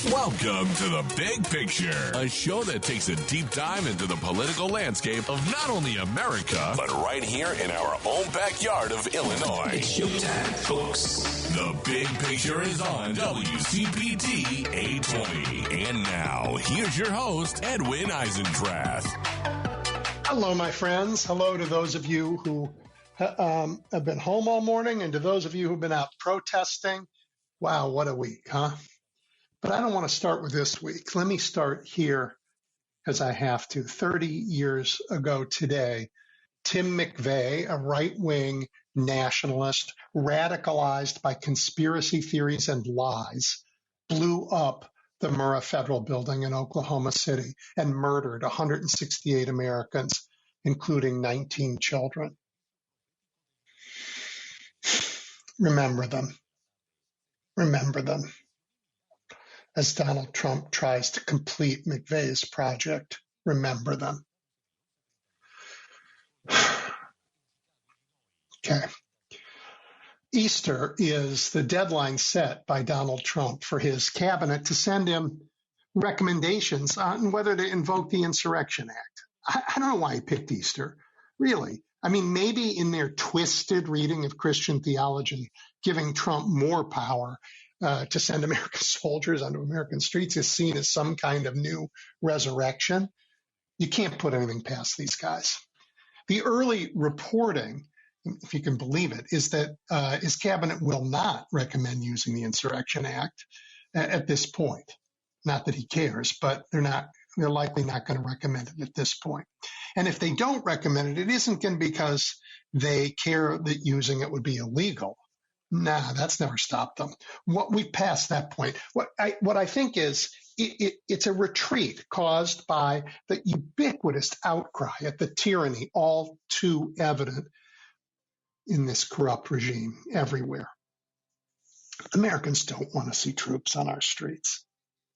Welcome to The Big Picture, a show that takes a deep dive into the political landscape of not only America, but right here in our own backyard of Illinois. It's showtime, folks. The Big Picture is on WCPT 820. And now, here's your host, Edwin Eisendrath. Hello, my friends. Hello to those of you who have been home all morning and to those of you who've been out protesting. Wow, what a week, huh? But I don't want to start with this week. Let me start here as I have to. 30 years ago today, Tim McVeigh, a right-wing nationalist, radicalized by conspiracy theories and lies, blew up the Murrah Federal Building in Oklahoma City and murdered 168 Americans, including 19 children. Remember them. Remember them. As Donald Trump tries to complete McVeigh's project, remember them. Okay. Easter is the deadline set by Donald Trump for his cabinet to send him recommendations on whether to invoke the Insurrection Act. I don't know why he picked Easter, really. I mean, maybe in their twisted reading of Christian theology, giving Trump more power to send American soldiers onto American streets is seen as some kind of new resurrection. You can't put anything past these guys. The early reporting, if you can believe it, is that his cabinet will not recommend using the Insurrection Act at this point. Not that he cares, but they're likely not going to recommend it at this point. And if they don't recommend it, it isn't going to be because they care that using it would be illegal. Nah, that's never stopped them. We've passed that point. What I think is it's a retreat caused by the ubiquitous outcry at the tyranny, all too evident in this corrupt regime everywhere. Americans don't want to see troops on our streets.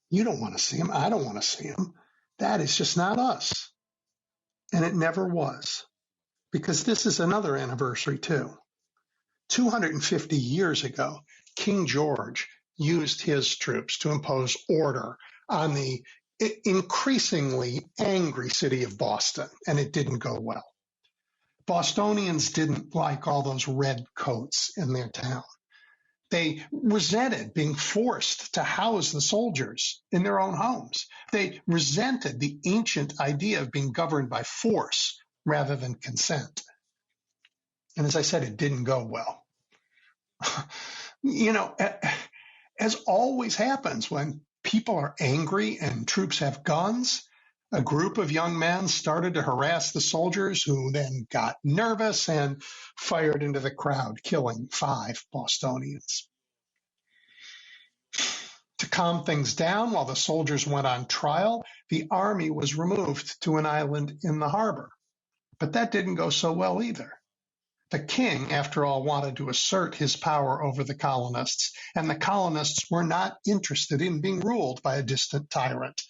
You don't want to see them. I don't want to see them. That is just not us. And it never was. Because this is another anniversary, too. 250 years ago, King George used his troops to impose order on the increasingly angry city of Boston, and it didn't go well. Bostonians didn't like all those red coats in their town. They resented being forced to house the soldiers in their own homes. They resented the ancient idea of being governed by force rather than consent. And as I said, it didn't go well. As always happens when people are angry and troops have guns, a group of young men started to harass the soldiers, who then got nervous and fired into the crowd, killing 5 Bostonians. To calm things down while the soldiers went on trial, the army was removed to an island in the harbor. But that didn't go so well either. The king, after all, wanted to assert his power over the colonists, and the colonists were not interested in being ruled by a distant tyrant.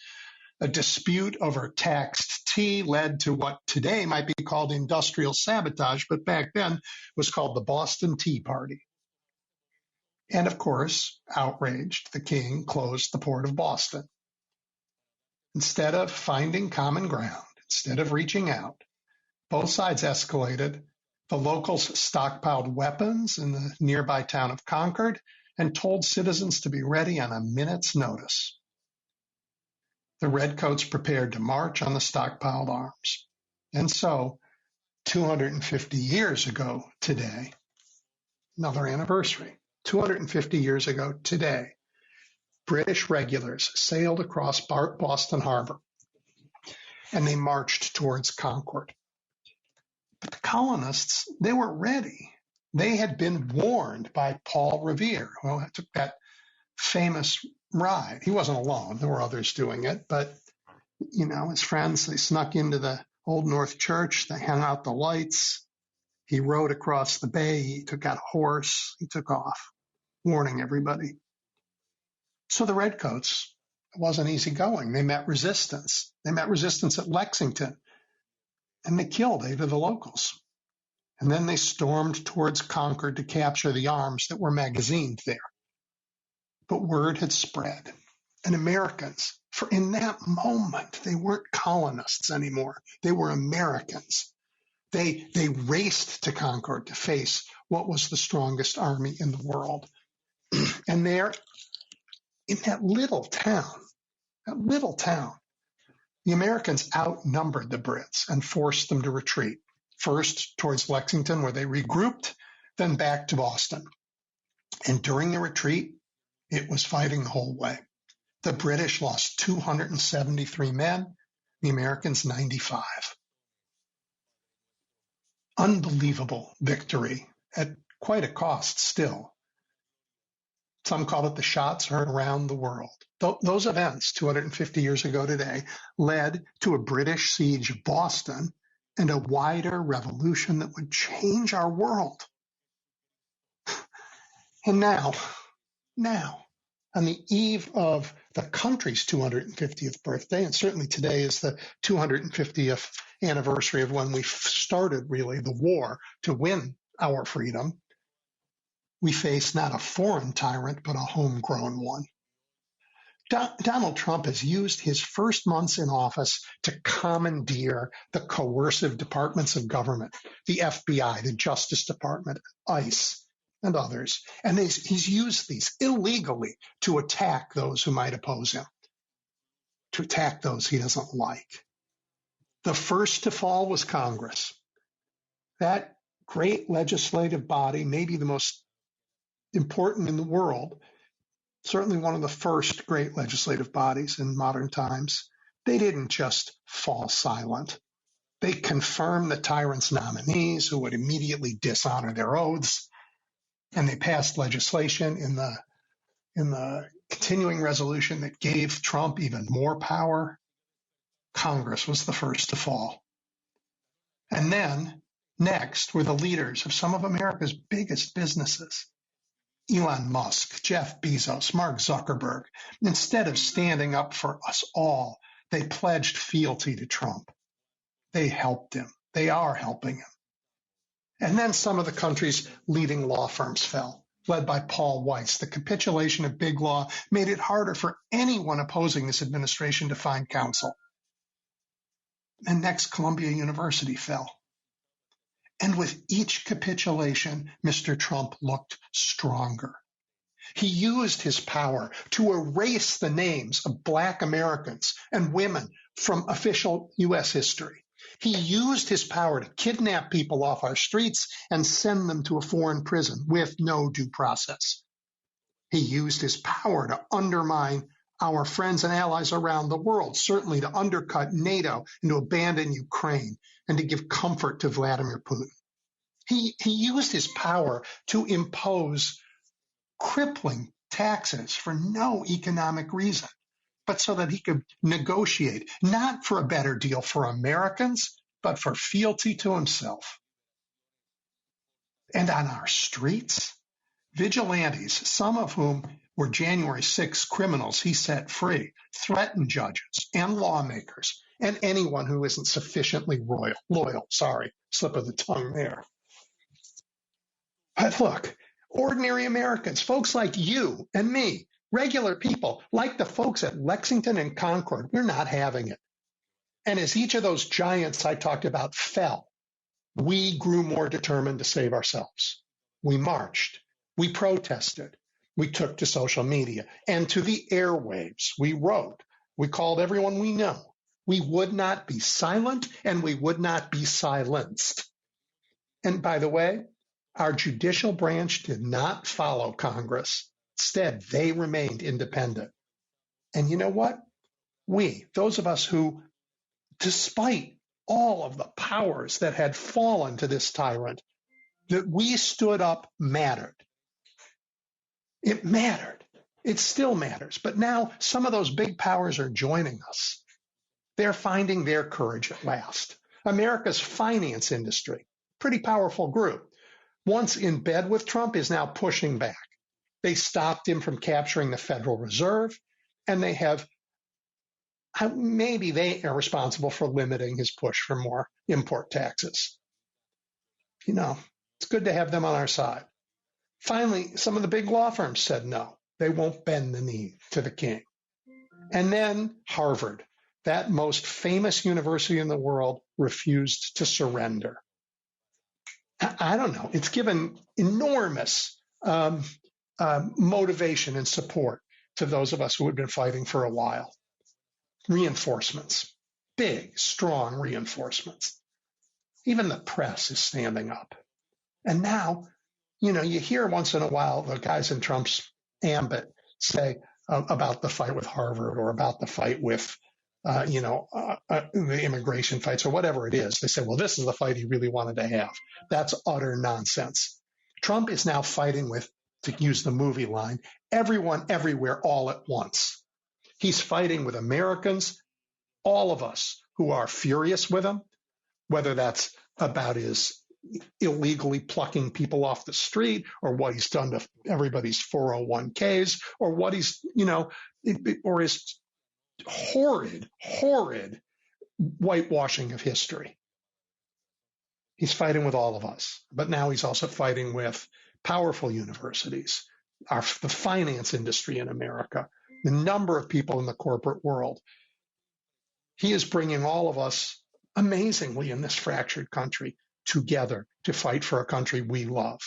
A dispute over taxed tea led to what today might be called industrial sabotage, but back then was called the Boston Tea Party. And of course, outraged, the king closed the port of Boston. Instead of finding common ground, instead of reaching out, both sides escalated. The locals stockpiled weapons in the nearby town of Concord and told citizens to be ready on a minute's notice. The redcoats prepared to march on the stockpiled arms. And so, 250 years ago today, another anniversary, 250 years ago today, British regulars sailed across Boston Harbor and they marched towards Concord. But the colonists, they were ready. They had been warned by Paul Revere, who took that famous ride. He wasn't alone. There were others doing it. But, his friends, they snuck into the Old North Church. They hung out the lights. He rode across the bay. He took out a horse. He took off, warning everybody. So the redcoats, it wasn't easy going. They met resistance. They met resistance at Lexington. And they killed 8 of the locals. And then they stormed towards Concord to capture the arms that were magazined there. But word had spread. and Americans, for in that moment, they weren't colonists anymore. They were Americans. They raced to Concord to face what was the strongest army in the world. And there, in that little town, the Americans outnumbered the Brits and forced them to retreat, first towards Lexington, where they regrouped, then back to Boston. And during the retreat, it was fighting the whole way. The British lost 273 men, the Americans 95. Unbelievable victory at quite a cost still. Some call it the shots heard around the world. Those events 250 years ago today led to a British siege of Boston and a wider revolution that would change our world. And now, on the eve of the country's 250th birthday, and certainly today is the 250th anniversary of when we started, really, the war to win our freedom, we face not a foreign tyrant, but a homegrown one. Donald Trump has used his first months in office to commandeer the coercive departments of government, the FBI, the Justice Department, ICE, and others. And he's used these illegally to attack those who might oppose him, to attack those he doesn't like. The first to fall was Congress. That great legislative body, maybe the most important in the world, certainly one of the first great legislative bodies in modern times. They didn't just fall silent. They confirmed the tyrant's nominees who would immediately dishonor their oaths. And they passed legislation in the continuing resolution that gave Trump even more power. Congress was the first to fall. And then next were the leaders of some of America's biggest businesses. Elon Musk, Jeff Bezos, Mark Zuckerberg. Instead of standing up for us all, they pledged fealty to Trump. They helped him. They are helping him. And then some of the country's leading law firms fell, led by Paul Weiss. The capitulation of big law made it harder for anyone opposing this administration to find counsel. And next, Columbia University fell. And with each capitulation, Mr. Trump looked stronger. He used his power to erase the names of Black Americans and women from official U.S. history. He used his power to kidnap people off our streets and send them to a foreign prison with no due process. He used his power to undermine our friends and allies around the world, certainly to undercut NATO and to abandon Ukraine and to give comfort to Vladimir Putin. He used his power to impose crippling taxes for no economic reason, but so that he could negotiate, not for a better deal for Americans, but for fealty to himself. And on our streets, vigilantes, some of whom were January 6 criminals he set free, threatened judges and lawmakers and anyone who isn't sufficiently loyal. Sorry, slip of the tongue there. But look, ordinary Americans, folks like you and me, regular people, like the folks at Lexington and Concord, we're not having it. And as each of those giants I talked about fell, we grew more determined to save ourselves. We marched. We protested. We took to social media and to the airwaves. We wrote. We called everyone we know. We would not be silent, and we would not be silenced. And by the way, our judicial branch did not follow Congress. Instead, they remained independent. And you know what? We, those of us who, despite all of the powers that had fallen to this tyrant, that we stood up mattered. It mattered. It still matters. But now some of those big powers are joining us. They're finding their courage at last. America's finance industry, pretty powerful group, once in bed with Trump, is now pushing back. They stopped him from capturing the Federal Reserve, and maybe they are responsible for limiting his push for more import taxes. It's good to have them on our side. Finally, some of the big law firms said no. They won't bend the knee to the king. And then Harvard, that most famous university in the world, refused to surrender. I don't know. It's given enormous motivation and support to those of us who have been fighting for a while. Reinforcements, big, strong reinforcements. Even the press is standing up. And now, you hear once in a while the guys in Trump's ambit say about the fight with Harvard or about the fight with, the immigration fights or whatever it is. They say, well, this is the fight he really wanted to have. That's utter nonsense. Trump is now fighting with, to use the movie line, everyone, everywhere, all at once. He's fighting with Americans, all of us who are furious with him, whether that's about his illegally plucking people off the street or what he's done to everybody's 401ks or what he's, or his horrid whitewashing of history. He's fighting with all of us, but now he's also fighting with powerful universities, the finance industry in America, the number of people in the corporate world. He is bringing all of us, amazingly, in this fractured country, together to fight for a country we love.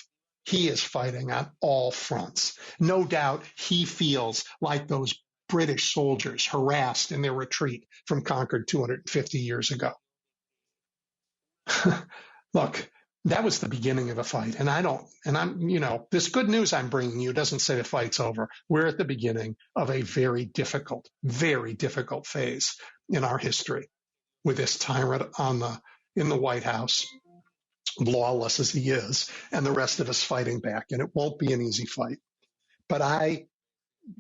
He is fighting on all fronts. No doubt he feels like those British soldiers harassed in their retreat from Concord 250 years ago. Look, that was the beginning of a fight. This good news I'm bringing you doesn't say the fight's over. We're at the beginning of a very difficult phase in our history with this tyrant in the White House, lawless as he is, and the rest of us fighting back. And it won't be an easy fight. But I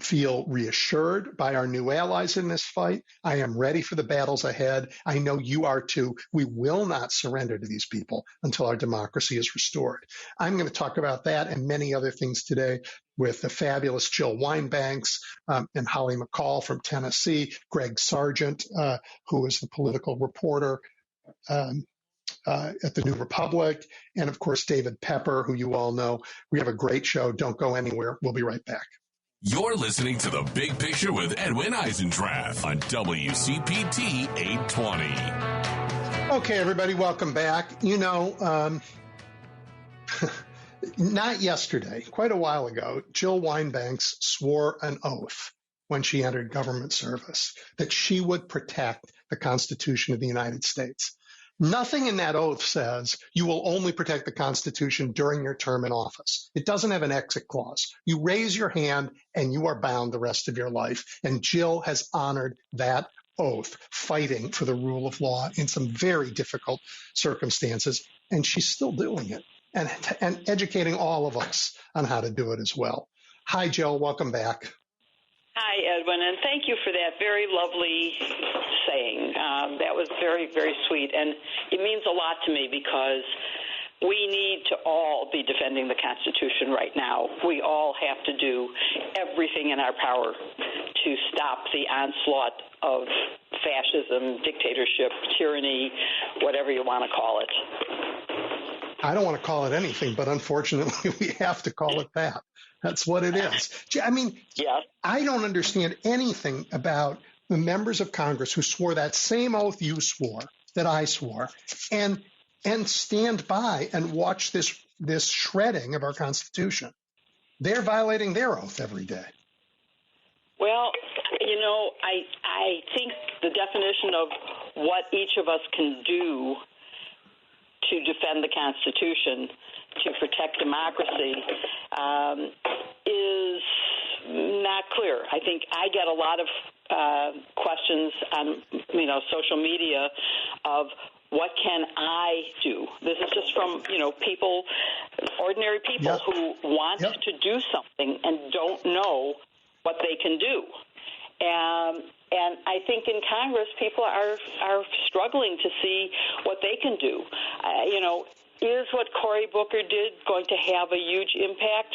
feel reassured by our new allies in this fight. I am ready for the battles ahead. I know you are too. We will not surrender to these people until our democracy is restored. I'm going to talk about that and many other things today with the fabulous Jill Wine-Banks and Holly McCall from Tennessee, Greg Sargent, who is the political reporter at the New Republic, and of course, David Pepper, who you all know. We have a great show. Don't go anywhere. We'll be right back. You're listening to The Big Picture with Edwin Eisendrath on WCPT 820. Okay, everybody, welcome back. Not yesterday, quite a while ago, Jill Wine-Banks swore an oath when she entered government service that she would protect the Constitution of the United States. Nothing in that oath says you will only protect the Constitution during your term in office. It doesn't have an exit clause. You raise your hand and you are bound the rest of your life. And Jill has honored that oath, fighting for the rule of law in some very difficult circumstances. And she's still doing it and educating all of us on how to do it as well. Hi, Jill. Welcome back. Hi, Edwin, and thank you for that very lovely saying. That was very, very sweet, and it means a lot to me because we need to all be defending the Constitution right now. We all have to do everything in our power to stop the onslaught of fascism, dictatorship, tyranny, whatever you want to call it. I don't want to call it anything, but unfortunately we have to call it that. That's what it is. I mean, yes. I don't understand anything about the members of Congress who swore that same oath you swore, that I swore, and stand by and watch this shredding of our Constitution. They're violating their oath every day. Well, I think the definition of what each of us can do to defend the Constitution, to protect democracy, is not clear. I think I get a lot of questions on, social media of what can I do? This is just from, people, ordinary people who want to do something and don't know what they can do. And I think in Congress, people are struggling to see what they can do. Is what Cory Booker did going to have a huge impact?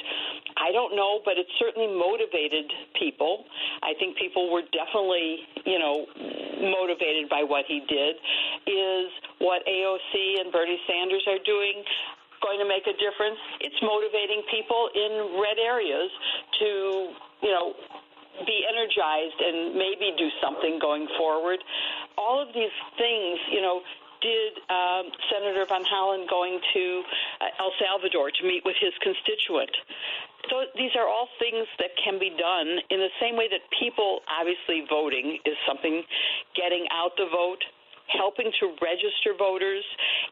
I don't know, but it certainly motivated people. I think people were definitely, motivated by what he did. Is what AOC and Bernie Sanders are doing going to make a difference? It's motivating people in red areas to, be energized energized and maybe do something going forward. All of these things, did Senator Van Hollen going to El Salvador to meet with his constituent? So these are all things that can be done in the same way that people, obviously voting is something, getting out the vote, helping to register voters.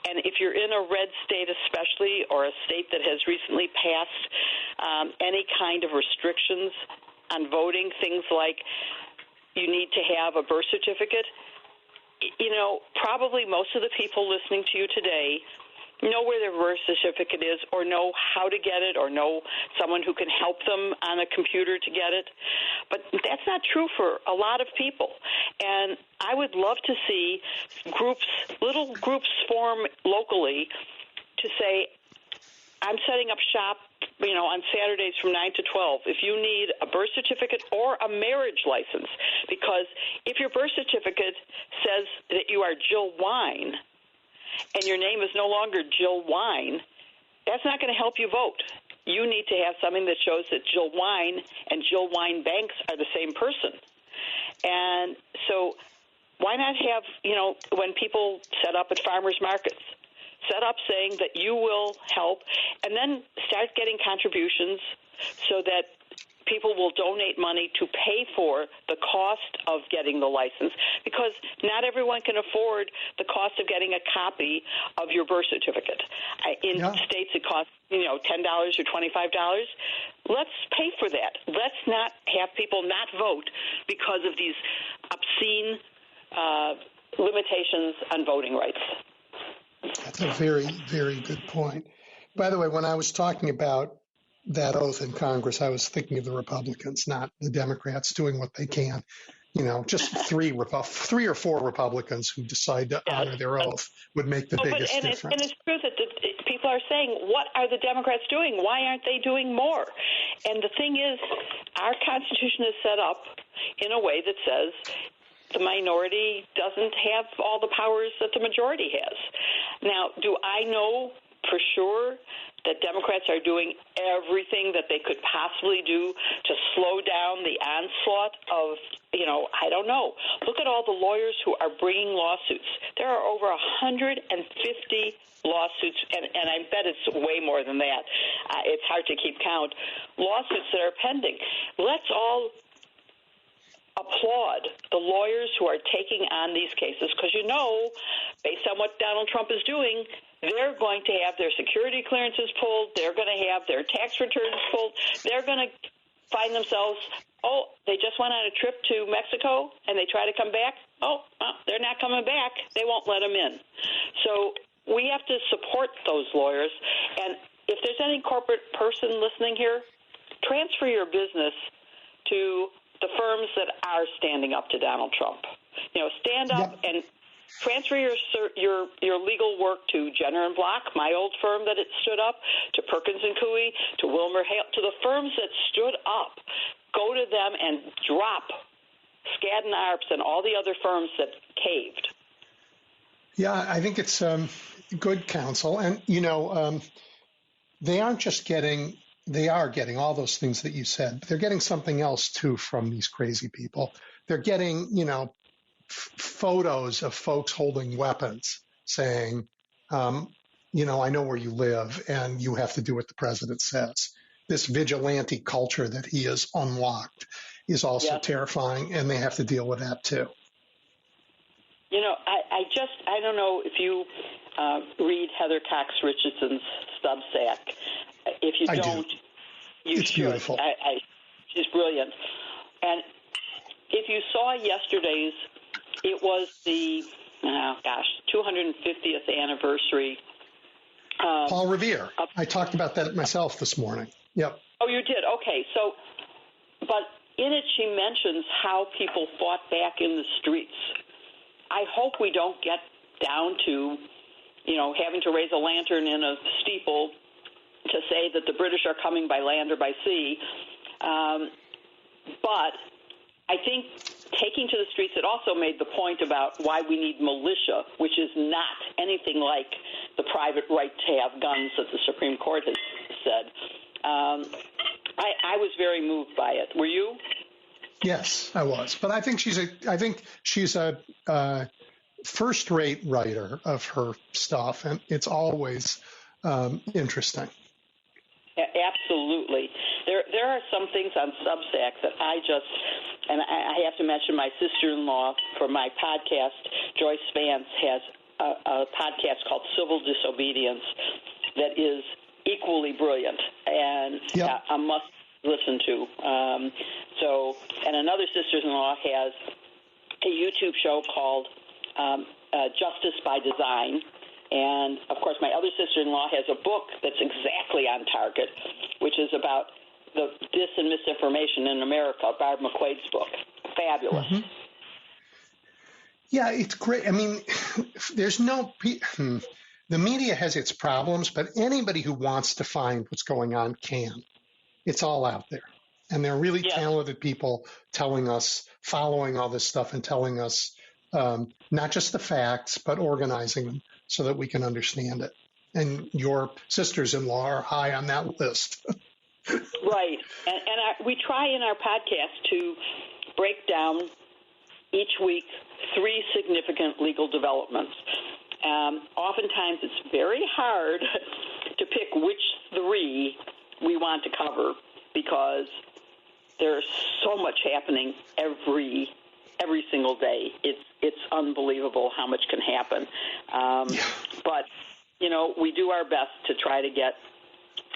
And if you're in a red state especially, or a state that has recently passed any kind of restrictions on voting, things like you need to have a birth certificate, probably most of the people listening to you today know where their birth certificate is, or know how to get it, or know someone who can help them on a computer to get it. But that's not true for a lot of people. And I would love to see little groups form locally to say, I'm setting up shop, on Saturdays from 9 to 12. If you need a birth certificate or a marriage license, because if your birth certificate says that you are Jill Wine and your name is no longer Jill Wine, that's not going to help you vote. You need to have something that shows that Jill Wine and Jill Wine Banks are the same person. And so why not have, when people set up at farmers markets, set up saying that you will help, and then start getting contributions so that people will donate money to pay for the cost of getting the license, because not everyone can afford the cost of getting a copy of your birth certificate. In states it costs, $10 or $25. Let's pay for that. Let's not have people not vote because of these obscene limitations on voting rights. That's a very, very good point. By the way, when I was talking about that oath in Congress, I was thinking of the Republicans, not the Democrats doing what they can. Just three or four Republicans who decide to honor their oath would make the biggest difference. And it's true that people are saying, what are the Democrats doing? Why aren't they doing more? And the thing is, our Constitution is set up in a way that says the minority doesn't have all the powers that the majority has. Now, do I know for sure that Democrats are doing everything that they could possibly do to slow down the onslaught of, I don't know. Look at all the lawyers who are bringing lawsuits. There are over 150 lawsuits, and I bet it's way more than that. It's hard to keep count. Lawsuits that are pending. Let's all applaud the lawyers who are taking on these cases, because based on what Donald Trump is doing, they're going to have their security clearances pulled, they're going to have their tax returns pulled, they're going to find themselves, they just went on a trip to Mexico and they try to come back, they're not coming back, they won't let them in. So we have to support those lawyers, and if there's any corporate person listening here, transfer your business to the firms that are standing up to Donald Trump. Stand up and transfer your legal work to Jenner and Block, my old firm that it stood up, to Perkins and Coie, to Wilmer Hale, to the firms that stood up. Go to them and drop Skadden Arps and all the other firms that caved. Yeah, I think it's good counsel. And, they aren't just getting... They are getting all those things that you said, but they're getting something else, too, from these crazy people. They're getting, photos of folks holding weapons saying, I know where you live and you have to do what the president says. This vigilante culture that he has unlocked is also terrifying, and they have to deal with that, too. I don't know if you read Heather Cox Richardson's Substack. If you don't, you it's should. Beautiful. She's brilliant. And if you saw yesterday's, it was the 250th anniversary. Paul Revere. I talked about that myself this morning. Yep. Oh, you did? Okay. So, but in it, she mentions how people fought back in the streets. I hope we don't get down to, having to raise a lantern in a steeple to say that the British are coming by land or by sea. But I think taking to the streets, it also made the point about why we need militia, which is not anything like the private right to have guns that the Supreme Court has said. I was very moved by it. Were you? Yes, I was. But I think she's a first-rate writer of her stuff, and it's always interesting. Absolutely. There are some things on Substack that and I have to mention my sister-in-law for my podcast, Joyce Vance, has a podcast called Civil Disobedience that is equally brilliant and a must listen to. And another sister-in-law has a YouTube show called Justice by Design. And, of course, my other sister-in-law has a book that's exactly on target, which is about the dis and misinformation in America, Barb McQuaid's book. Fabulous. Mm-hmm. Yeah, it's great. I mean, the media has its problems, but anybody who wants to find what's going on can. It's all out there. And there are really talented people following all this stuff and telling us not just the facts, but organizing them so that we can understand it. And your sisters-in-law are high on that list. Right. And we try in our podcast to break down each week 3 significant legal developments. Oftentimes it's very hard to pick which 3 we want to cover because there's so much happening every single day. It's unbelievable how much can happen. But, we do our best to try to get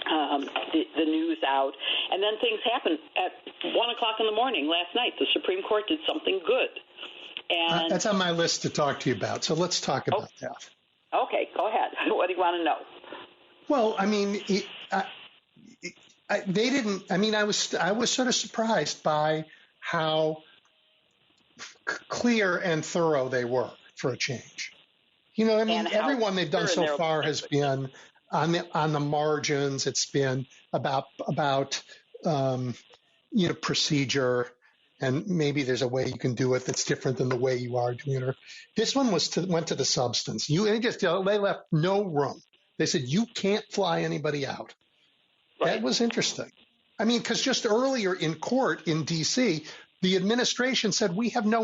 the news out. And then things happen. At 1 o'clock in the morning last night, the Supreme Court did something good. And that's on my list to talk to you about. So let's talk about that. Okay, go ahead. What do you want to know? Well, I mean, they didn't. I mean, I was sort of surprised by how clear and thorough they were for a change. I mean, everyone they've done so far has been on the margins. It's been about procedure, and maybe there's a way you can do it that's different than the way you are doing it. This one went to the substance. They left no room. They said you can't fly anybody out. Right. That was interesting. I mean, because just earlier in court in D.C., the administration said we have no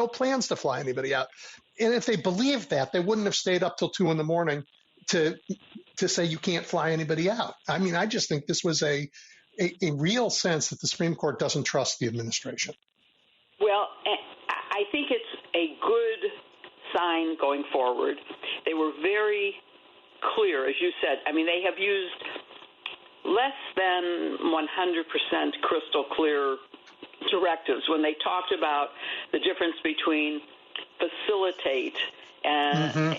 plans to fly anybody out. And if they believed that, they wouldn't have stayed up till 2 a.m. to say you can't fly anybody out. I mean, I just think this was a real sense that the Supreme Court doesn't trust the administration. Well, I think it's a good sign going forward. They were very clear, as you said. I mean, they have used less than 100% crystal clear directives when they talked about the difference between facilitate and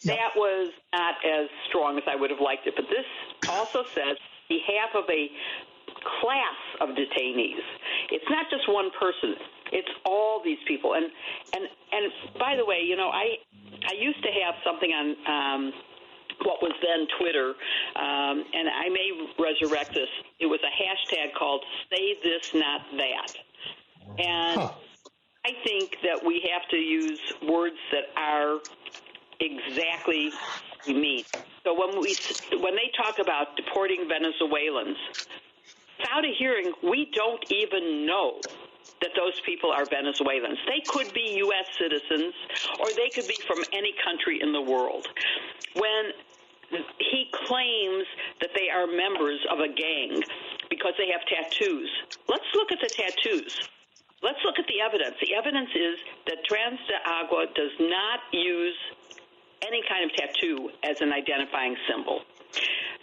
that was not as strong as I would have liked it. But this also says behalf of a class of detainees. It's not just one person. It's all these people. And by the way, I used to have something on what was then Twitter, and I may resurrect this. It was a hashtag called Say This, Not That. And I think that we have to use words that are exactly what we mean. So when they talk about deporting Venezuelans, without a hearing, we don't even know that those people are Venezuelans. They could be U.S. citizens, or they could be from any country in the world. When he claims that they are members of a gang because they have tattoos, let's look at the tattoos. Let's look at the evidence. The evidence is that Trans de Agua does not use any kind of tattoo as an identifying symbol.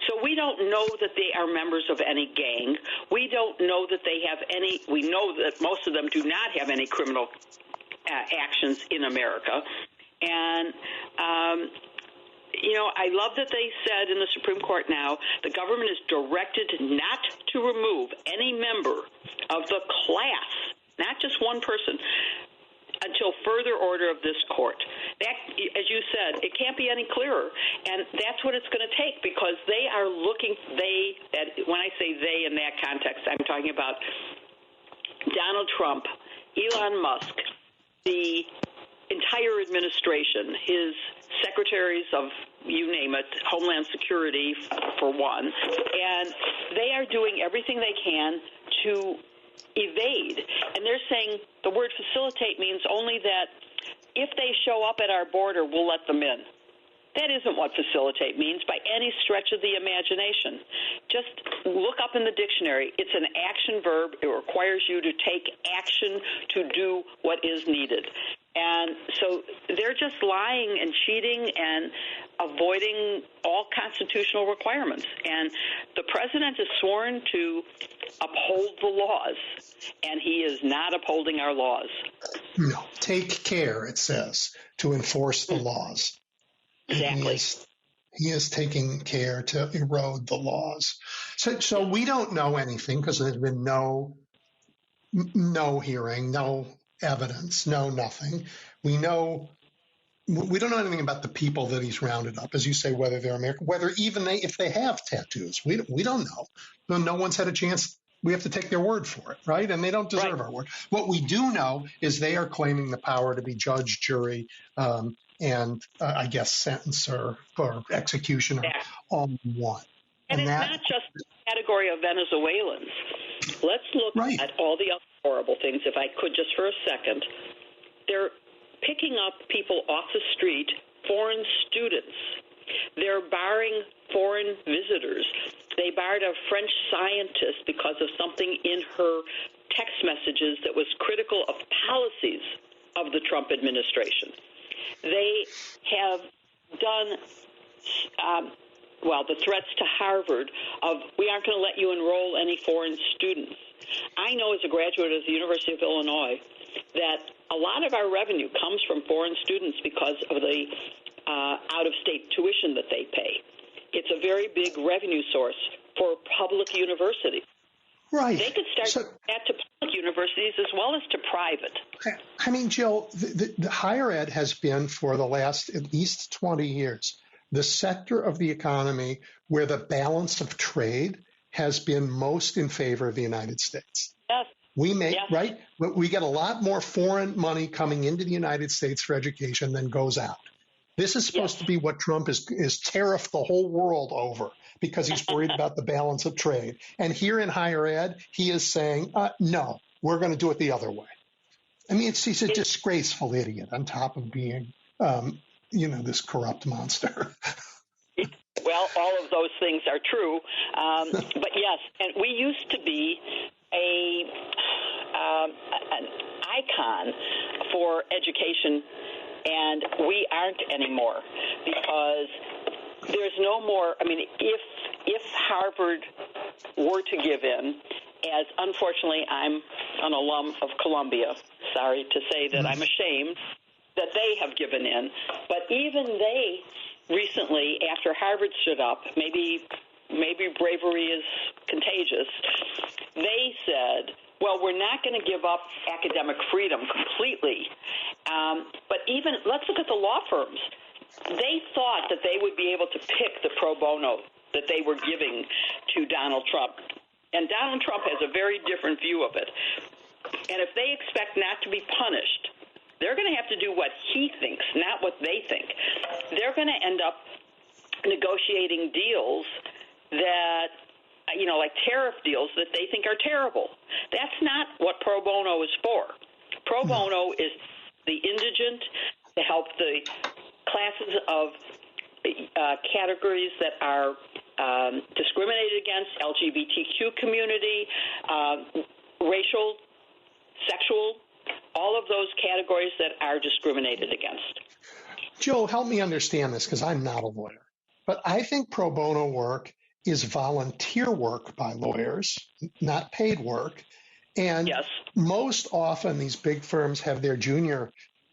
So we don't know that they are members of any gang. We don't know that they have any. We know that most of them do not have any criminal actions in America. And, I love that they said in the Supreme Court now the government is directed not to remove any member of the class, not just one person, until further order of this court. That, as you said, it can't be any clearer. And that's what it's going to take because they are looking, when I say they in that context, I'm talking about Donald Trump, Elon Musk, the entire administration, his secretaries of, you name it, Homeland Security for one, and they are doing everything they can to evade. And they're saying the word facilitate means only that if they show up at our border, we'll let them in. That isn't what facilitate means by any stretch of the imagination. Just look up in the dictionary. It's an action verb. It requires you to take action to do what is needed. And so they're just lying and cheating and avoiding all constitutional requirements. And the president is sworn to uphold the laws, and he is not upholding our laws. No, take care, it says, to enforce the laws. Exactly. He is taking care to erode the laws. So we don't know anything because there's been no hearing, no evidence, no nothing. We don't know anything about the people that he's rounded up, as you say, whether they're American, whether even if they have tattoos. We don't know. No one's had a chance. We have to take their word for it, right? And they don't deserve our word. What we do know is they are claiming the power to be judge, jury, and I guess sentencer or executioner all in one. And it's not just the category of Venezuelans. Let's look at all the other horrible things, if I could, just for a second. They're picking up people off the street, foreign students. They're barring foreign visitors. They barred a French scientist because of something in her text messages that was critical of policies of the Trump administration. They have done, the threats to Harvard of, we aren't going to let you enroll any foreign students. I know as a graduate of the University of Illinois that a lot of our revenue comes from foreign students because of the out-of-state tuition that they pay. It's a very big revenue source for public universities. Right. They could start that to public universities as well as to private. I mean, Jill, the higher ed has been for the last at least 20 years the sector of the economy where the balance of trade has been most in favor of the United States. Yes. We make, right? We get a lot more foreign money coming into the United States for education than goes out. This is supposed to be what Trump is tariffed the whole world over because he's worried about the balance of trade. And here in higher ed, he is saying, no, we're going to do it the other way. I mean, he's a disgraceful idiot on top of being, this corrupt monster. Well, all of those things are true. But yes, and we used to be an icon for education, and we aren't anymore because there's no more. I mean, if Harvard were to give in, as unfortunately I'm an alum of Columbia, sorry to say that I'm ashamed that they have given in, but even they recently, after Harvard stood up, maybe bravery is contagious, they said, well, we're not going to give up academic freedom completely. But even, let's look at the law firms. They thought that they would be able to pick the pro bono that they were giving to Donald Trump. And Donald Trump has a very different view of it. And if they expect not to be punished, they're going to have to do what he thinks, not what they think. They're going to end up negotiating deals that, like tariff deals that they think are terrible. That's not what pro bono is for. Pro bono is the indigent, to help the classes of categories that are discriminated against, LGBTQ community, racial, sexual, all of those categories that are discriminated against. Joe, help me understand this because I'm not a lawyer. But I think pro bono work is volunteer work by lawyers, not paid work. And most often these big firms have their junior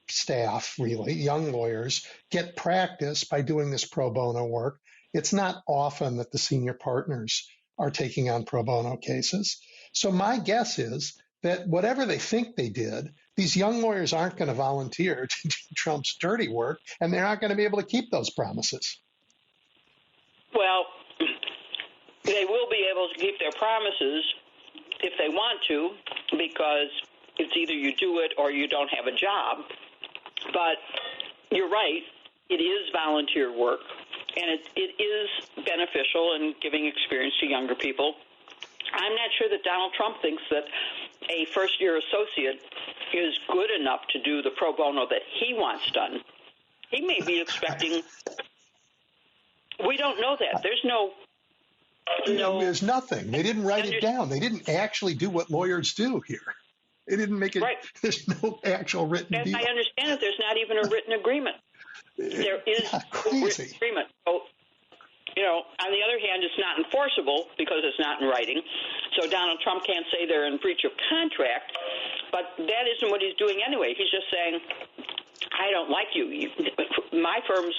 staff, really, young lawyers, get practice by doing this pro bono work. It's not often that the senior partners are taking on pro bono cases. So my guess is that whatever they think they did, these young lawyers aren't going to volunteer to do Trump's dirty work, and they're not going to be able to keep those promises. Well, they will be able to keep their promises if they want to, because it's either you do it or you don't have a job. But you're right, it is volunteer work, and it is beneficial in giving experience to younger people. I'm not sure that Donald Trump thinks that first-year associate is good enough to do the pro bono that he wants done. He may be expecting. We don't know that. There's no. There's nothing. They didn't write it down. They didn't actually do what lawyers do here. They didn't make it. Right. There's no actual written deal. I understand that there's not even a written agreement. There is no written agreement. So, on the other hand, it's not enforceable because it's not in writing. So Donald Trump can't say they're in breach of contract, but that isn't what he's doing anyway. He's just saying, I don't like you. My firm's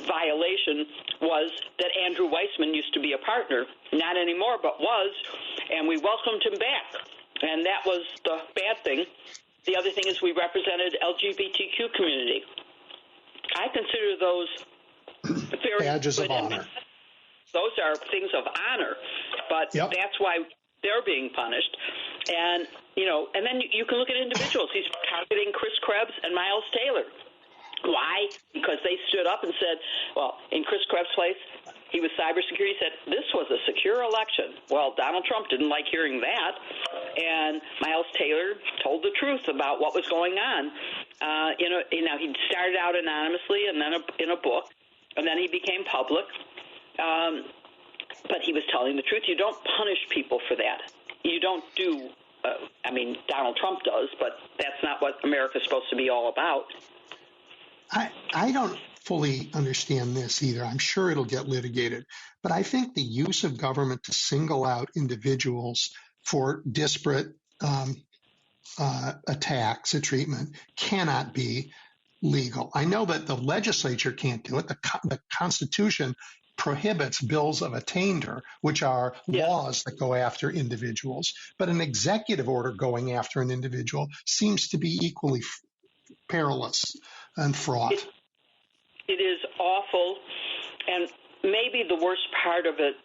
violation was that Andrew Weissman used to be a partner, not anymore, but was, and we welcomed him back. And that was the bad thing. The other thing is we represented LGBTQ community. I consider those very badges of honor. Those are things of honor, but that's why they're being punished. And, and then you can look at individuals. He's targeting Chris Krebs and Miles Taylor. Why? Because they stood up and said, well, in Chris Krebs' place, he was cybersecurity, said this was a secure election. Well, Donald Trump didn't like hearing that, and Miles Taylor told the truth about what was going on. He started out anonymously and then in a book, and then he became public. But he was telling the truth. You don't punish people for that. You don't do, Donald Trump does, but that's not what America's supposed to be all about. I don't fully understand this either. I'm sure it'll get litigated. But I think the use of government to single out individuals for disparate attacks or treatment cannot be legal. I know that the legislature can't do it. The Constitution prohibits bills of attainder, which are laws that go after individuals. But an executive order going after an individual seems to be equally perilous and fraught. It is awful, and maybe the worst part of it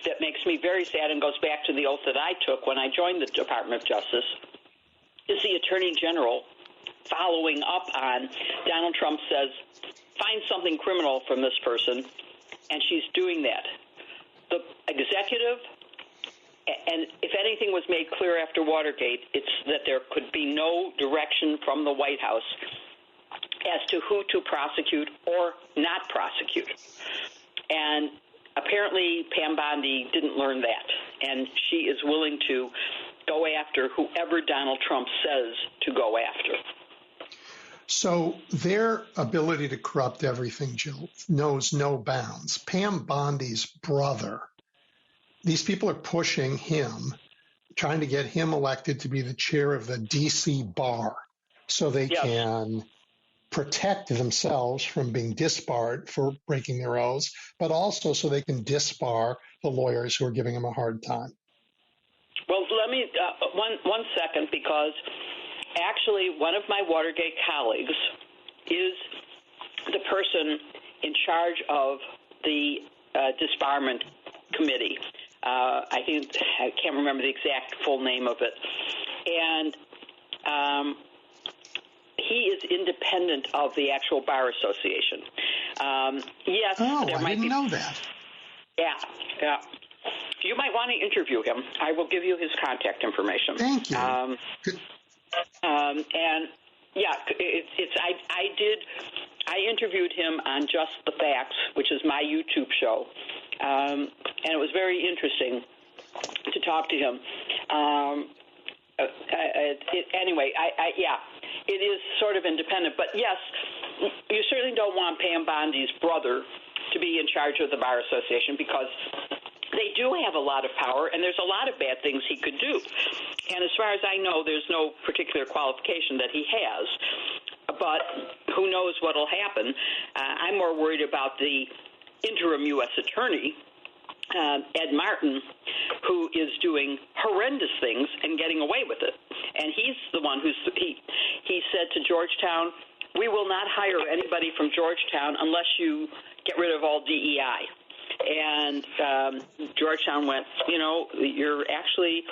that makes me very sad and goes back to the oath that I took when I joined the Department of Justice is the Attorney General following up on Donald Trump says, find something criminal from this person, and she's doing that. The executive, and if anything was made clear after Watergate, it's that there could be no direction from the White House as to who to prosecute or not prosecute. And apparently Pam Bondi didn't learn that, and she is willing to go after whoever Donald Trump says to go after. So their ability to corrupt everything, Jill, knows no bounds. Pam Bondi's brother, these people are pushing him, trying to get him elected to be the chair of the D.C. bar so they can protect themselves from being disbarred for breaking their oaths, but also so they can disbar the lawyers who are giving them a hard time. Well, let me, one second, because actually one of my Watergate colleagues is the person in charge of the disbarment committee. I can't remember the exact full name of it. And he is independent of the actual Bar Association. Yes. Oh, I didn't know that. Yeah. You might want to interview him. I will give you his contact information. Thank you. And yeah, I interviewed him on Just the Facts, which is my YouTube show, and it was very interesting to talk to him. Anyway, it is sort of independent, but yes, you certainly don't want Pam Bondi's brother to be in charge of the Bar Association because they do have a lot of power, and there's a lot of bad things he could do. And as far as I know, there's no particular qualification that he has. But who knows what will happen. I'm more worried about the interim U.S. attorney, Ed Martin, who is doing horrendous things and getting away with it. And he's the one he said to Georgetown, we will not hire anybody from Georgetown unless you get rid of all DEI. And Georgetown went, you're actually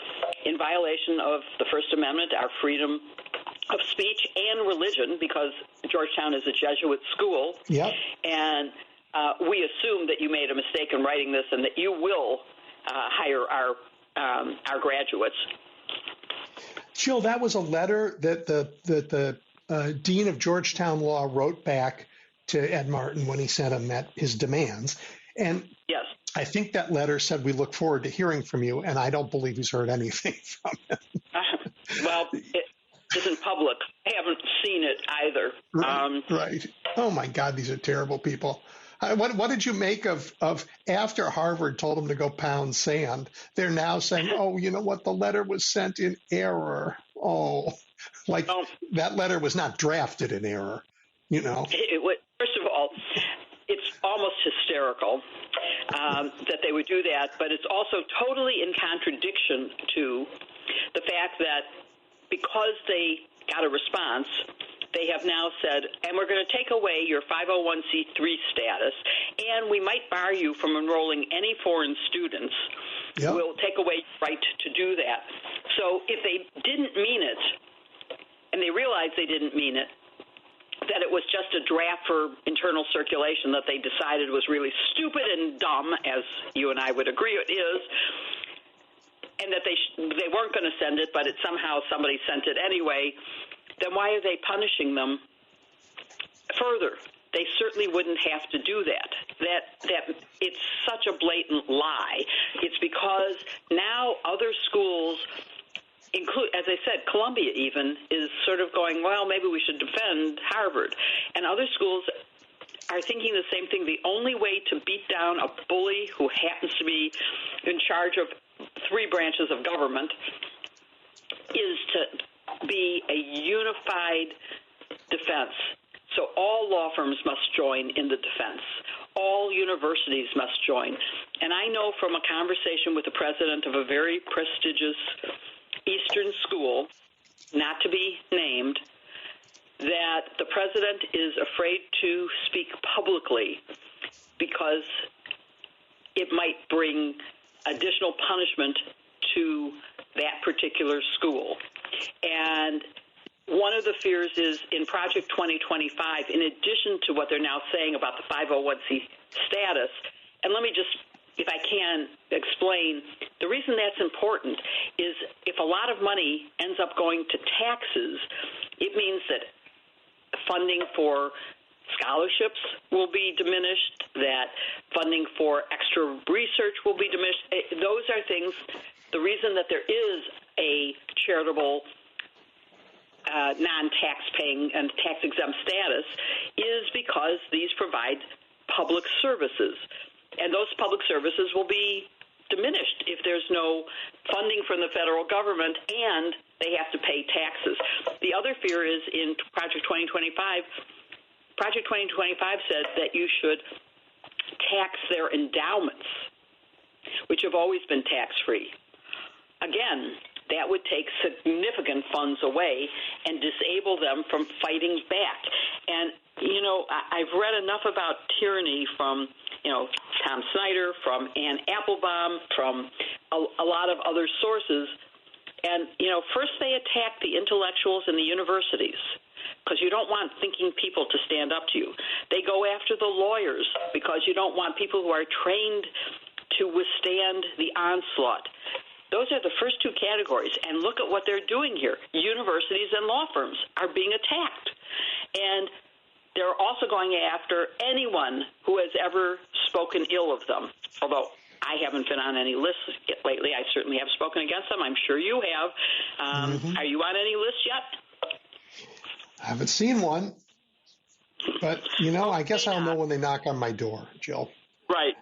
in violation of the First Amendment, our freedom of speech and religion, because Georgetown is a Jesuit school. Yep. And we assume that you made a mistake in writing this and that you will hire our our graduates. Jill, that was a letter that the dean of Georgetown Law wrote back to Ed Martin when he sent him his demands. And yes, I think that letter said, we look forward to hearing from you. And I don't believe he's heard anything from him. Well, it isn't public. I haven't seen it either. Right. Oh, my God, these are terrible people. What did you make of after Harvard told them to go pound sand? They're now saying, oh, you know what? The letter was sent in error. Oh, that letter was not drafted in error, you know. First of all, it's almost hysterical that they would do that, but it's also totally in contradiction to the fact that because they got a response, they have now said, and we're going to take away your 501c3 status, and we might bar you from enrolling any foreign students. Yep. We'll take away your right to do that. So if they didn't mean it, and they realized they didn't mean it, that it was just a draft for internal circulation that they decided was really stupid and dumb, as you and I would agree it is, and that they weren't going to send it, but somehow somebody sent it anyway, then why are they punishing them further? They certainly wouldn't have to do that. That it's such a blatant lie. It's because now other schools, as I said, Columbia even is sort of going, well, maybe we should defend Harvard. And other schools are thinking the same thing. The only way to beat down a bully who happens to be in charge of 3 branches of government is to be a unified defense. So all law firms must join in the defense. All universities must join. And I know from a conversation with the president of a very prestigious Eastern school, not to be named, that the president is afraid to speak publicly because it might bring additional punishment to that particular school. And one of the fears is in Project 2025, in addition to what they're now saying about the 501c status, and let me just, if I can, explain, the reason that's important is if a lot of money ends up going to taxes, it means that funding for scholarships will be diminished, that funding for extra research will be diminished. Those are things, the reason that there is a charitable non-tax-paying and tax-exempt status is because these provide public services. And those public services will be diminished if there's no funding from the federal government and they have to pay taxes. The other fear is in Project 2025, Project 2025 said that you should tax their endowments, which have always been tax-free. Again, that would take significant funds away and disable them from fighting back. And, you know, I've read enough about tyranny from, you know, Tom Snyder, from Ann Applebaum, from a lot of other sources. And, you know, first they attack the intellectuals in the universities because you don't want thinking people to stand up to you. They go after the lawyers because you don't want people who are trained to withstand the onslaught. Those are the first 2 categories. And look at what they're doing here. Universities and law firms are being attacked. And they're also going after anyone who has ever spoken ill of them, although I haven't been on any lists lately. I certainly have spoken against them. I'm sure you have. Are you on any lists yet? I haven't seen one. But, you know, I guess I'll know when they knock on my door, Jill. Right.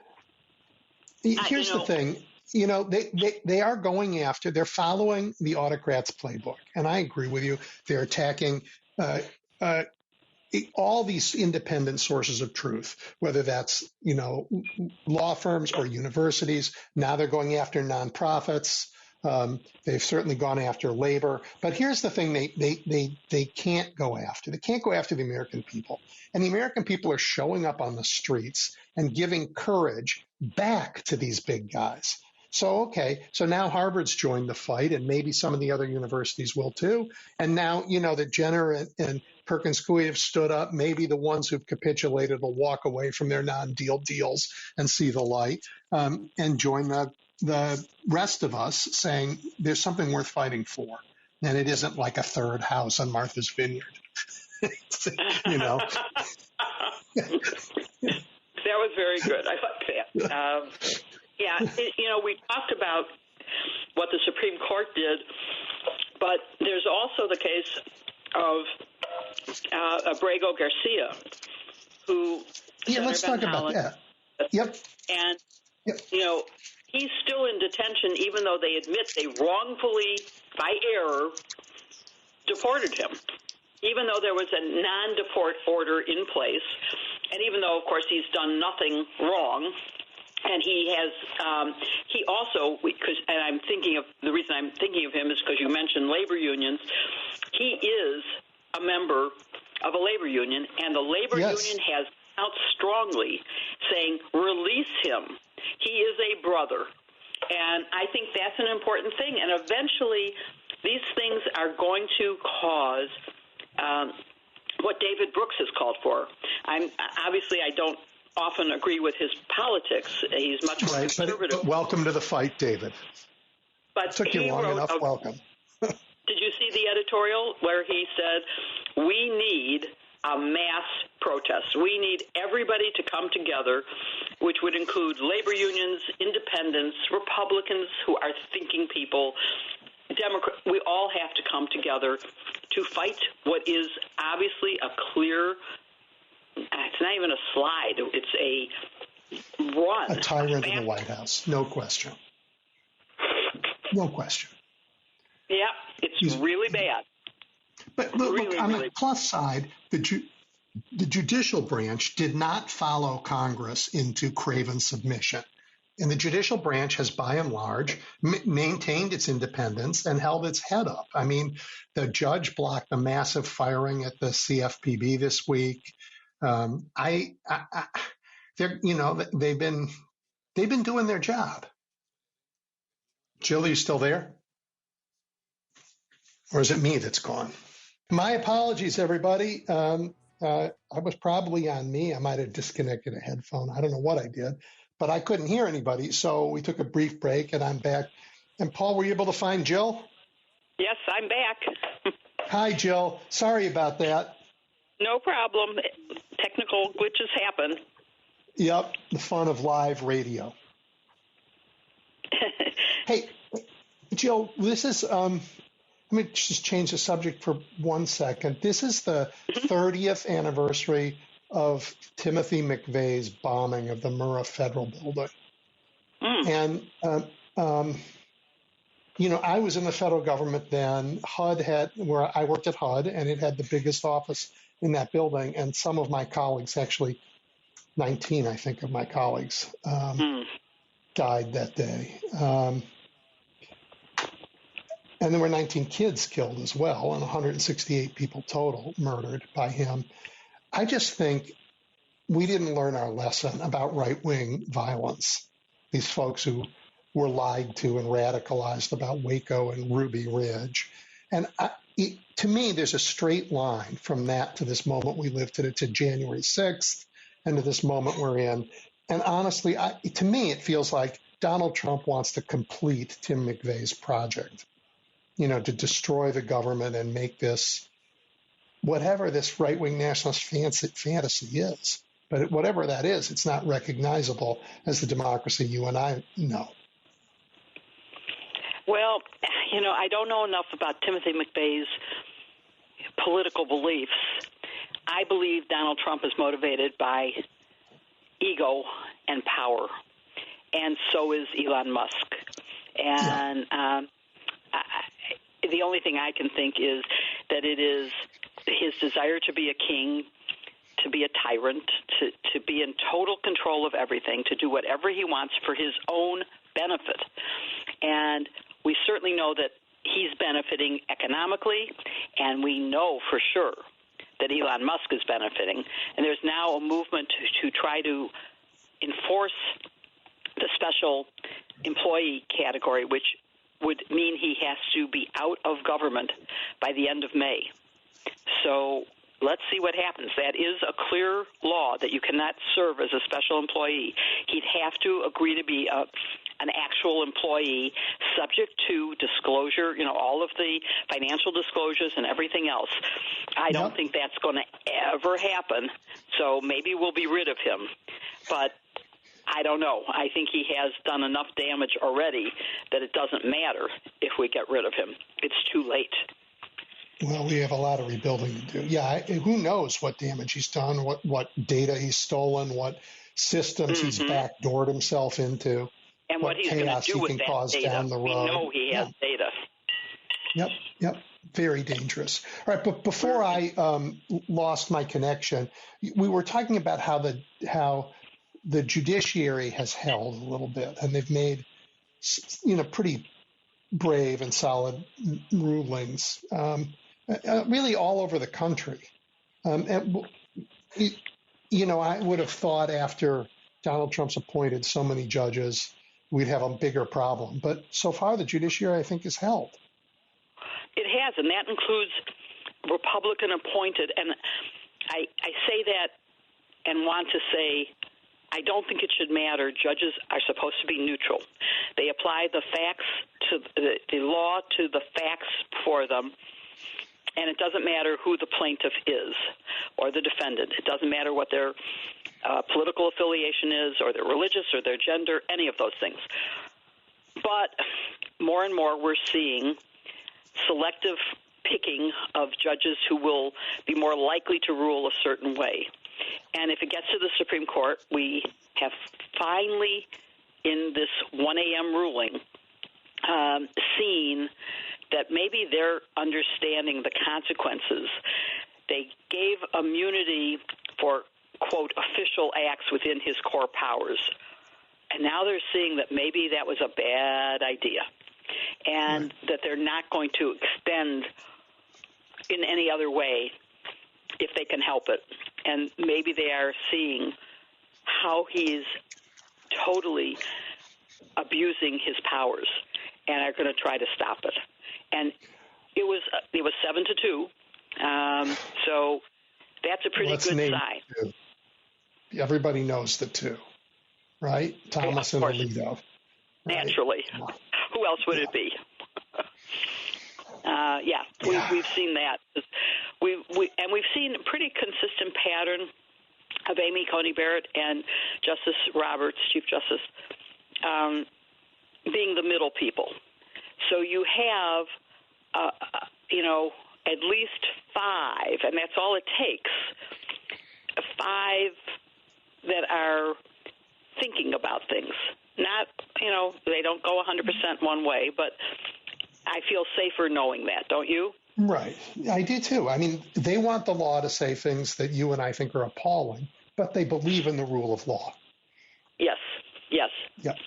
Here's the thing. You know, they are going after, they're following the autocrats' playbook. And I agree with you. They're attacking all these independent sources of truth, whether that's, you know, law firms or universities. Now they're going after nonprofits. They've certainly gone after labor. But here's the thing they can't go after. They can't go after the American people. And the American people are showing up on the streets and giving courage back to these big guys. So, okay, so now Harvard's joined the fight, and maybe some of the other universities will too. And now, you know, that Jenner and Perkins Coie have stood up. Maybe the ones who've capitulated will walk away from their non-deal deals and see the light and join the the rest of us saying there's something worth fighting for, and it isn't like a third house on Martha's Vineyard. You know. That was very good. I like that. We talked about what the Supreme Court did, but there's also the case of Abrego Garcia, who let's talk about that. Yep. And he's still in detention, even though they admit they wrongfully, by error, deported him. Even though there was a non-deport order in place, and even though, of course, he's done nothing wrong, and he also, and I'm thinking of, the reason I'm thinking of him is because you mentioned labor unions. He is a member of a labor union, and the labor union has come out strongly saying, release him. He is a brother. And I think that's an important thing. And eventually, these things are going to cause what David Brooks has called for. I don't often agree with his politics. He's much more conservative. But welcome to the fight, David. But took you long enough. Welcome. Did you see the editorial where he said, we need a mass protest. We need everybody to come together, which would include labor unions, independents, Republicans who are thinking people, Democrats. We all have to come together to fight what is obviously a clear, it's not even a slide, it's a run. A tyrant in the White House, no question. No question. Yeah, it's really bad. But look, on the plus side, the judicial branch did not follow Congress into craven submission. And the judicial branch has, by and large, maintained its independence and held its head up. I mean, the judge blocked a massive firing at the CFPB this week. They've been doing their job. Jill, are you still there? Or is it me that's gone? My apologies, everybody. I was probably on me. I might have disconnected a headphone. I don't know what I did, but I couldn't hear anybody. So we took a brief break, and I'm back. And Paul, were you able to find Jill? Yes, I'm back. Hi, Jill. Sorry about that. No problem. Technical glitches happen. Yep, the fun of live radio. Hey, Jill, this is let me just change the subject for 1 second. This is the 30th anniversary of Timothy McVeigh's bombing of the Murrah Federal Building. And, I was in the federal government then. where I worked at HUD, and it had the biggest office in that building. And some of my colleagues, actually 19, I think, of my colleagues died that day. And there were 19 kids killed as well, and 168 people total murdered by him. I just think we didn't learn our lesson about right-wing violence. These folks who were lied to and radicalized about Waco and Ruby Ridge. And to me, there's a straight line from that to this moment we live to January 6th and to this moment we're in. And honestly, to me, it feels like Donald Trump wants to complete Tim McVeigh's project. To destroy the government and make this, whatever this right-wing nationalist fantasy is. But whatever that is, it's not recognizable as the democracy you and I know. Well, I don't know enough about Timothy McVeigh's political beliefs. I believe Donald Trump is motivated by ego and power, and so is Elon Musk. And the only thing I can think is that it is his desire to be a king, to be a tyrant, to be in total control of everything, to do whatever he wants for his own benefit. And we certainly know that he's benefiting economically, and we know for sure that Elon Musk is benefiting. And there's now a movement to try to enforce the special employee category, which would mean he has to be out of government by the end of May. So let's see what happens. That is a clear law that you cannot serve as a special employee. He'd have to agree to be a an actual employee, subject to disclosure, all of the financial disclosures and everything else. I don't think that's going to ever happen, so maybe we'll be rid of him. But I don't know. I think he has done enough damage already that it doesn't matter if we get rid of him. It's too late. Well, we have a lot of rebuilding to do. Yeah, who knows what damage he's done, what data he's stolen, what systems he's backdoored himself into, and what he's going to do with that data. Down the road. We know he has data. Yep. Very dangerous. All right, but before I lost my connection, we were talking about how the judiciary has held a little bit, and they've made pretty brave and solid rulings, really all over the country. I would have thought after Donald Trump's appointed so many judges, we'd have a bigger problem. But so far, the judiciary, I think, is held. It has, and that includes Republican appointed. And I say that and want to say I don't think it should matter. Judges are supposed to be neutral. They apply the facts to the law to the facts for them, and it doesn't matter who the plaintiff is or the defendant. It doesn't matter what their political affiliation is or their religious or their gender, any of those things. But more and more we're seeing selective picking of judges who will be more likely to rule a certain way. And if it gets to the Supreme Court, we have finally, in this 1 a.m. ruling, seen that maybe they're understanding the consequences. They gave immunity for, quote, official acts within his core powers. And now they're seeing that maybe that was a bad idea and that they're not going to extend in any other way if they can help it. And maybe they are seeing how he's totally abusing his powers and are going to try to stop it. And it was 7-2, so that's a pretty good sign. Two. Everybody knows the two, right? Thomas and Alito. Right? Naturally. Who else would it be? We've seen that. We've seen a pretty consistent pattern of Amy Coney Barrett and Justice Roberts, Chief Justice, being the middle people. So you have, at least 5, and that's all it takes, 5 that are thinking about things. Not, they don't go 100% one way, but I feel safer knowing that, don't you? Right. I do, too. I mean, they want the law to say things that you and I think are appalling, but they believe in the rule of law. Yes. Yep.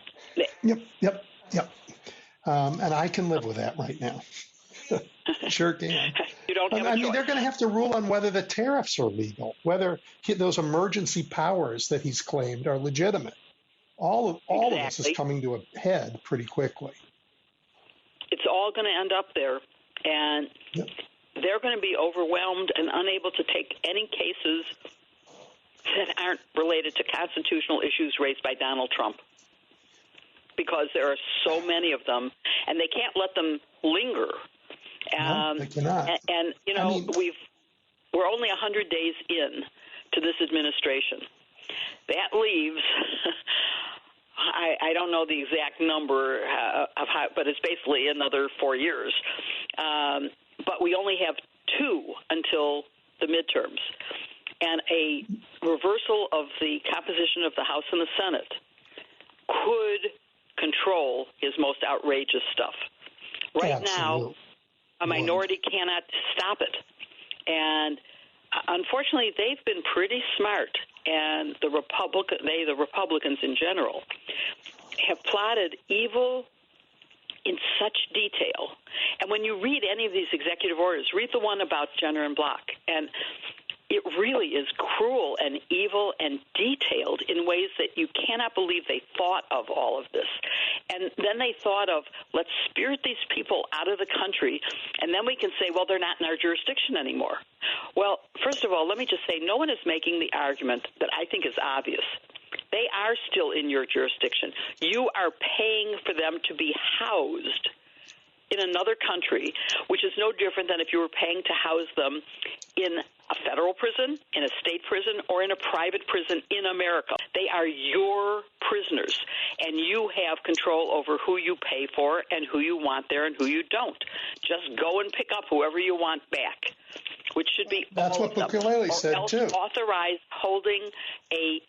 And I can live with that right now. Sure can. You don't have a choice. They're going to have to rule on whether the tariffs are legal, whether those emergency powers that he's claimed are legitimate. All of this is coming to a head pretty quickly. It's all going to end up there, and they're going to be overwhelmed and unable to take any cases that aren't related to constitutional issues raised by Donald Trump, because there are so many of them, and they can't let them linger. No, they cannot. And we're only 100 days in to this administration. That leaves, I don't know the exact number of how, but it's basically another 4 years. But we only have 2 until the midterms. And a reversal of the composition of the House and the Senate could control his most outrageous stuff. Right now, a minority cannot stop it. And unfortunately, they've been pretty smart, and the Republicans in general, have plotted evil in such detail. And when you read any of these executive orders, read the one about Jenner and Block, and it really is cruel and evil and detailed in ways that you cannot believe they thought of all of this. And then they thought of, let's spirit these people out of the country, and then we can say, well, they're not in our jurisdiction anymore. Well, first of all, let me just say, no one is making the argument that I think is obvious, They are still in your jurisdiction. You are paying for them to be housed in another country, which is no different than if you were paying to house them in a federal prison, in a state prison, or in a private prison in America. They are your prisoners, and you have control over who you pay for and who you want there and who you don't. Just go and pick up whoever you want back, which should be That's all what of them. Bukulele said, or else too. Authorize holding a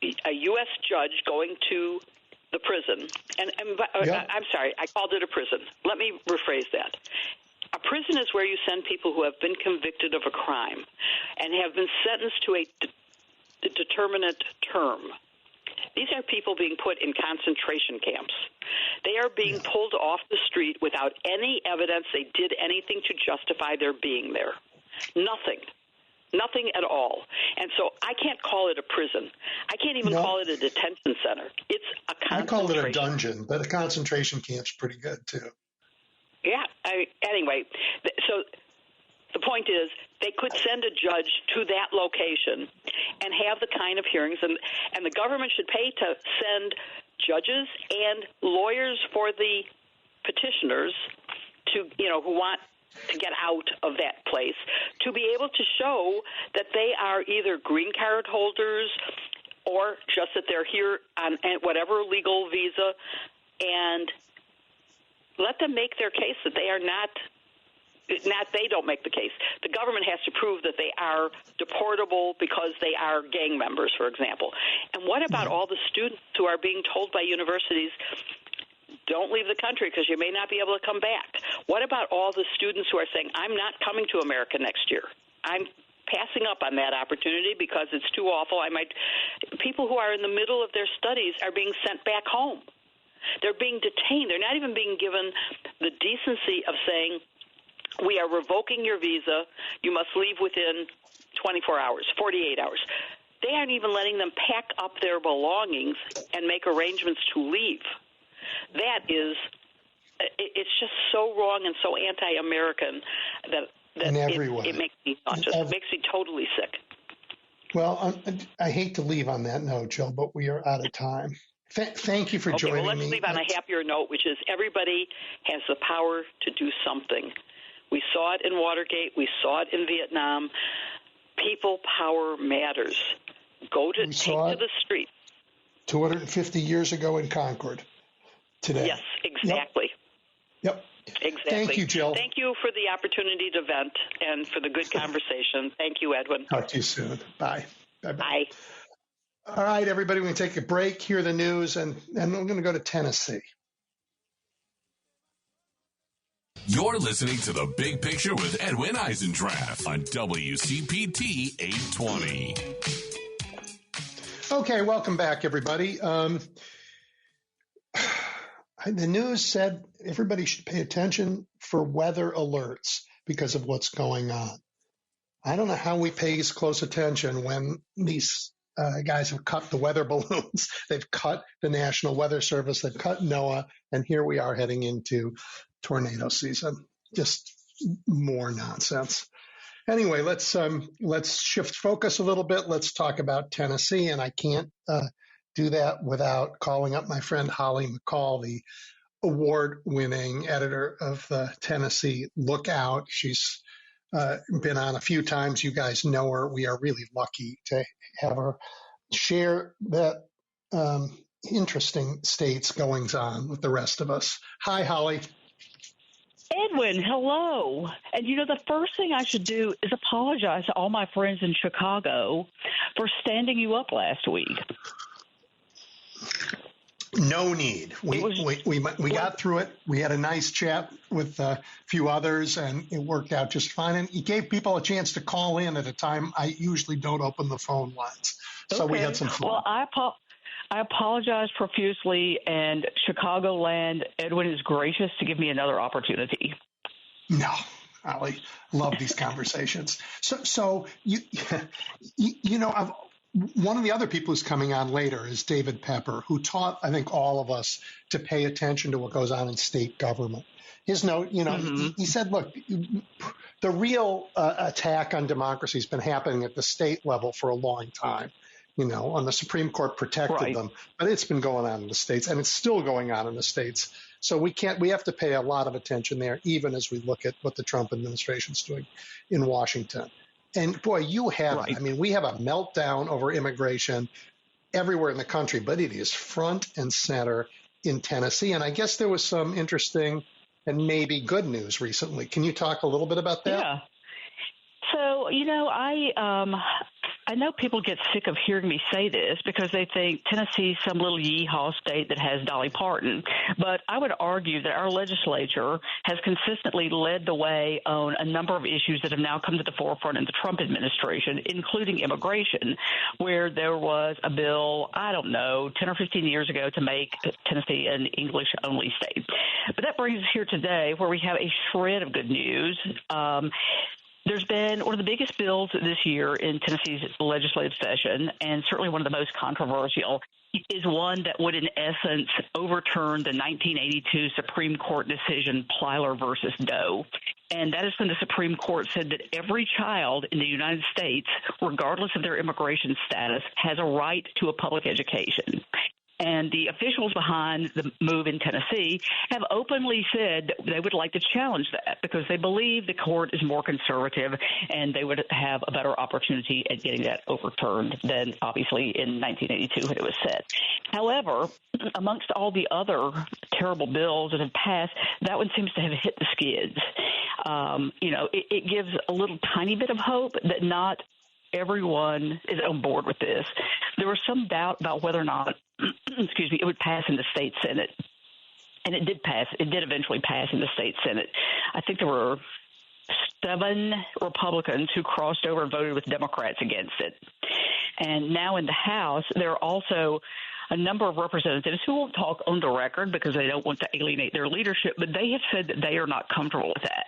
U.S. judge going to the prison. Yep. I'm sorry, I called it a prison. Let me rephrase that. A prison is where you send people who have been convicted of a crime and have been sentenced to a determinate term. These are people being put in concentration camps. They are being pulled off the street without any evidence they did anything to justify their being there. Nothing at all. And so I can't call it a prison. I can't even call it a detention center. It's a concentration. I call it a dungeon, but a concentration camp's pretty good, too. Yeah. Anyway, so the point is they could send a judge to that location and have the kind of hearings, and the government should pay to send judges and lawyers for the petitioners to, who want to get out of that place, to be able to show that they are either green card holders or just that they're here on whatever legal visa, and let them make their case that they are not they don't make the case. The government has to prove that they are deportable because they are gang members, for example. And what about all the students who are being told by universities, don't leave the country because you may not be able to come back? What about all the students who are saying, I'm not coming to America next year? I'm passing up on that opportunity because it's too awful. People who are in the middle of their studies are being sent back home. They're being detained. They're not even being given the decency of saying, we are revoking your visa. You must leave within 24 hours, 48 hours. They aren't even letting them pack up their belongings and make arrangements to leave. It's just so wrong and so anti-American that it makes me nauseous. It makes me totally sick. Well, I hate to leave on that note, Jill, but we are out of time. Thank you for joining me. Well, let's leave on a happier note, which is everybody has the power to do something. We saw it in Watergate. We saw it in Vietnam. People power matters. Take to the street. 250 years ago in Concord. Today. Yes, exactly. Yep. Exactly. Thank you, Jill. Thank you for the opportunity to vent and for the good conversation. Thank you, Edwin. Talk to you soon. Bye. Bye-bye. Bye. All right, everybody, we're going to take a break, hear the news, and we're going to go to Tennessee. You're listening to The Big Picture with Edwin Eisendrath on WCPT 820. Okay, welcome back, everybody. The news said everybody should pay attention for weather alerts because of what's going on. I don't know how we pay close attention when these guys have cut the weather balloons. They've cut the National Weather Service. They've cut NOAA. And here we are heading into tornado season. Just more nonsense. Anyway, let's shift focus a little bit. Let's talk about Tennessee. And I can't do that without calling up my friend Holly McCall, the award-winning editor of the Tennessee Lookout. She's been on a few times. You guys know her. We are really lucky to have her share that interesting state's goings on with the rest of us. Hi, Holly. Edwin, hello. And the first thing I should do is apologize to all my friends in Chicago for standing you up last week. No need. We got through it. We had a nice chat with a few others, and it worked out just fine. And you gave people a chance to call in at a time I usually don't open the phone lines. So we had some fun. Well, I apologize profusely, and Chicagoland, Edwin is gracious to give me another opportunity. No, Holly, love these conversations. So one of the other people who's coming on later is David Pepper, who taught, I think, all of us to pay attention to what goes on in state government. His note, he said, look, the real attack on democracy has been happening at the state level for a long time. on the Supreme Court protected them, but it's been going on in the states, and it's still going on in the states. So we have to pay a lot of attention there, even as we look at what the Trump administration's doing in Washington. And boy, you have it. I mean, we have a meltdown over immigration everywhere in the country, but it is front and center in Tennessee. And I guess there was some interesting and maybe good news recently. Can you talk a little bit about that? Yeah. So, I know people get sick of hearing me say this because they think Tennessee's some little yeehaw state that has Dolly Parton. But I would argue that our legislature has consistently led the way on a number of issues that have now come to the forefront in the Trump administration, including immigration, where there was a bill, 10 or 15 years ago to make Tennessee an English-only state. But that brings us here today where we have a shred of good news. There's been one of the biggest bills this year in Tennessee's legislative session, and certainly one of the most controversial, is one that would, in essence, overturn the 1982 Supreme Court decision Plyler versus Doe. And that is when the Supreme Court said that every child in the United States, regardless of their immigration status, has a right to a public education. And the officials behind the move in Tennessee have openly said that they would like to challenge that because they believe the court is more conservative and they would have a better opportunity at getting that overturned than, obviously, in 1982 when it was set. However, amongst all the other terrible bills that have passed, that one seems to have hit the skids. It gives a little tiny bit of hope that not everyone is on board with this. There was some doubt about whether or not, it would pass in the state Senate. And it did pass. It did eventually pass in the state Senate. I think there were 7 Republicans who crossed over and voted with Democrats against it. And now in the House, there are also a number of representatives who won't talk on the record because they don't want to alienate their leadership, but they have said that they are not comfortable with that.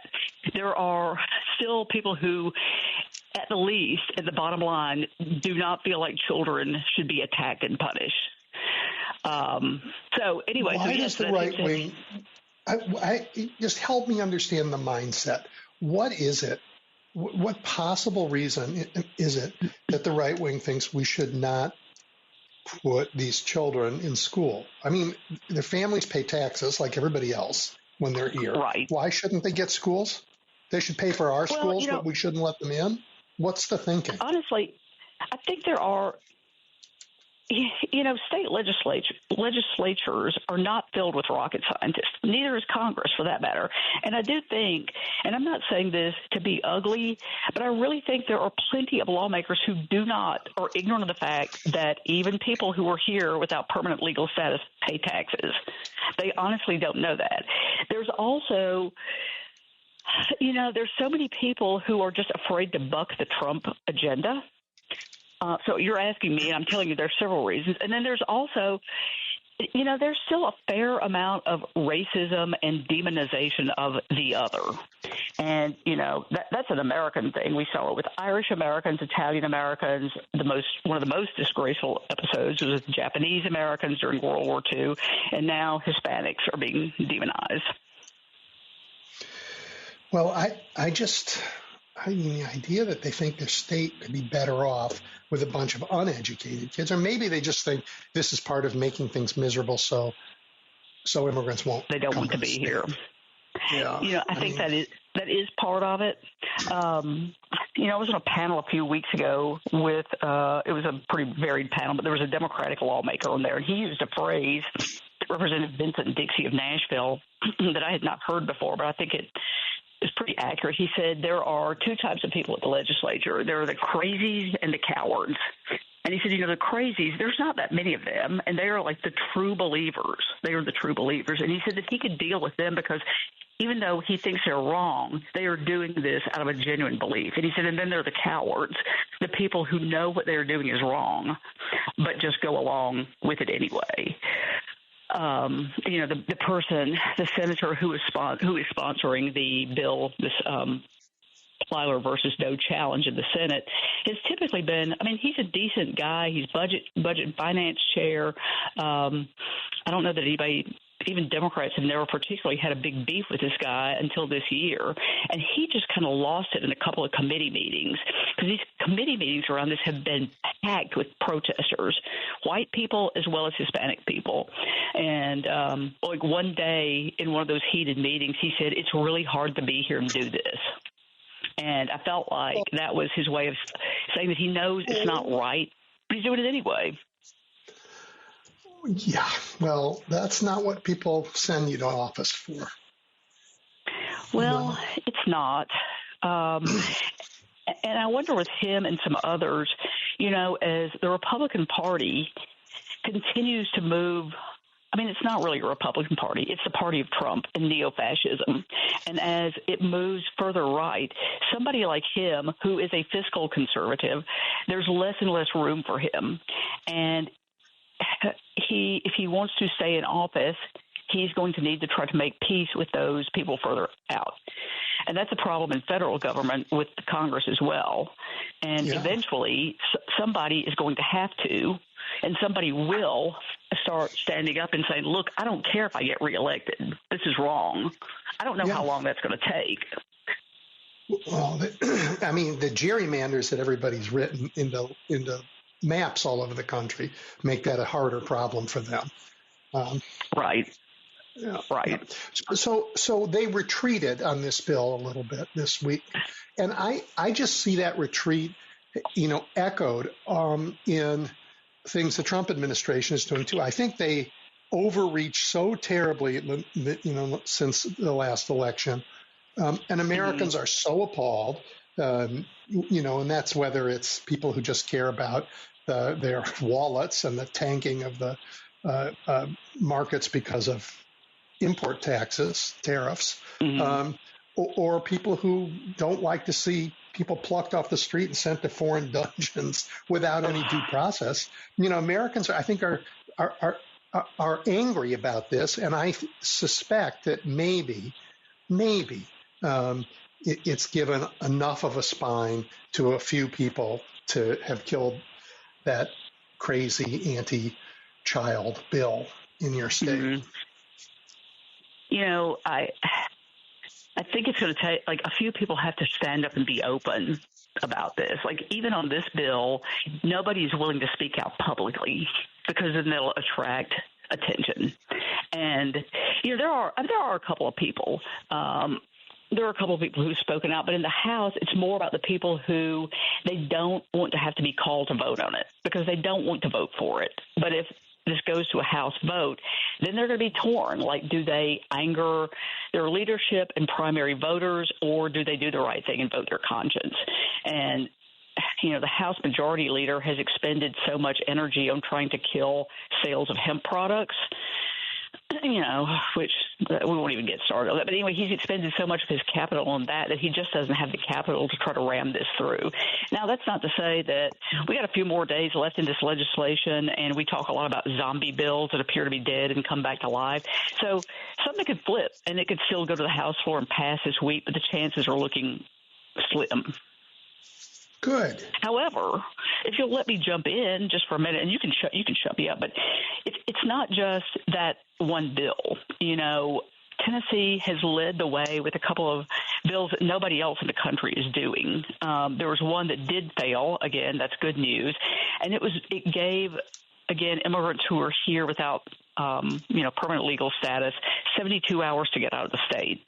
There are still people who, at the least, at the bottom line, do not feel like children should be attacked and punished. Why does the right wing? Just help me understand the mindset. What is it? What possible reason is it that the right wing thinks we should not put these children in school? I mean, their families pay taxes like everybody else when they're here. Right. Why shouldn't they get schools? They should pay for our schools, but we shouldn't let them in? What's the thinking? Honestly, I think there are, state legislatures are not filled with rocket scientists. Neither is Congress, for that matter. And I do think, and I'm not saying this to be ugly, but I really think there are plenty of lawmakers who are ignorant of the fact that even people who are here without permanent legal status pay taxes. They honestly don't know that. There's also, there's so many people who are just afraid to buck the Trump agenda. So you're asking me, and I'm telling you there's several reasons. And then there's also, there's still a fair amount of racism and demonization of the other. And, that's an American thing. We saw it with Irish Americans, Italian Americans. One of the most disgraceful episodes was with Japanese Americans during World War II. And now Hispanics are being demonized. Well, the idea that they think their state could be better off with a bunch of uneducated kids, or maybe they just think this is part of making things miserable, so immigrants won't. They don't want to be here. Yeah, I think that is part of it. I was on a panel a few weeks ago with it was a pretty varied panel, but there was a Democratic lawmaker on there, and he used a phrase, Representative Vincent Dixie of Nashville, that I had not heard before, but I think it is pretty accurate. He said there are 2 types of people at the legislature. There are the crazies and the cowards. And he said, the crazies, there's not that many of them, and they are like the true believers. They are the true believers. And he said that he could deal with them because even though he thinks they're wrong, they are doing this out of a genuine belief. And he said, and then there are the cowards, the people who know what they're doing is wrong, but just go along with it anyway. The person, the senator who is sponsoring the bill, this Plyler versus no challenge in the Senate, has typically been, I mean, he's a decent guy. He's budget and finance chair. I don't know that anybody, even Democrats, have never particularly had a big beef with this guy until this year. And he just kind of lost it in a couple of committee meetings, because these committee meetings around this have been packed with protesters, white people as well as Hispanic people. And like one day in one of those heated meetings, he said, it's really hard to be here and do this. And I felt like that was his way of saying that he knows it's not right, but he's doing it anyway. Yeah, well, that's not what people send you to office for. Well, it's not. And I wonder with him and some others, you know, as the Republican Party continues to move, I mean, it's not really a Republican Party. It's the party of Trump and neo-fascism. And as it moves further right, somebody like him, who is a fiscal conservative, there's less and less room for him. And if he wants to stay in office, he's going to need to try to make peace with those people further out. And that's a problem in federal government with the Congress as well. And eventually somebody is going to have to, and somebody will start standing up and saying, look, I don't care if I get reelected. This is wrong. I don't know how long that's going to take. Well, I mean, the gerrymanders that everybody's written into maps all over the country make that a harder problem for them. Right. Yeah. Right. So they retreated on this bill a little bit this week. And I just see that retreat, you know, echoed in things the Trump administration is doing too. I think they overreached so terribly, you know, since the last election. And Americans are so appalled, you know, and that's whether it's people who just care about their wallets and the tanking of the markets because of import taxes, tariffs, or people who don't like to see people plucked off the street and sent to foreign dungeons without any due process. You know, Americans, I think, are angry about this, and I suspect that maybe it's given enough of a spine to a few people to have killed that crazy anti-child bill in your state. You know, I think it's going to take, like, a few people have to stand up and be open about this. Like, even on this bill, nobody's willing to speak out publicly because then they'll attract attention. And, you know, there are a couple of people. There are a couple of people who've spoken out, but in the House, it's more about the people who they don't want to have to be called to vote on it because they don't want to vote for it. But if this goes to a House vote, then they're going to be torn. Like, do they anger their leadership and primary voters, or do they do the right thing and vote their conscience? And, you know, the House Majority Leader has expended so much energy on trying to kill sales of hemp products, you know, which we won't even get started on that. But anyway, he's expended so much of his capital on that he just doesn't have the capital to try to ram this through. Now, that's not to say that we got a few more days left in this legislation, and we talk a lot about zombie bills that appear to be dead and come back to life. So something could flip, and it could still go to the House floor and pass this week, but the chances are looking slim. Good. However, if you'll let me jump in just for a minute, and you can shut me up, but it's not just that one bill. You know, Tennessee has led the way with a couple of bills that nobody else in the country is doing. There was one that did fail. Again, that's good news, and it gave, again, immigrants who are here without permanent legal status 72 hours to get out of the state,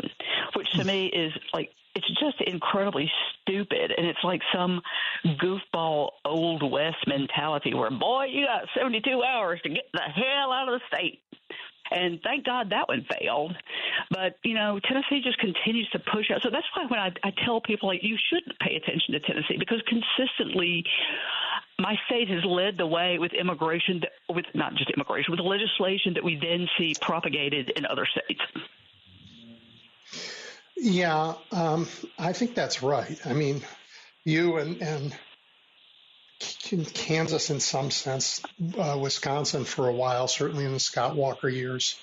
which to me is like, it's just incredibly stupid. And it's like some goofball Old West mentality where, boy, you got 72 hours to get the hell out of the state. And thank God that one failed. But, you know, Tennessee just continues to push out. So that's why when I tell people, like, you shouldn't pay attention to Tennessee, because consistently my state has led the way with immigration, with not just immigration, with legislation that we then see propagated in other states. Yeah, I think that's right. I mean, you and Kansas in some sense, Wisconsin for a while, certainly in the Scott Walker years,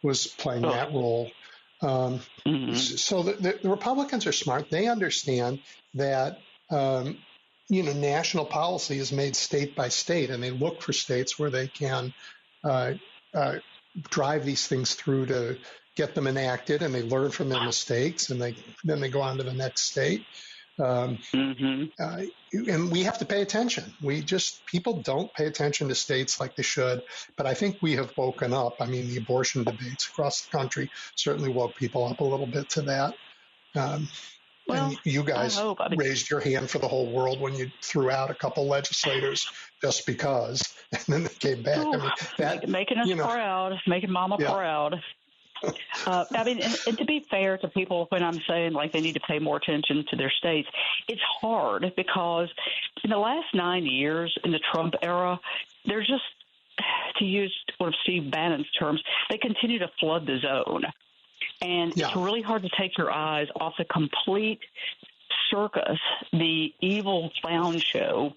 was playing that role. So the Republicans are smart. They understand that, national policy is made state by state, and they look for states where they can drive these things through to get them enacted, and they learn from their mistakes, and then they go on to the next state. And we have to pay attention. People don't pay attention to states like they should, but I think we have woken up. I mean, the abortion debates across the country certainly woke people up a little bit to that. And you guys raised your hand for the whole world when you threw out a couple legislators just because, and then they came back. Making us proud, making Mama proud. And to be fair to people, when I'm saying like they need to pay more attention to their states, it's hard because in the last 9 years in the Trump era, they're just, to use one of Steve Bannon's terms, they continue to flood the zone. And it's really hard to take your eyes off the complete circus, the evil clown show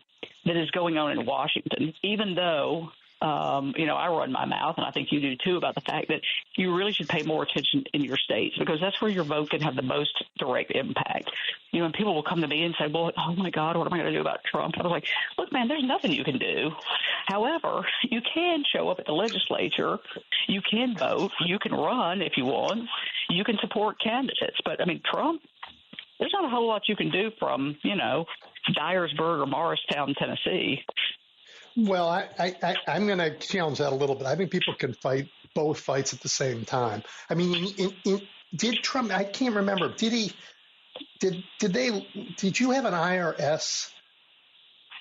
that is going on in Washington, even though I run my mouth, and I think you do too, about the fact that you really should pay more attention in your states because that's where your vote can have the most direct impact. And people will come to me and say, well, oh, my God, what am I going to do about Trump? I was like, look, man, there's nothing you can do. However, you can show up at the legislature. You can vote. You can run if you want. You can support candidates. But, I mean, Trump, there's not a whole lot you can do from, Dyersburg or Morristown, Tennessee. Well, I'm going to challenge that a little bit. I think people can fight both fights at the same time. I mean, did Trump? I can't remember. Did he? Did you have an IRS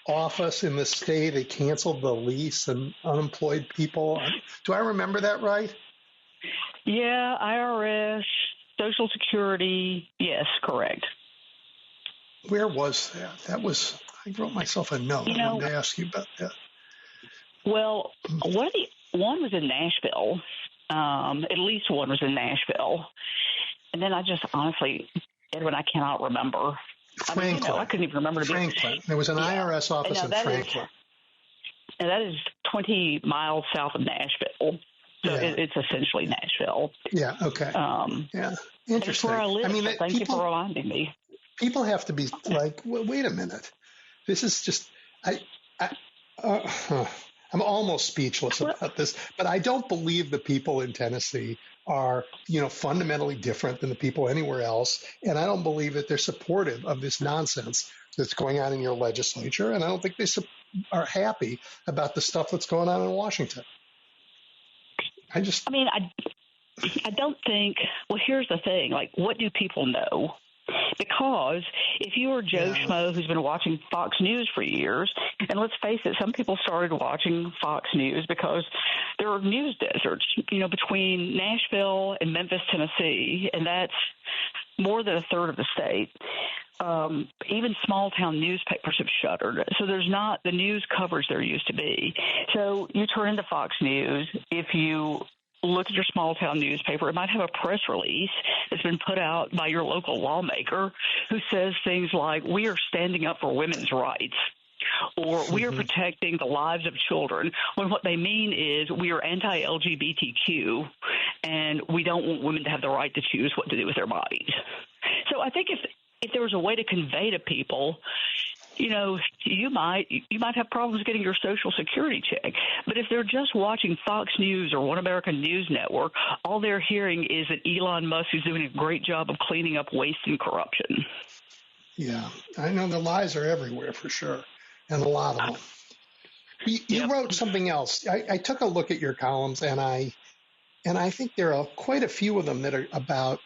office in the state? They canceled the lease and unemployed people. Do I remember that right? Yeah, IRS, Social Security. Yes, correct. Where was that? That was. I wrote myself a note. I wanted to ask you about that. Well, one was in Nashville. At least one was in Nashville. And then I just honestly, Edwin, I cannot remember. Franklin. I couldn't even remember. Franklin. There was an IRS office in Franklin. And that is 20 miles south of Nashville. So it's essentially Nashville. Yeah, okay. Interesting. That's where I live. Thank you for reminding me. People have to be like, well, wait a minute. This is just, I'm almost speechless about this, but I don't believe the people in Tennessee are, fundamentally different than the people anywhere else. And I don't believe that they're supportive of this nonsense that's going on in your legislature. And I don't think they are happy about the stuff that's going on in Washington. I don't think, well, here's the thing, like, what do people know? Because if you are Joe Schmo who's been watching Fox News for years, and let's face it, some people started watching Fox News because there are news deserts, between Nashville and Memphis, Tennessee, and that's more than a third of the state. Even small-town newspapers have shuttered, so there's not the news coverage there used to be. So you turn into Fox News. If you look at your small-town newspaper, it might have a press release that's been put out by your local lawmaker who says things like, we are standing up for women's rights, or we are protecting the lives of children, when what they mean is we are anti-LGBTQ and we don't want women to have the right to choose what to do with their bodies. So I think if there was a way to convey to people, you might have problems getting your Social Security check. But if they're just watching Fox News or One American News Network, all they're hearing is that Elon Musk is doing a great job of cleaning up waste and corruption. Yeah, I know the lies are everywhere for sure, and a lot of them. You wrote something else. I took a look at your columns, and I think there are quite a few of them that are about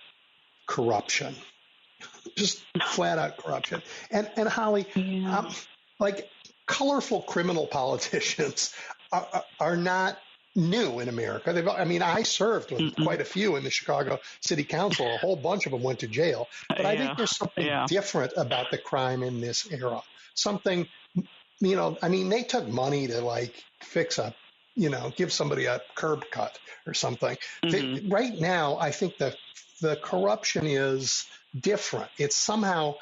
corruption. Just flat out corruption. And Holly, like colorful criminal politicians are not new in America. I served with quite a few in the Chicago City Council. A whole bunch of them went to jail. But I think there's something different about the crime in this era. Something, they took money to fix up, give somebody a curb cut or something. Right now, I think the corruption is different. It's somehow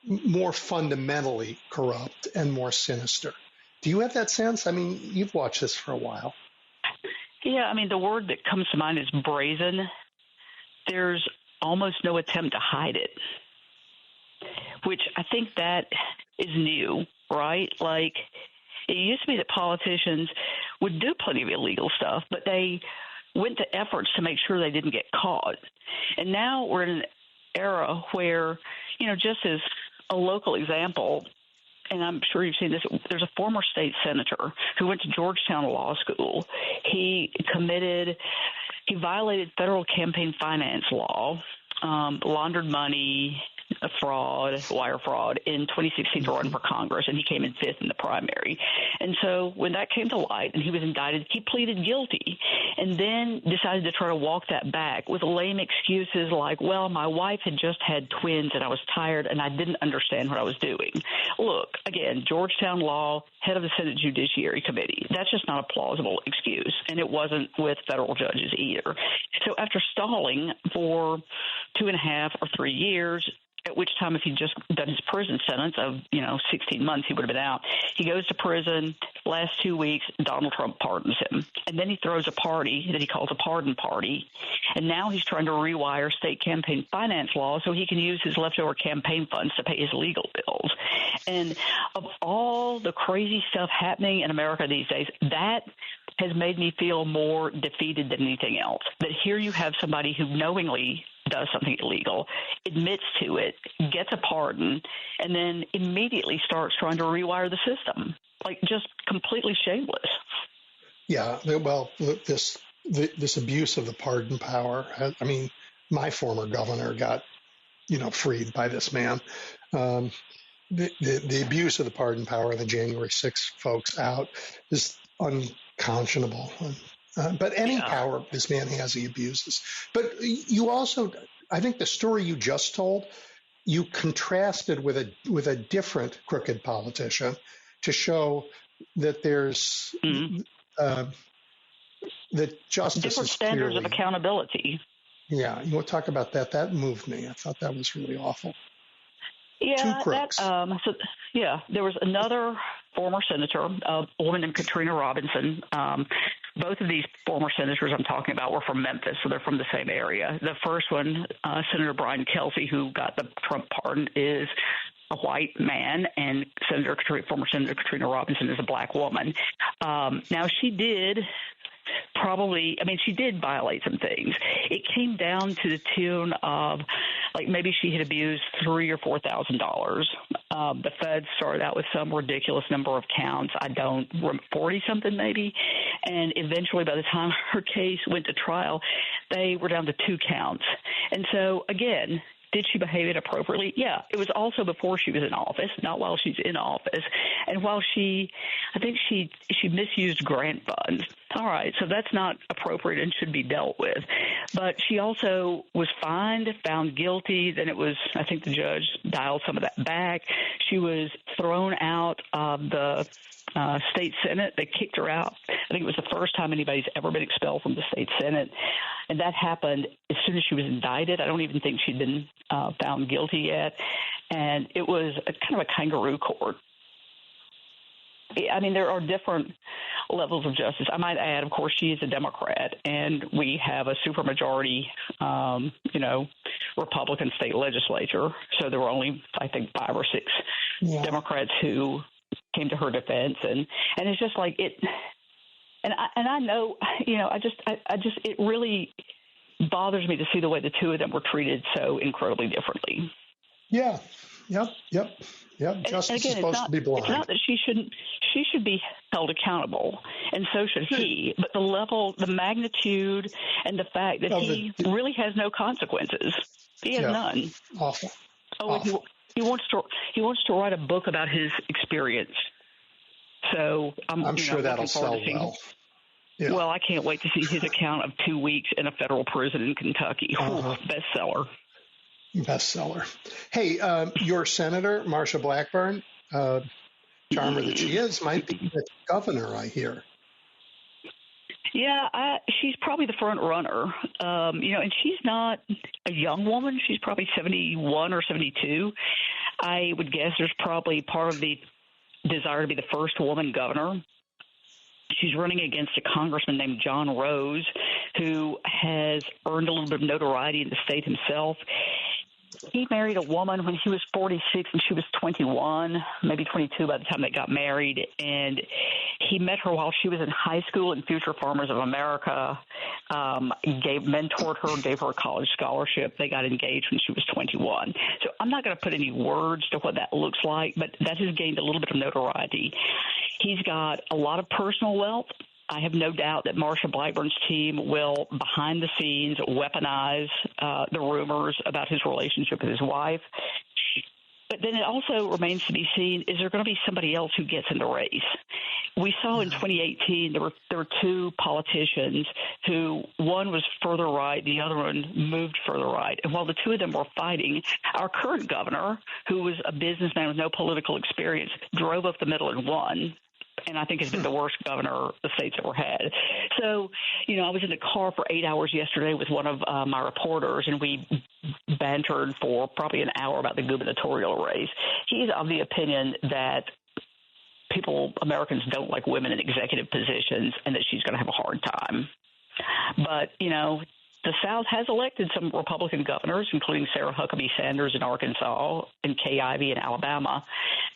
more fundamentally corrupt and more sinister. Do you have that sense? You've watched this for a while. Yeah, the word that comes to mind is brazen. there's almost no attempt to hide it, which I think that is new, right? Like, it used to be that politicians would do plenty of illegal stuff, but they went to efforts to make sure they didn't get caught. And now we're in an era where, just as a local example, and I'm sure you've seen this, there's a former state senator who went to Georgetown Law School. He violated federal campaign finance law, laundered money, fraud, wire fraud in 2016 to run for Congress, and he came in fifth in the primary. And so when that came to light and he was indicted, he pleaded guilty and then decided to try to walk that back with lame excuses like, well, my wife had just had twins and I was tired and I didn't understand what I was doing. Look, again, Georgetown Law, head of the Senate Judiciary Committee. That's just not a plausible excuse, and it wasn't with federal judges either. So after stalling for 2.5 or 3 years, at which time if he'd just done his prison sentence of, 16 months, he would have been out. He goes to prison. Last 2 weeks, Donald Trump pardons him. And then he throws a party that he calls a pardon party. And now he's trying to rewire state campaign finance law so he can use his leftover campaign funds to pay his legal bills. And of all the crazy stuff happening in America these days, that has made me feel more defeated than anything else. That here you have somebody who knowingly does something illegal, admits to it, gets a pardon, and then immediately starts trying to rewire the system. Like, just completely shameless. Yeah, well, this abuse of the pardon power. I mean, my former governor got, freed by this man. The abuse of the pardon power, the January 6th folks out, is unconscionable. But any power this man has, he abuses. But you also, I think the story you just told, you contrasted with a different crooked politician to show that there's that justice different is standards clearly, of accountability. Yeah, you want to talk about that? That moved me. I thought that was really awful. Yeah, Two crooks. There was another former senator, a woman named Katrina Robinson. Both of these former senators I'm talking about were from Memphis, so they're from the same area. The first one, Senator Brian Kelsey, who got the Trump pardon, is a white man, and former Senator Katrina Robinson is a black woman. Now, she did violate some things. It came down to the tune of, maybe she had abused $3,000 or $4,000. The feds started out with some ridiculous number of counts. 40-something maybe. And eventually, by the time her case went to trial, they were down to 2 counts. And so, again, did she behave inappropriately? Yeah. It was also before she was in office, not while she's in office. And while I think she misused grant funds. All right, so that's not appropriate and should be dealt with. But she also was fined, found guilty. Then I think the judge dialed some of that back. She was thrown out of the state Senate. They kicked her out. I think it was the first time anybody's ever been expelled from the state Senate. And that happened as soon as she was indicted. I don't even think she'd been found guilty yet. And it was kind of a kangaroo court. I mean, there are different levels of justice. I might add, of course, she is a Democrat, and we have a supermajority, Republican state legislature. So there were only, I think, 5 or 6 Democrats who came to her defense, and it's just like it. And I know, it really bothers me to see the way the two of them were treated so incredibly differently. Yeah. Yep. Justice is supposed to be blind. It's not that she should be held accountable, and so should he. But the level, the magnitude, and the fact that he really has no consequences. He has none. Awful. Oh, awful. He wants to write a book about his experience. So I'm sure that'll sell well. Yeah. Well, I can't wait to see his account of 2 weeks in a federal prison in Kentucky. Bestseller. Hey, your senator, Marsha Blackburn, charmer that she is, might be the governor, I hear. Yeah, she's probably the front runner. And she's not a young woman. She's probably 71 or 72. I would guess there's probably part of the desire to be the first woman governor. She's running against a congressman named John Rose, who has earned a little bit of notoriety in the state himself. He married a woman when he was 46 and she was 21, maybe 22 by the time they got married. And he met her while she was in high school, and Future Farmers of America mentored her, gave her a college scholarship. They got engaged when she was 21. So I'm not going to put any words to what that looks like, but that has gained a little bit of notoriety. He's got a lot of personal wealth. I have no doubt that Marsha Blackburn's team will, behind the scenes, weaponize the rumors about his relationship with his wife. But then it also remains to be seen, is there going to be somebody else who gets in the race? We saw in 2018 there were two politicians who, one was further right, the other one moved further right. And while the two of them were fighting, our current governor, who was a businessman with no political experience, drove up the middle and won. And I think has been the worst governor the state's ever had. So, I was in the car for 8 hours yesterday with one of my reporters, and we bantered for probably an hour about the gubernatorial race. He's of the opinion that Americans don't like women in executive positions and that she's going to have a hard time. But, the South has elected some Republican governors, including Sarah Huckabee Sanders in Arkansas and Kay Ivey in Alabama.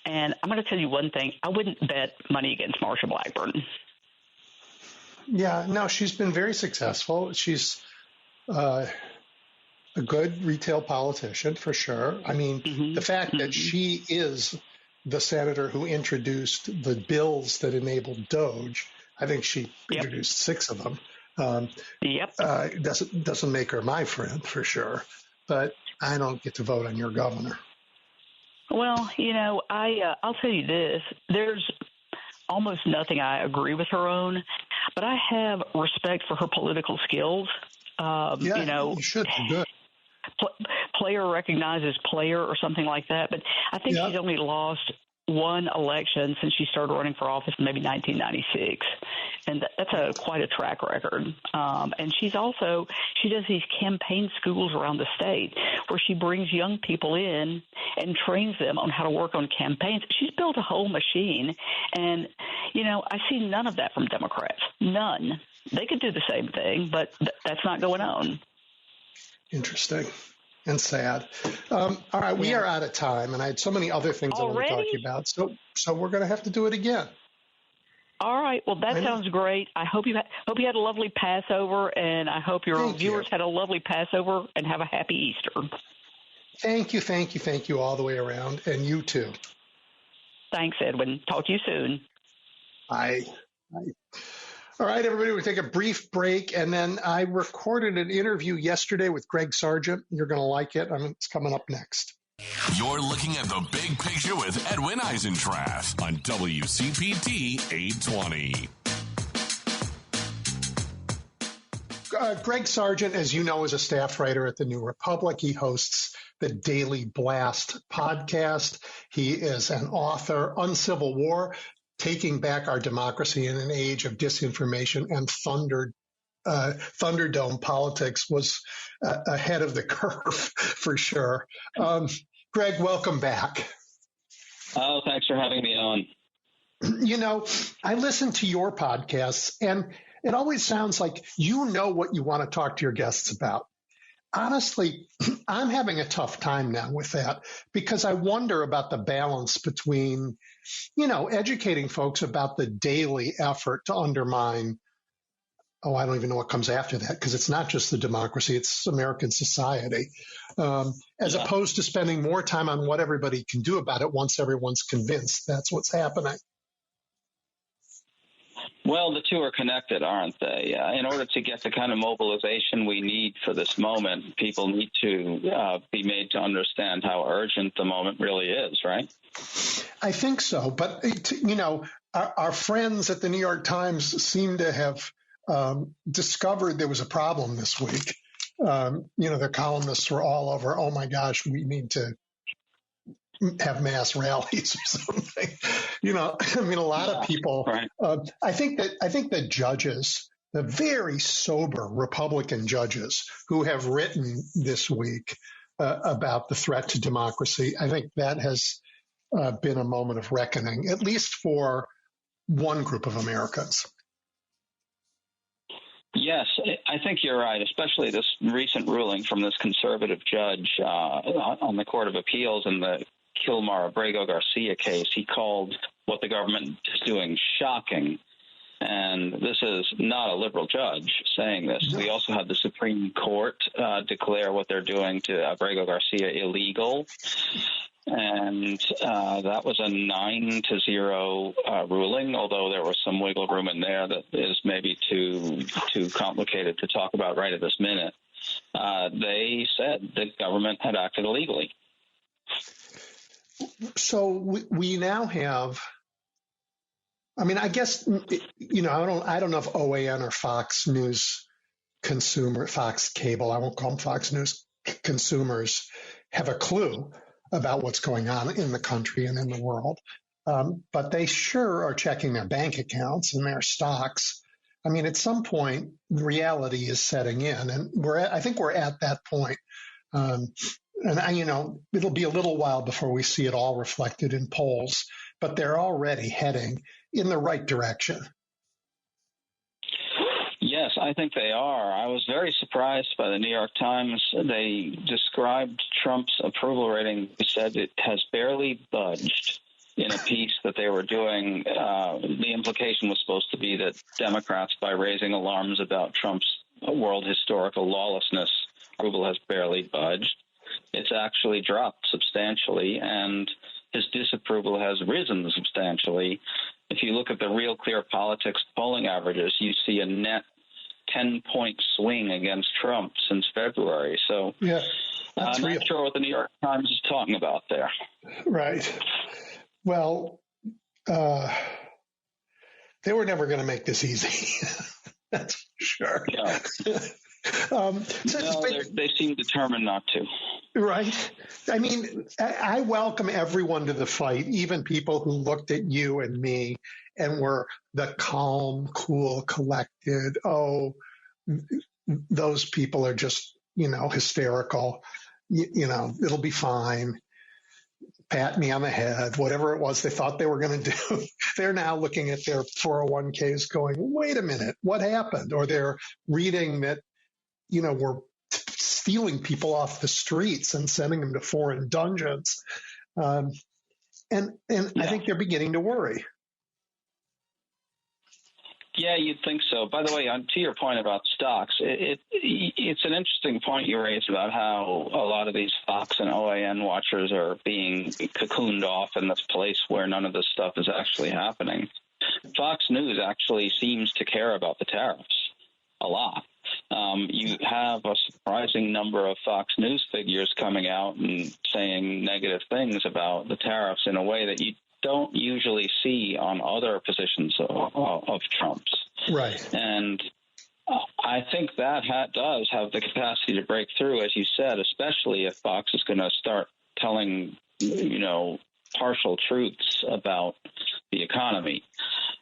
And I'm going to tell you one thing. I wouldn't bet money against Marsha Blackburn. Yeah, no, she's been very successful. She's a good retail politician, for sure. I mean, the fact that she is the senator who introduced the bills that enabled Doge, I think she introduced 6 of them. Doesn't make her my friend, for sure. But I don't get to vote on your governor. Well, I'll tell you this. There's almost nothing I agree with her on, but I have respect for her political skills. You should be good. Player recognizes player or something like that. But I think she's only lost one election since she started running for office in maybe 1996. And that's quite a track record. And she does these campaign schools around the state where she brings young people in and trains them on how to work on campaigns. She's built a whole machine. And, I see none of that from Democrats. None. They could do the same thing, but that's not going on. Interesting and sad. All right, we are out of time, and I had so many other things I want to talk to you about. So we're going to have to do it again. All right. Well, that sounds great. I hope you had a lovely Passover, and I hope your viewers had a lovely Passover and have a happy Easter. Thank you all the way around, and you too. Thanks, Edwin. Talk to you soon. Bye. All right, everybody, we'll take a brief break, and then I recorded an interview yesterday with Greg Sargent. You're going to like it. It's coming up next. You're looking at the big picture with Edwin Eisendrath on WCPT 820. Greg Sargent, as you know, is a staff writer at the New Republic. He hosts the Daily Blast podcast. He is an author. Uncivil War, Taking Back Our Democracy in an Age of Disinformation and Thunderdome Politics was ahead of the curve for sure. Greg, welcome back. Oh, thanks for having me on. I listen to your podcasts, and it always sounds like you know what you want to talk to your guests about. Honestly, I'm having a tough time now with that because I wonder about the balance between, educating folks about the daily effort to undermine, I don't even know what comes after that because it's not just the democracy, it's American society, as opposed to spending more time on what everybody can do about it once everyone's convinced that's what's happening. Well, the two are connected, aren't they? In order to get the kind of mobilization we need for this moment, people need to be made to understand how urgent the moment really is, right? I think so. But, our friends at the New York Times seem to have discovered there was a problem this week. Their columnists were all over, oh, my gosh, we need to have mass rallies or something. A lot of people, right. I think the judges, the very sober Republican judges who have written this week about the threat to democracy, I think that has been a moment of reckoning, at least for one group of Americans. Yes, I think you're right, especially this recent ruling from this conservative judge on the Court of Appeals in the Kilmar-Abrego Garcia case. He called what the government is doing shocking. And this is not a liberal judge saying this. We also had the Supreme Court declare what they're doing to Abrego Garcia illegal. And that was a 9-0 ruling, although there was some wiggle room in there that is maybe too complicated to talk about right at this minute. They said the government had acted illegally. So we now have, I mean, I guess, I don't know if OAN or Fox News Fox Cable, I won't call them Fox News consumers, have a clue about what's going on in the country and in the world. But they sure are checking their bank accounts and their stocks. I mean, at some point, reality is setting in, and I think we're at that point. It'll be a little while before we see it all reflected in polls, but they're already heading in the right direction. Yes, I think they are. I was very surprised by the New York Times. They described Trump's approval rating. They said it has barely budged in a piece that they were doing. The implication was supposed to be that Democrats, by raising alarms about Trump's world historical lawlessness, approval has barely budged. It's actually dropped substantially, and his disapproval has risen substantially. If you look at the Real Clear Politics polling averages, you see a net 10-point swing against Trump since February. So I'm not sure what the New York Times is talking about there. Right. Well, they were never going to make this easy. That's for sure. No. They seem determined not to. Right. I mean, I welcome everyone to the fight, even people who looked at you and me and were the calm, cool, collected. Oh, those people are just, hysterical. It'll be fine. Pat me on the head, whatever it was they thought they were going to do. They're now looking at their 401ks going, wait a minute, what happened? Or they're reading that, we're stealing people off the streets and sending them to foreign dungeons. And I think they're beginning to worry. Yeah, you'd think so. By the way, to your point about stocks, it's an interesting point you raised about how a lot of these Fox and OAN watchers are being cocooned off in this place where none of this stuff is actually happening. Fox News actually seems to care about the tariffs a lot. You have a surprising number of Fox News figures coming out and saying negative things about the tariffs in a way that you don't usually see on other positions of Trump's. Right. And I think that does have the capacity to break through, as you said, especially if Fox is going to start telling, partial truths about the economy.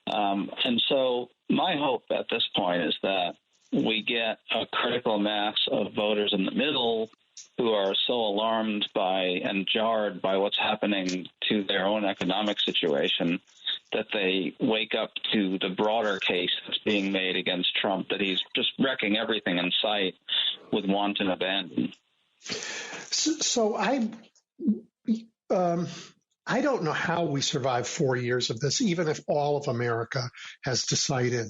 And so my hope at this point is that we get a critical mass of voters in the middle who are so alarmed by and jarred by what's happening to their own economic situation that they wake up to the broader case that's being made against Trump, that he's just wrecking everything in sight with wanton abandon. So I don't know how we survive 4 years of this, even if all of America has decided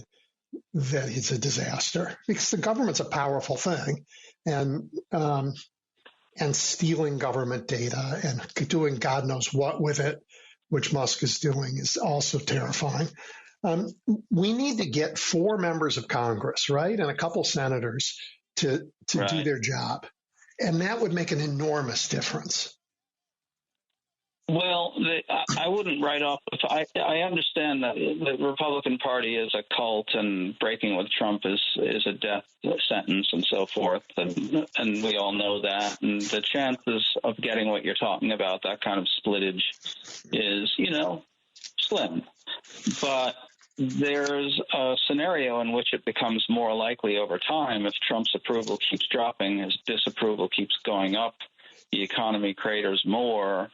that it's a disaster, because the government's a powerful thing, and stealing government data and doing God knows what with it, which Musk is doing, is also terrifying. We need to get 4 members of Congress, right, and a couple senators to do their job, and that would make an enormous difference. Well, I wouldn't write off. I understand that the Republican Party is a cult, and breaking with Trump is a death sentence and so forth, and we all know that. And the chances of getting what you're talking about, that kind of splittage, is slim. But there's a scenario in which it becomes more likely over time if Trump's approval keeps dropping, his disapproval keeps going up, the economy craters more.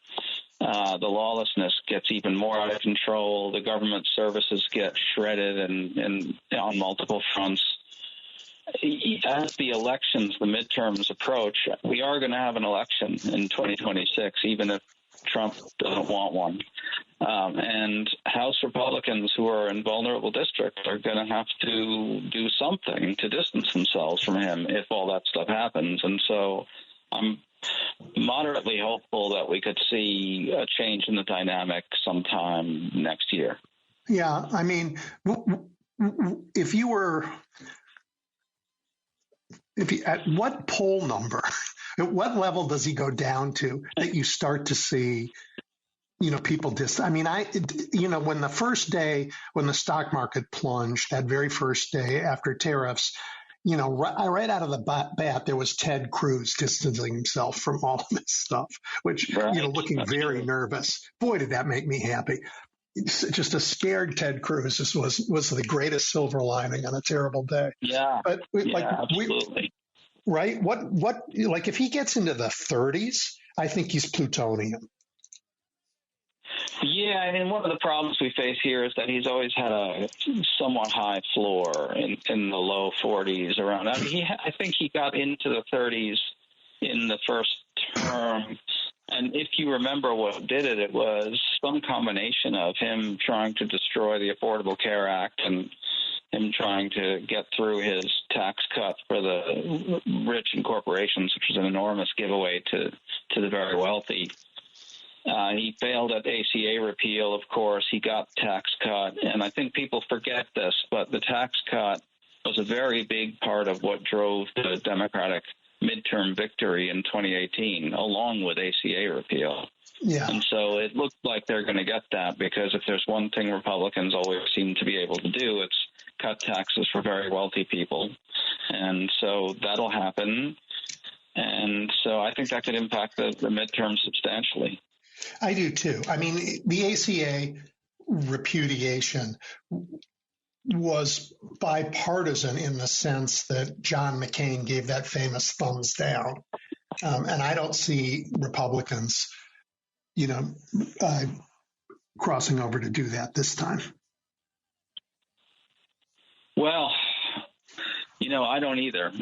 The lawlessness gets even more out of control. The government services get shredded and on multiple fronts. as the elections, the midterms approach, we are going to have an election in 2026, even if Trump doesn't want one. And House Republicans who are in vulnerable districts are going to have to do something to distance themselves from him if all that stuff happens. And so I'm moderately hopeful that we could see a change in the dynamic sometime next year. Yeah, I mean, if you at what poll number, at what level does he go down to that you start to see, people I mean, when the first day, when the stock market plunged, that very first day after tariffs, right out of the bat, there was Ted Cruz distancing himself from all of this stuff, which, looking very nervous. Boy, did that make me happy. Just a scared Ted Cruz was the greatest silver lining on a terrible day. Yeah, but absolutely. Right? What? Like if he gets into the 30s, I think he's plutonium. Yeah, I mean, one of the problems we face here is that he's always had a somewhat high floor in the low 40s around. I mean, I think he got into the 30s in the first term. And if you remember what did it, it was some combination of him trying to destroy the Affordable Care Act and him trying to get through his tax cut for the rich and corporations, which was an enormous giveaway to the very wealthy. He failed at ACA repeal, of course. He got tax cut. And I think people forget this, but the tax cut was a very big part of what drove the Democratic midterm victory in 2018, along with ACA repeal. Yeah. And so it looks like they're going to get that, because if there's one thing Republicans always seem to be able to do, it's cut taxes for very wealthy people. And so that'll happen. And so I think that could impact the midterm substantially. I do too. I mean, the ACA repudiation was bipartisan in the sense that John McCain gave that famous thumbs down. And I don't see Republicans, crossing over to do that this time. Well, I don't either.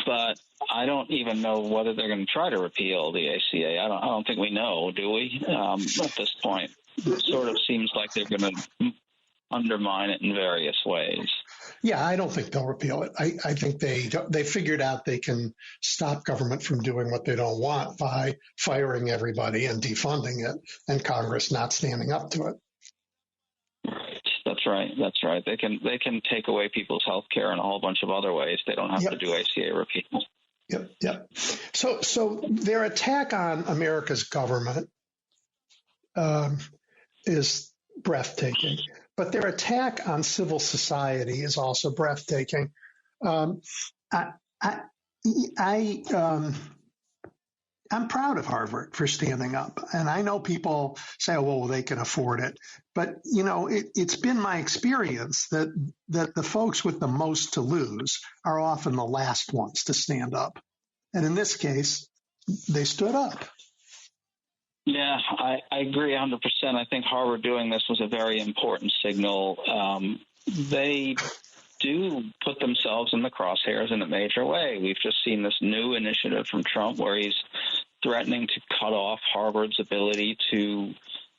But I don't even know whether they're going to try to repeal the ACA. I don't think we know, do we? At this point, it sort of seems like they're going to undermine it in various ways. Yeah, I don't think they'll repeal it. I think they figured out they can stop government from doing what they don't want by firing everybody and defunding it, and Congress not standing up to it. That's right. They can take away people's health care in a whole bunch of other ways. They don't have to do ACA repeal. Yep. So their attack on America's government is breathtaking, but their attack on civil society is also breathtaking. I'm proud of Harvard for standing up. And I know people say, oh, well, they can afford it. But, it's been my experience that the folks with the most to lose are often the last ones to stand up. And in this case, they stood up. Yeah, I agree 100%. I think Harvard doing this was a very important signal. They do put themselves in the crosshairs in a major way. We've just seen this new initiative from Trump where he's threatening to cut off Harvard's ability to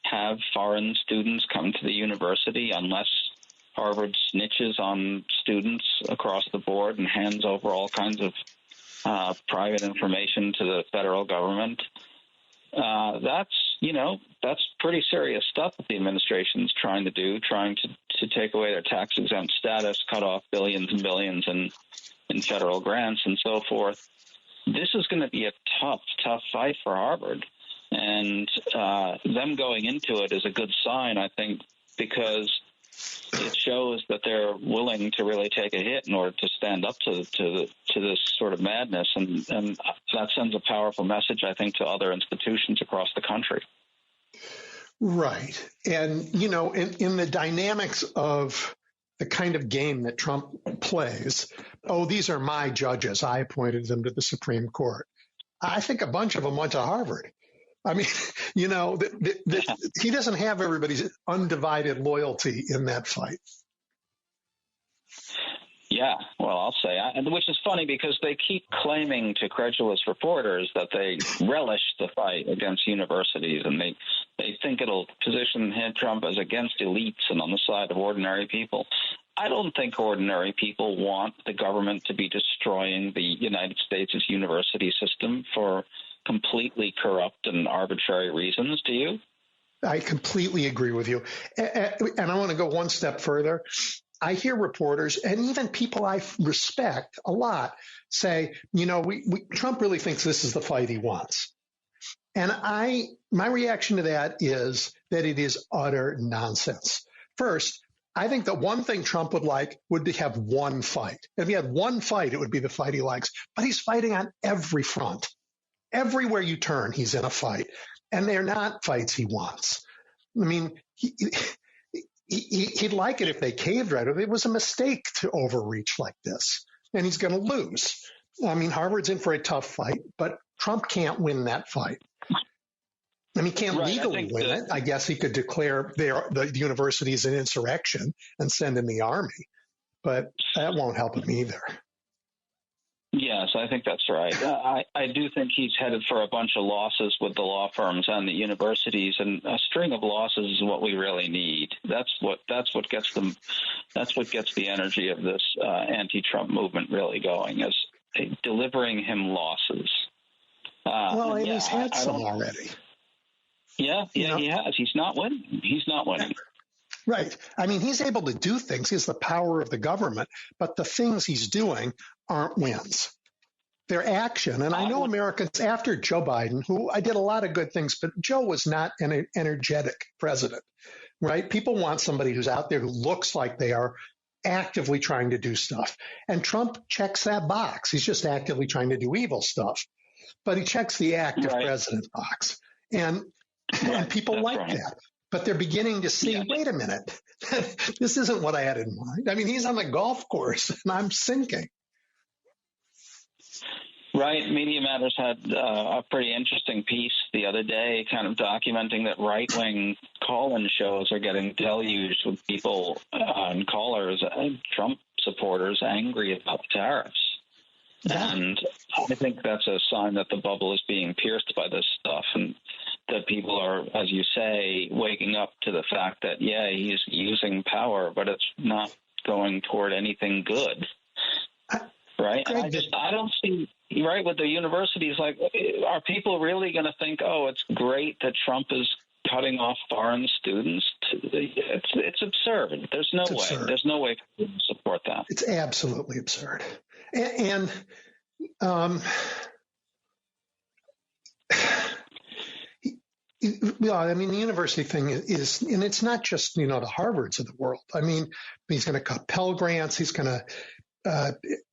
have foreign students come to the university unless Harvard snitches on students across the board and hands over all kinds of private information to the federal government. That's pretty serious stuff that the administration's trying to do, trying to take away their tax-exempt status, cut off billions and billions in federal grants and so forth. This is going to be a tough fight for Harvard. And them going into it is a good sign, I think, because it shows that they're willing to really take a hit in order to stand up to this sort of madness. And that sends a powerful message, I think, to other institutions across the country. Right. And, in the dynamics of the kind of game that Trump plays, these are my judges. I appointed them to the Supreme Court. I think a bunch of them went to Harvard. I mean, he doesn't have everybody's undivided loyalty in that fight. Yeah, well, I'll say, which is funny because they keep claiming to credulous reporters that they relish the fight against universities, and they think it'll position Trump as against elites and on the side of ordinary people. I don't think ordinary people want the government to be destroying the United States' university system for completely corrupt and arbitrary reasons. Do you? I completely agree with you. And I want to go one step further. I hear reporters and even people I respect a lot say, Trump really thinks this is the fight he wants. And my reaction to that is that it is utter nonsense. First, I think that one thing Trump would like would to have one fight. If he had one fight, it would be the fight he likes. But he's fighting on every front. Everywhere you turn, he's in a fight. And they're not fights he wants. I mean, he'd like it if they caved right. It was a mistake to overreach like this, and he's going to lose. I mean, Harvard's in for a tough fight, but Trump can't win that fight. I mean, he can't legally win it. I guess he could declare the university is an insurrection and send in the army, but that won't help him either. Yes, I think that's right. I do think he's headed for a bunch of losses with the law firms and the universities, and a string of losses is what we really need. That's what gets them. That's what gets the energy of this anti-Trump movement really going, is delivering him losses. And he's had some already. Yeah, he has. He's not winning. Right. I mean, he's able to do things. He has the power of the government, but the things he's doing aren't wins. They're action. And I know Americans, after Joe Biden, who I did a lot of good things, but Joe was not an energetic president, right? People want somebody who's out there who looks like they are actively trying to do stuff. And Trump checks that box. He's just actively trying to do evil stuff. But he checks the active president box. And people like that. But they're beginning to see, wait a minute, this isn't what I had in mind. I mean, he's on the golf course and I'm sinking. Right. Media Matters had a pretty interesting piece the other day kind of documenting that right-wing call-in shows are getting deluged with people and callers, Trump supporters, angry about tariffs. Yeah. And I think that's a sign that the bubble is being pierced by this stuff, and that people are, as you say, waking up to the fact that, he's using power, but it's not going toward anything good. Right? And I don't see, right, with the universities, like, are people really going to think, it's great that Trump is cutting off foreign students? It's absurd. There's no way. Absurd. There's no way to support that. It's absolutely absurd. And I mean, the university thing is, and it's not just, the Harvards of the world. I mean, he's going to cut Pell Grants. He's going to,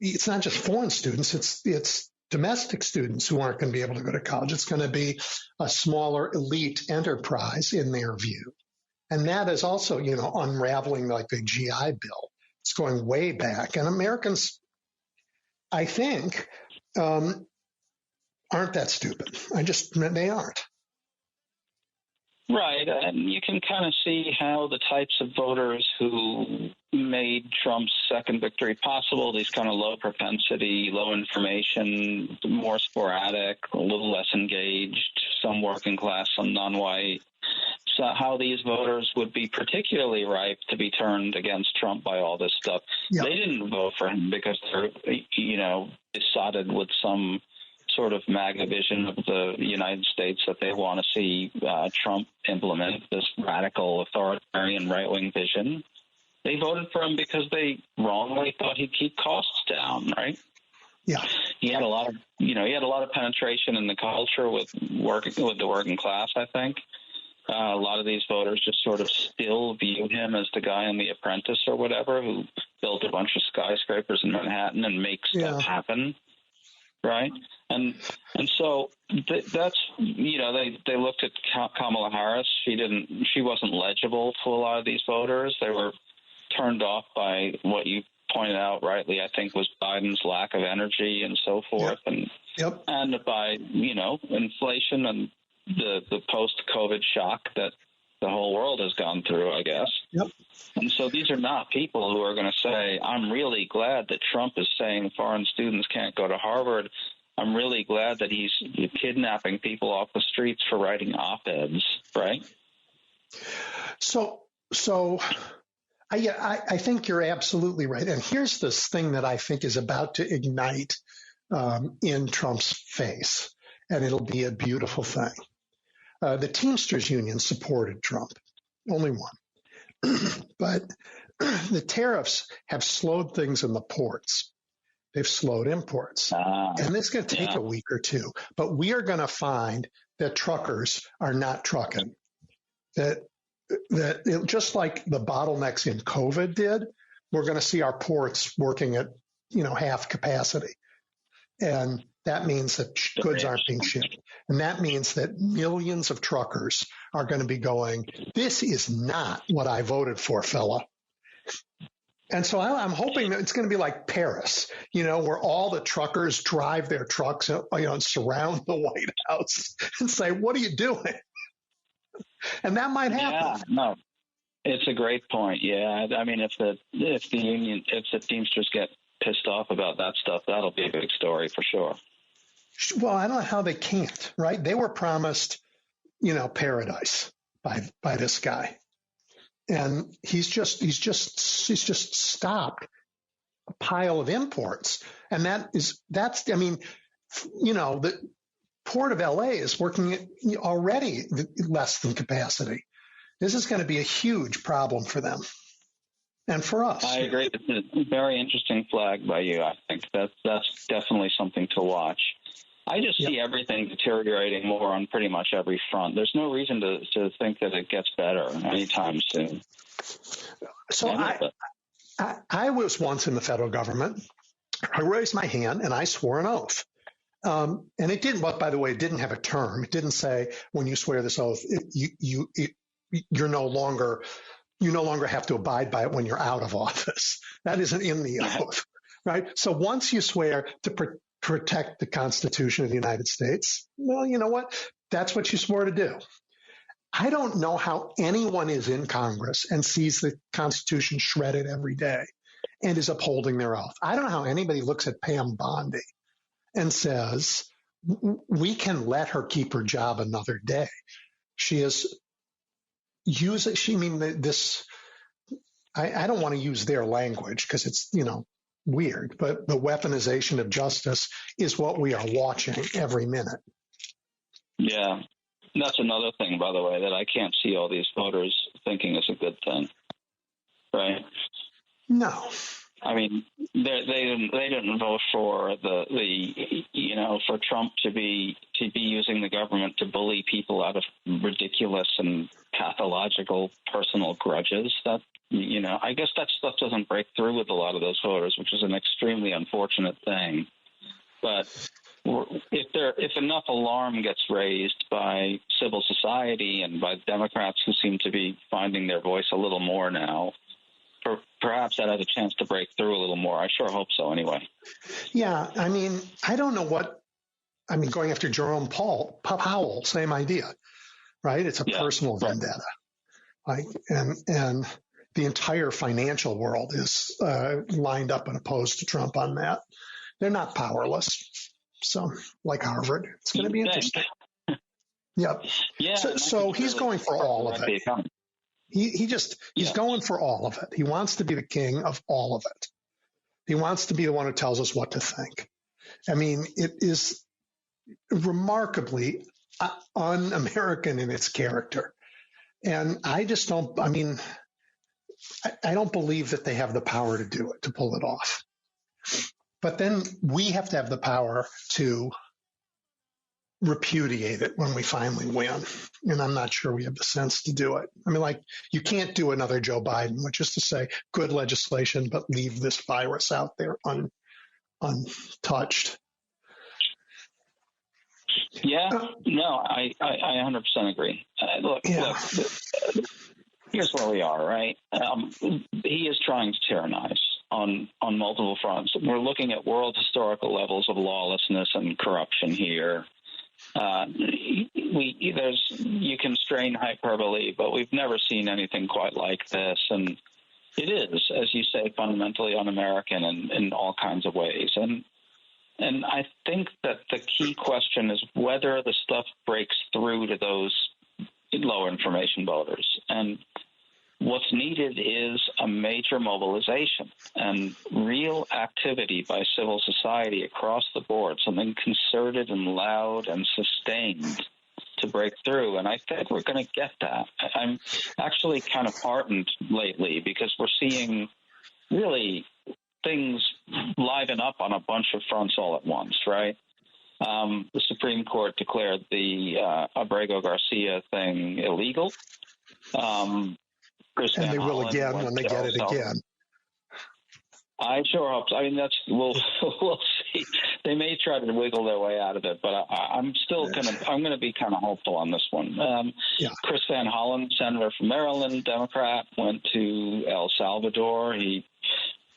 it's not just foreign students. It's domestic students who aren't going to be able to go to college. It's going to be a smaller elite enterprise in their view. And that is also, unraveling like the GI Bill. It's going way back. And Americans, I think, aren't that stupid. They aren't. Right, and you can kind of see how the types of voters who made Trump's second victory possible, these kind of low propensity, low information, more sporadic, a little less engaged, some working class, some non-white, so how these voters would be particularly ripe to be turned against Trump by all this stuff. Yep. They didn't vote for him because they're, besotted with some sort of MAGA vision of the United States that they want to see Trump implement, this radical authoritarian right-wing vision. They voted for him because they wrongly thought he'd keep costs down, right? Yeah. He had a lot of penetration in the culture with the working class, I think. A lot of these voters just sort of still view him as the guy in The Apprentice or whatever who built a bunch of skyscrapers in Manhattan and makes stuff happen. Right. And so that's, they looked at Kamala Harris. She wasn't legible to a lot of these voters. They were turned off by what you pointed out rightly, I think, was Biden's lack of energy and so forth. Yep. And by, inflation and the post-COVID shock that the whole world has gone through, I guess. Yep. And so these are not people who are going to say, I'm really glad that Trump is saying foreign students can't go to Harvard. I'm really glad that he's kidnapping people off the streets for writing op-eds, right? So I think you're absolutely right. And here's this thing that I think is about to ignite in Trump's face, and it'll be a beautiful thing. The Teamsters Union supported Trump, only one. But the tariffs have slowed things in the ports. They've slowed imports. And this is going to take a week or two. But we are going to find that truckers are not trucking. That just like the bottlenecks in COVID did, we're going to see our ports working at, half capacity. And that means that goods aren't being shipped. And that means that millions of truckers are going to be going, this is not what I voted for, fella. And so I'm hoping that it's going to be like Paris, where all the truckers drive their trucks, and surround the White House and say, what are you doing? And that might happen. Yeah, no, it's a great point. Yeah. I mean, if the Teamsters get pissed off about that stuff, that'll be a big story for sure. Well, I don't know how they can't, right? They were promised, paradise by this guy. And he's just stopped a pile of imports. And the Port of LA is working at already less than capacity. This is going to be a huge problem for them and for us. I agree. It's a very interesting flag by you. I think that's definitely something to watch. I just see everything deteriorating more on pretty much every front. There's no reason to think that it gets better anytime soon. So I was once in the federal government. I raised my hand and I swore an oath. And it didn't, but by the way, it didn't have a term. It didn't say when you swear this oath, you no longer have to abide by it when you're out of office. That isn't in the oath, right? So once you swear to protect the Constitution of the United States, well, you know what? That's what you swore to do. I don't know how anyone is in Congress and sees the Constitution shredded every day and is upholding their oath. I don't know how anybody looks at Pam Bondi and says, we can let her keep her job another day. She is I don't want to use their language because it's, weird, but the weaponization of justice is what we are watching every minute. Yeah. That's another thing, by the way, that I can't see all these voters thinking is a good thing. Right? No. I mean, they didn't vote for for Trump to be using the government to bully people out of ridiculous and pathological personal grudges. That I guess that stuff doesn't break through with a lot of those voters, which is an extremely unfortunate thing. But if enough alarm gets raised by civil society and by Democrats who seem to be finding their voice a little more now, perhaps that has a chance to break through a little more. I sure hope so anyway. Yeah, I mean, I don't know going after Jerome Powell, same idea, right? It's a personal vendetta. And the entire financial world is lined up and opposed to Trump on that. They're not powerless. So, like Harvard, it's going to be interesting. Yep. Yeah. So he's going for all of it. He's going for all of it. He wants to be the king of all of it. He wants to be the one who tells us what to think. I mean, it is remarkably un-American in its character. And I just don't, I don't believe that they have the power to do it, to pull it off. But then we have to have the power to repudiate it when we finally win. And I'm not sure we have the sense to do it. I mean, you can't do another Joe Biden, which is to say good legislation, but leave this virus out there untouched. Yeah, no, I 100% agree. Look, here's where we are, right? He is trying to tyrannize on multiple fronts. We're looking at world historical levels of lawlessness and corruption here. You can strain hyperbole, but we've never seen anything quite like this, and it is, as you say, fundamentally un-American in all kinds of ways. And I think that the key question is whether the stuff breaks through to those low information voters. And what's needed is a major mobilization and real activity by civil society across the board, something concerted and loud and sustained to break through. And I think we're going to get that. I'm actually kind of heartened lately because we're seeing really things liven up on a bunch of fronts all at once, right? The Supreme Court declared the Abrego Garcia thing illegal. And they will again when they get it again. I sure hope so. I mean, we'll see. They may try to wiggle their way out of it, but I'm going to be kind of hopeful on this one. Chris Van Hollen, senator from Maryland, Democrat, went to El Salvador. He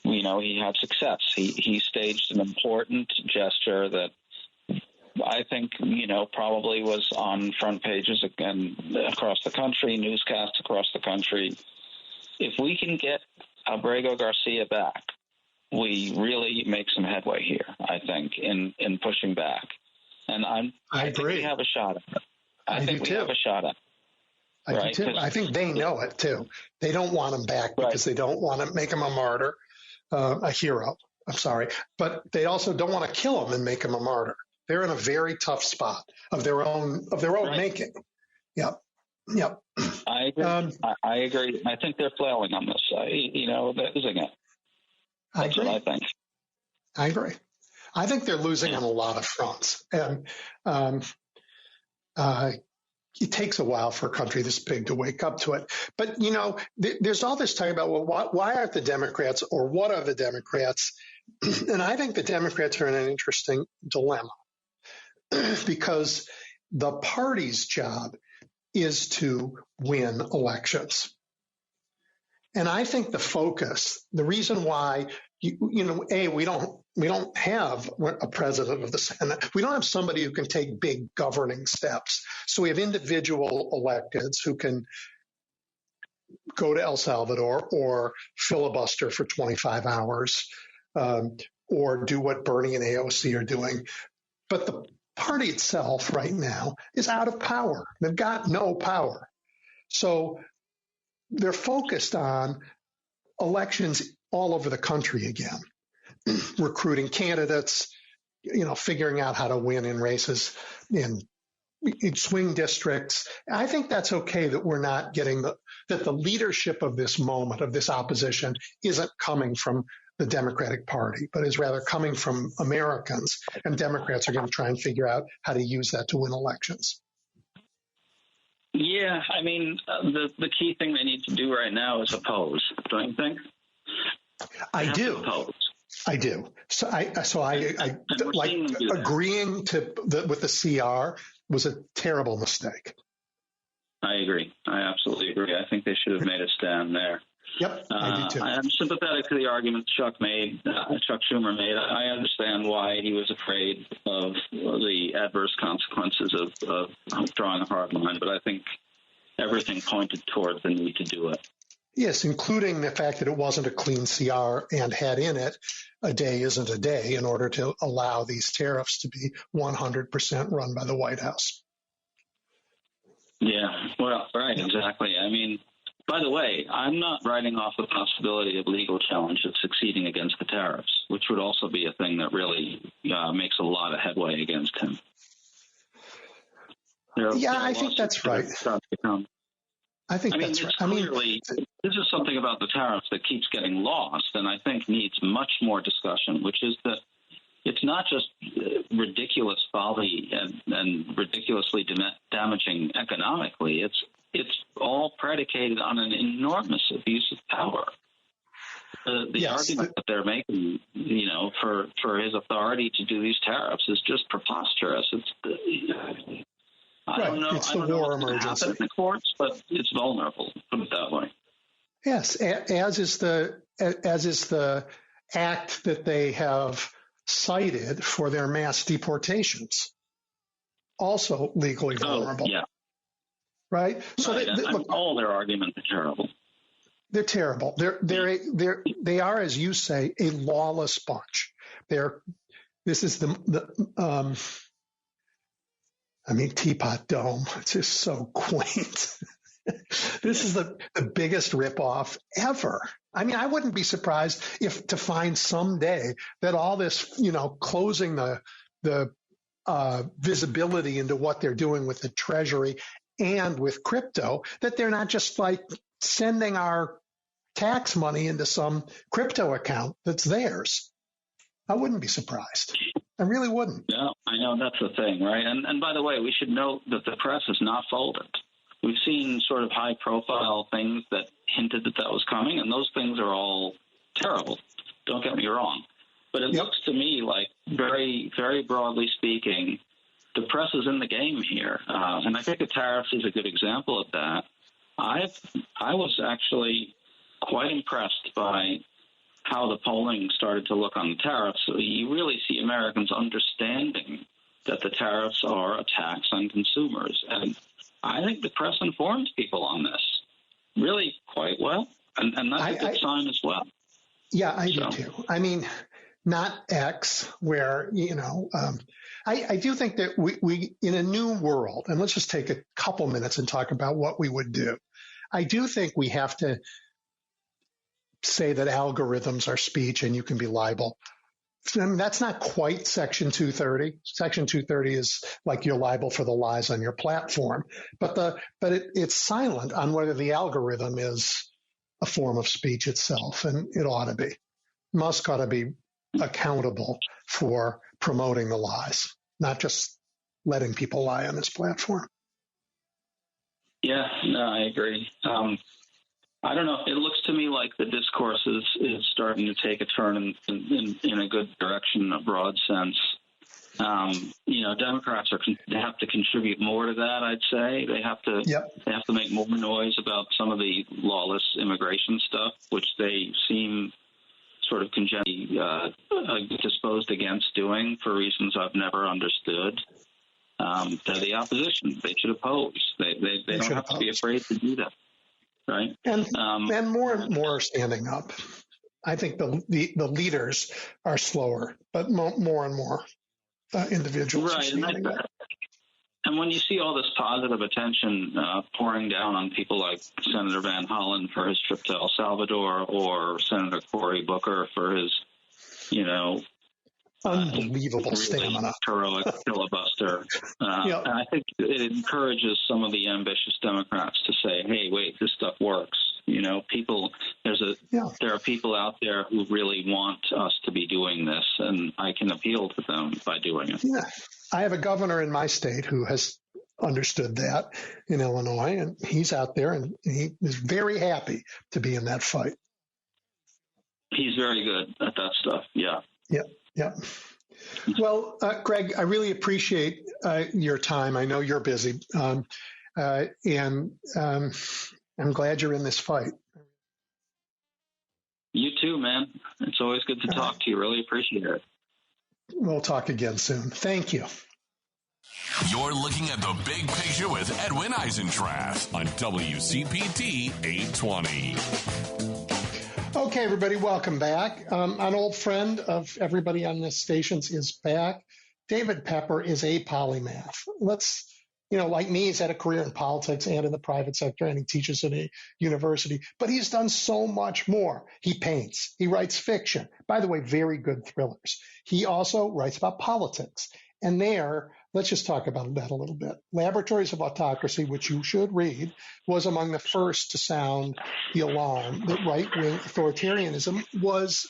had success. He staged an important gesture that I think, probably was on front pages again across the country, newscasts across the country. If we can get Abrego Garcia back, we really make some headway here, I think, in pushing back. And I think we have a shot at it. I think we have a shot at it. I do too. I think they know it too. They don't want him back because they don't want to make him a martyr, a hero. I'm sorry. But they also don't want to kill him and make him a martyr. They're in a very tough spot of their own making. Yep. I agree. I agree. I think they're flailing on this. They're losing it. That's what I think. I agree. I think they're losing on a lot of fronts. And it takes a while for a country this big to wake up to it. But, there's all this talk about, well, why aren't the Democrats or what are the Democrats? And I think the Democrats are in an interesting dilemma because the party's job is to win elections. And I think the focus, the reason why, we don't have a president of the Senate. We don't have somebody who can take big governing steps. So we have individual electeds who can go to El Salvador or filibuster for 25 hours or do what Bernie and AOC are doing. But the party itself right now is out of power. They've got no power. So they're focused on elections all over the country again, recruiting candidates, figuring out how to win in races in swing districts. I think that's okay that we're not getting that the leadership of this moment, of this opposition, isn't coming from the Democratic Party, but is rather coming from Americans. And Democrats are going to try and figure out how to use that to win elections. Yeah, I mean, the key thing they need to do right now is oppose, don't you think? I do. So I like agreeing with the CR was a terrible mistake. I agree. I absolutely agree. I think they should have made a stand there. Yep, I do too. I'm sympathetic to the argument Chuck Schumer made. I understand why he was afraid of the adverse consequences of drawing a hard line, but I think everything pointed toward the need to do it. Yes, including the fact that it wasn't a clean CR and had in it a day isn't a day in order to allow these tariffs to be 100% run by the White House. Yeah, well, right, exactly. I mean, by the way, I'm not writing off the possibility of legal challenge of succeeding against the tariffs, which would also be a thing that really makes a lot of headway against him. I think that's right. I think that's right. Clearly, this is something about the tariffs that keeps getting lost and I think needs much more discussion, which is that it's not just ridiculous folly and ridiculously damaging economically. It's all predicated on an enormous abuse of power. The argument that they're making, for his authority to do these tariffs is just preposterous. I don't know. It's the war emergency in the courts, but it's vulnerable. Put it that way. Yes, as is the act that they have cited for their mass deportations. also legally vulnerable. Yeah. Right? So right. Look, all their arguments are terrible. They're terrible. They are, as you say, a lawless bunch. This is Teapot Dome. It's just so quaint. This is the biggest ripoff ever. I mean, I wouldn't be surprised to find someday that all this, closing the visibility into what they're doing with the Treasury and with crypto, that they're not just like sending our tax money into some crypto account that's theirs. I wouldn't be surprised. I really wouldn't. Yeah, I know that's the thing, right? And by the way, we should note that the press is not folded. We've seen sort of high-profile things that hinted that was coming, and those things are all terrible. Don't get me wrong. But it looks to me like, very, very broadly speaking, the press is in the game here. And I think the tariffs is a good example of that. I was actually quite impressed by how the polling started to look on the tariffs. You really see Americans understanding that the tariffs are a tax on consumers. And I think the press informs people on this really quite well. And that's a good sign as well. Yeah, I do too. I mean, not X, where, I do think that we in a new world, and let's just take a couple minutes and talk about what we would do. I do think we have to say that algorithms are speech and you can be liable. I mean, that's not quite Section 230. Section 230 is like you're liable for the lies on your platform, but it's silent on whether the algorithm is a form of speech itself, and it ought to be. Musk ought to be accountable for promoting the lies, not just letting people lie on his platform. Yeah, no, I agree. I don't know. It looks to me like the discourse is starting to take a turn in a good direction, in a broad sense. Democrats have to contribute more to that. I'd say they have to make more noise about some of the lawless immigration stuff, which they seem sort of disposed against doing for reasons I've never understood. They're the opposition. They should oppose. They don't have to be afraid to do that. Right. And more and more are standing up. I think the leaders are slower, but more and more individuals are standing up. And when you see all this positive attention pouring down on people like Senator Van Hollen for his trip to El Salvador, or Senator Cory Booker for his, unbelievable stamina, heroic filibuster. And I think it encourages some of the ambitious Democrats to say, "Hey, wait, this stuff works." There are people out there who really want us to be doing this, and I can appeal to them by doing it. Yeah, I have a governor in my state who has understood that in Illinois, and he's out there, and he is very happy to be in that fight. He's very good at that stuff. Yeah. Yeah. Yeah. Well, Greg, I really appreciate your time. I know you're busy, and I'm glad you're in this fight. You too, man. It's always good to talk to you. Really appreciate it. We'll talk again soon. Thank you. You're looking at the big picture with Edwin Eisendrath on WCPT 820. Okay, everybody, welcome back. An old friend of everybody on this station is back. David Pepper is a polymath. Like me, he's had a career in politics and in the private sector, and he teaches at a university. But he's done so much more. He paints. He writes fiction. By the way, very good thrillers. He also writes about politics. And let's just talk about that a little bit. Laboratories of Autocracy, which you should read, was among the first to sound the alarm that right-wing authoritarianism was,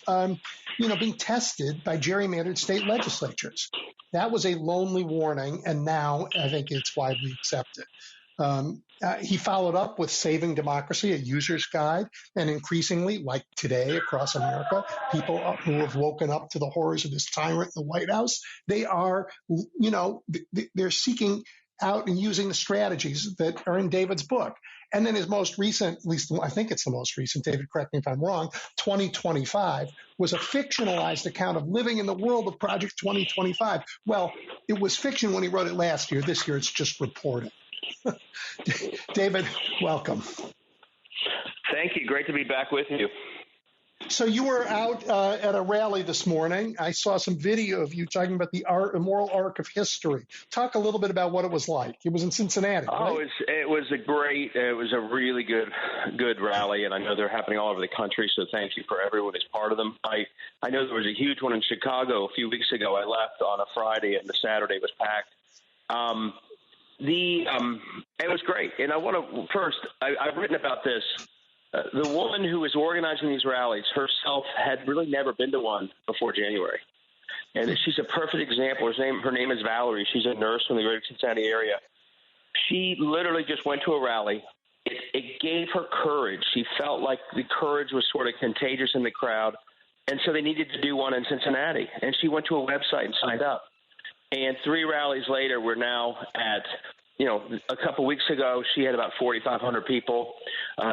being tested by gerrymandered state legislatures. That was a lonely warning, and now I think it's widely accepted. He followed up with Saving Democracy, a user's guide, and increasingly, like today across America, people who have woken up to the horrors of this tyrant in the White House, they are, they're seeking out and using the strategies that are in David's book. And then his most recent, at least I think it's the most recent, David, correct me if I'm wrong, 2025 was a fictionalized account of living in the world of Project 2025. Well, it was fiction when he wrote it last year. This year it's just reported. David, welcome. Thank you. Great to be back with you. So you were out at a rally this morning. I saw some video of you talking about the moral arc of history. Talk a little bit about what it was like. It was in Cincinnati, right? Oh, it was a really good rally, and I know they're happening all over the country, so thank you for everyone who's part of them. I know there was a huge one in Chicago a few weeks ago. I left on a Friday, and the Saturday was packed. It was great, and I want to first. I've written about this. The woman who was organizing these rallies herself had really never been to one before January. And she's a perfect example. Her name is Valerie. She's a nurse from the greater Cincinnati area. She literally just went to a rally. It gave her courage. She felt like the courage was sort of contagious in the crowd. And so they needed to do one in Cincinnati. And she went to a website and signed up. And 3 rallies later, we're now at a couple weeks ago, she had about 4,500 people.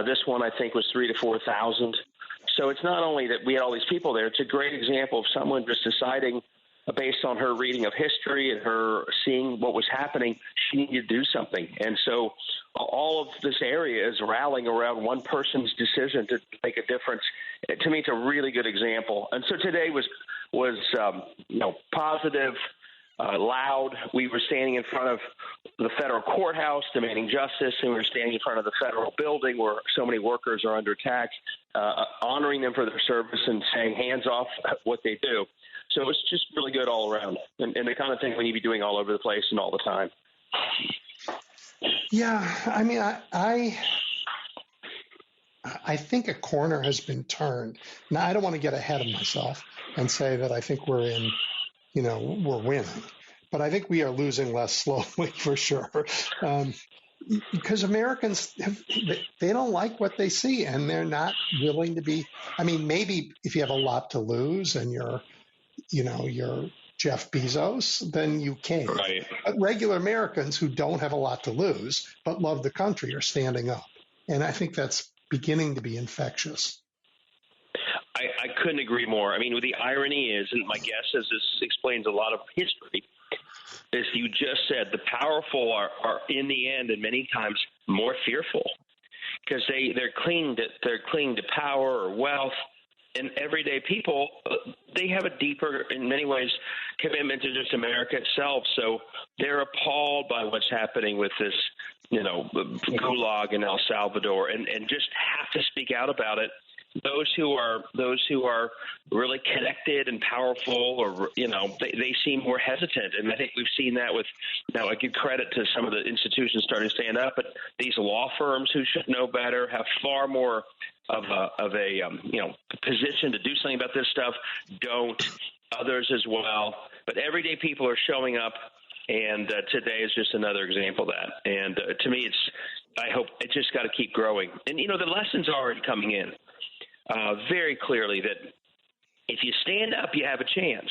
This one, I think, was 3,000 to 4,000. So it's not only that we had all these people there, it's a great example of someone just deciding, based on her reading of history and her seeing what was happening, she needed to do something. And so all of this area is rallying around one person's decision to make a difference. To me, it's a really good example. And so today was positive, loud. We were standing in front of the federal courthouse demanding justice, and we were standing in front of the federal building where so many workers are under attack, honoring them for their service and saying hands off what they do. So it was just really good all around, and the kind of thing we need to be doing all over the place and all the time. Yeah, I mean, I think a corner has been turned. Now, I don't want to get ahead of myself and say that I think we're winning. But I think we are losing less slowly for sure. Because Americans, they don't like what they see, and they're not willing to be. I mean, maybe if you have a lot to lose and you're Jeff Bezos, then you cave. Right. But regular Americans who don't have a lot to lose but love the country are standing up. And I think that's beginning to be infectious. I couldn't agree more. I mean, the irony is, and my guess is this explains a lot of history, as you just said, the powerful are in the end and many times more fearful because they're clinging to power or wealth. And everyday people, they have a deeper, in many ways, commitment to just America itself. So they're appalled by what's happening with this, gulag in El Salvador, and just have to speak out about it. Those who are really connected and powerful, or they seem more hesitant, and I think we've seen that with. Now, I give credit to some of the institutions starting to stand up, but these law firms who should know better have far more of a position to do something about this stuff. Don't others as well, but everyday people are showing up, and today is just another example of that. And to me, I hope it just got to keep growing, and the lessons are already coming in. Very clearly that if you stand up, you have a chance.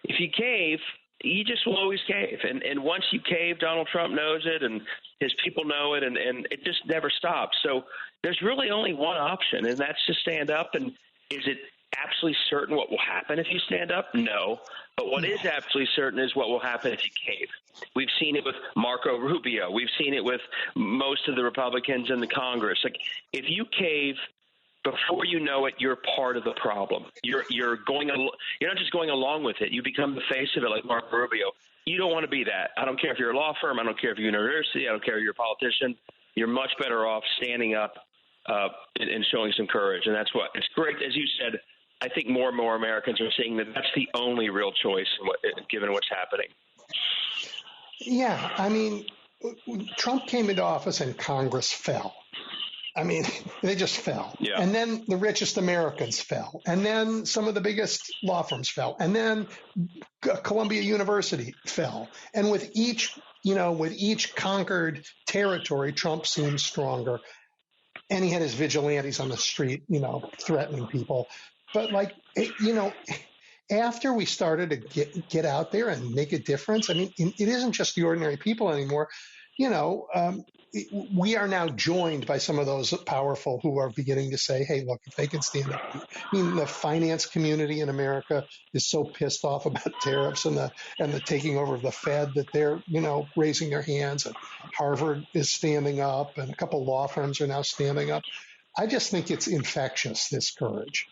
If you cave, you just will always cave. And once you cave, Donald Trump knows it and his people know it, and it just never stops. So there's really only one option, and that's to stand up. And is it absolutely certain what will happen if you stand up? No. But what is absolutely certain is what will happen if you cave. We've seen it with Marco Rubio. We've seen it with most of the Republicans in the Congress. Like, if you cave, before you know it, you're part of the problem. You're not just going along with it. You become the face of it, like Marco Rubio. You don't want to be that. I don't care if you're a law firm. I don't care if you're a university. I don't care if you're a politician. You're much better off standing up and showing some courage. And that's what it's great. As you said, I think more and more Americans are seeing that that's the only real choice given what's happening. Yeah, I mean, Trump came into office and Congress fell. I mean, they just fell. Yeah. And then the richest Americans fell. And then some of the biggest law firms fell. And then Columbia University fell. And with each conquered territory, Trump seemed stronger. And he had his vigilantes on the street, threatening people. But after we started to get out there and make a difference, I mean, it isn't just the ordinary people anymore. we are now joined by some of those powerful who are beginning to say, hey, look, if they can stand up. I mean, the finance community in America is so pissed off about tariffs and the taking over of the Fed that they're, raising their hands. And Harvard is standing up, and a couple law firms are now standing up. I just think it's infectious, this courage.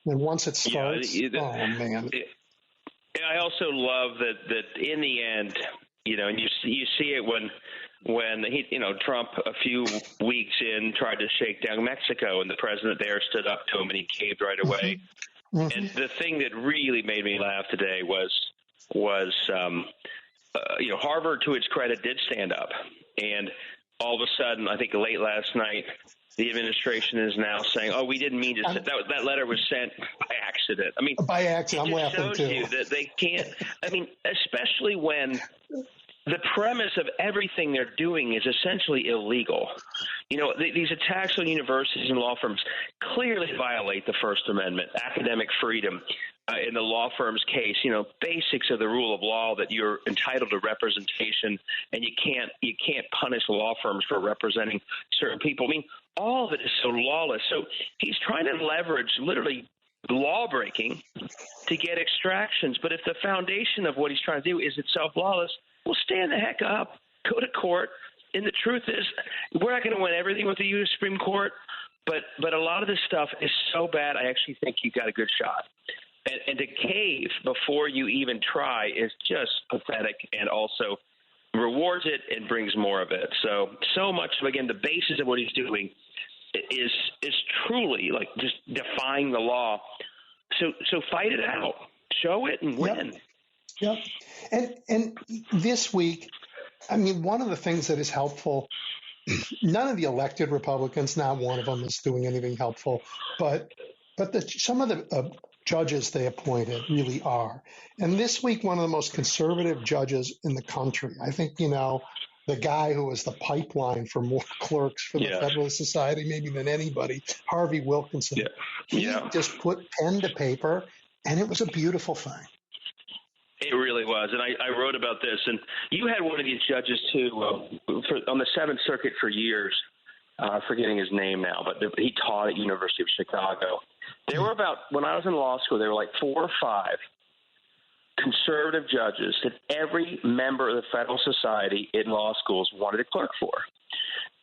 And once it starts, oh, man. I also love that in the end, and you see it when Trump a few weeks in tried to shake down Mexico, and the president there stood up to him and he caved right away. Mm-hmm. And the thing that really made me laugh today was Harvard, to its credit, did stand up, and all of a sudden, I think late last night, the administration is now saying, "Oh, we didn't mean to." That letter was sent by accident. I mean, by accident. I'm laughing too. You that they can't. I mean, especially when the premise of everything they're doing is essentially illegal. These attacks on universities and law firms clearly violate the First Amendment, academic freedom. In the law firm's case, basics of the rule of law, that you're entitled to representation, and you can't punish law firms for representing certain people. I mean, all of it is so lawless. So he's trying to leverage literally law breaking to get extractions. But if the foundation of what he's trying to do is itself lawless, well, stand the heck up, go to court. And the truth is, we're not going to win everything with the U.S. Supreme Court, but a lot of this stuff is so bad, I actually think you've got a good shot. And to cave before you even try is just pathetic, and also rewards it and brings more of it. So much of, again, the basis of what he's doing is truly like just defying the law. So fight it out, show it, and win. Yep. And this week, I mean, one of the things that is helpful, none of the elected Republicans, not one of them is doing anything helpful, but some of the judges they appointed really are. And this week, one of the most conservative judges in the country, I think, the guy who was the pipeline for more clerks for the Federalist Society, maybe than anybody, Harvey Wilkinson, he just put pen to paper, and it was a beautiful thing. It really was. And I wrote about this. And you had one of these judges, too, on the Seventh Circuit for years. Forgetting his name now, but he taught at University of Chicago. There were when I was in law school, there were like 4 or 5 conservative judges that every member of the Federal Society in law schools wanted to clerk for.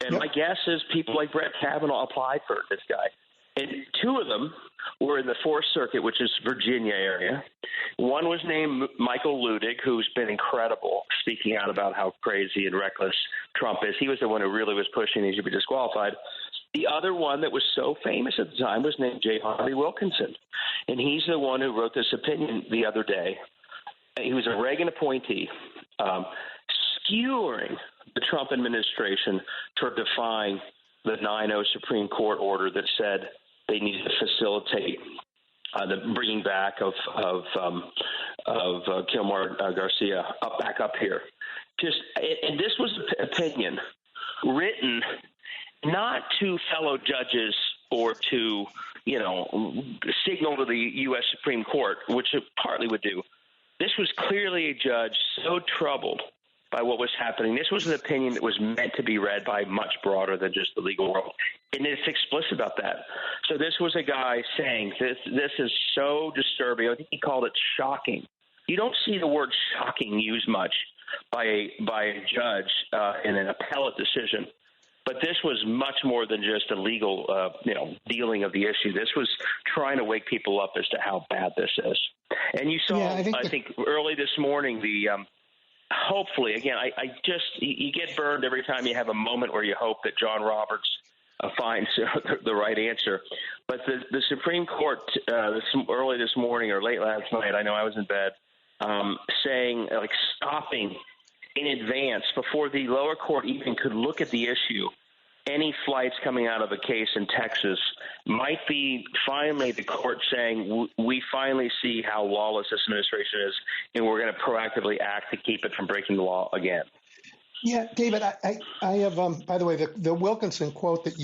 And my guess is people like Brett Kavanaugh applied for this guy. And 2 of them were in the Fourth Circuit, which is Virginia area. One was named Michael Ludig, who's been incredible, speaking out about how crazy and reckless Trump is. He was the one who really was pushing he should be disqualified. The other one that was so famous at the time was named J. Harvey Wilkinson, and he's the one who wrote this opinion the other day. He was a Reagan appointee, skewering the Trump administration toward defying the 9-0 Supreme Court order that said they needed to facilitate the bringing back of Kilmar Garcia back up here. And this was an opinion written not to fellow judges or to signal to the U.S. Supreme Court, which it partly would do. This was clearly a judge so troubled by what was happening. This was an opinion that was meant to be read by much broader than just the legal world. And it's explicit about that. So this was a guy saying this is so disturbing. I think he called it shocking. You don't see the word shocking used much by a judge in an appellate decision. But this was much more than just a legal, dealing of the issue. This was trying to wake people up as to how bad this is. And you saw, I think early this morning, hopefully, again, you get burned every time you have a moment where you hope that John Roberts finds the right answer. But the Supreme Court early this morning or late last night, I know I was in bed, saying, stopping in advance before the lower court even could look at the issue. Any flights coming out of a case in Texas might be finally the court saying, we finally see how lawless this administration is, and we're going to proactively act to keep it from breaking the law again. Yeah, David, I have, by the way, the Wilkinson quote that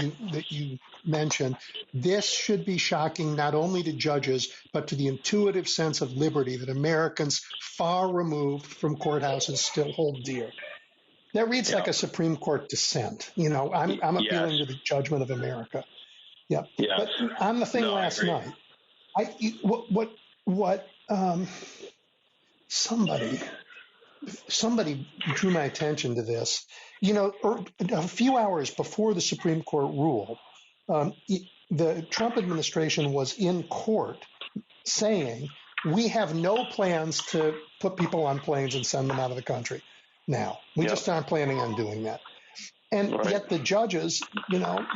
you mentioned, this should be shocking not only to judges, but to the intuitive sense of liberty that Americans far removed from courthouses still hold dear. That reads like a Supreme Court dissent. I'm appealing to the judgment of America. Yeah. But on the thing last night, somebody drew my attention to this. A few hours before the Supreme Court ruled, the Trump administration was in court saying, we have no plans to put people on planes and send them out of the country now. We just aren't planning on doing that. And yet the judges,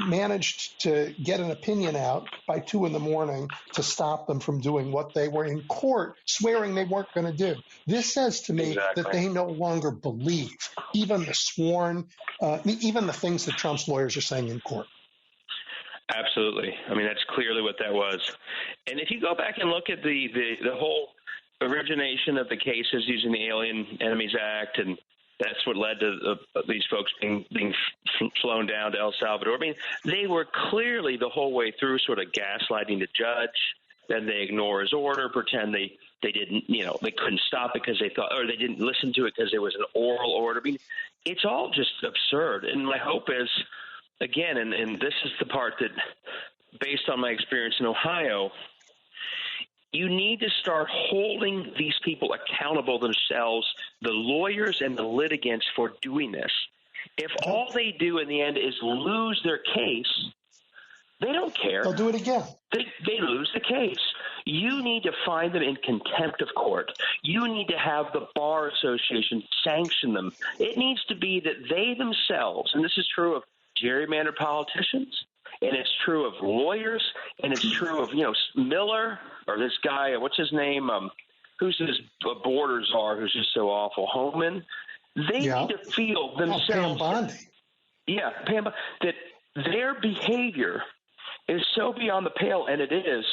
managed to get an opinion out by 2 a.m. to stop them from doing what they were in court swearing they weren't going to do. This says to me that they no longer believe even the sworn, even the things that Trump's lawyers are saying in court. Absolutely. I mean, that's clearly what that was. And if you go back and look at the whole origination of the cases using the Alien Enemies Act, and that's what led to these folks being flown down to El Salvador. I mean, they were clearly the whole way through sort of gaslighting the judge. Then they ignore his order, pretend they didn't, they couldn't stop it because they thought, or they didn't listen to it because there was an oral order. I mean, it's all just absurd. And my hope is, again, and this is the part that, based on my experience in Ohio, you need to start holding these people accountable themselves, the lawyers and the litigants, for doing this. If all they do in the end is lose their case, they don't care. They'll do it again. They lose the case. You need to find them in contempt of court. You need to have the Bar Association sanction them. It needs to be that they themselves, and this is true of gerrymandered politicians, and it's true of lawyers, and it's true of, Miller, or this guy, what's his name, who's his border czar, who's just so awful, Homan. They need to feel themselves. Pam Bondi. Yeah, that their behavior is so beyond the pale, and it is,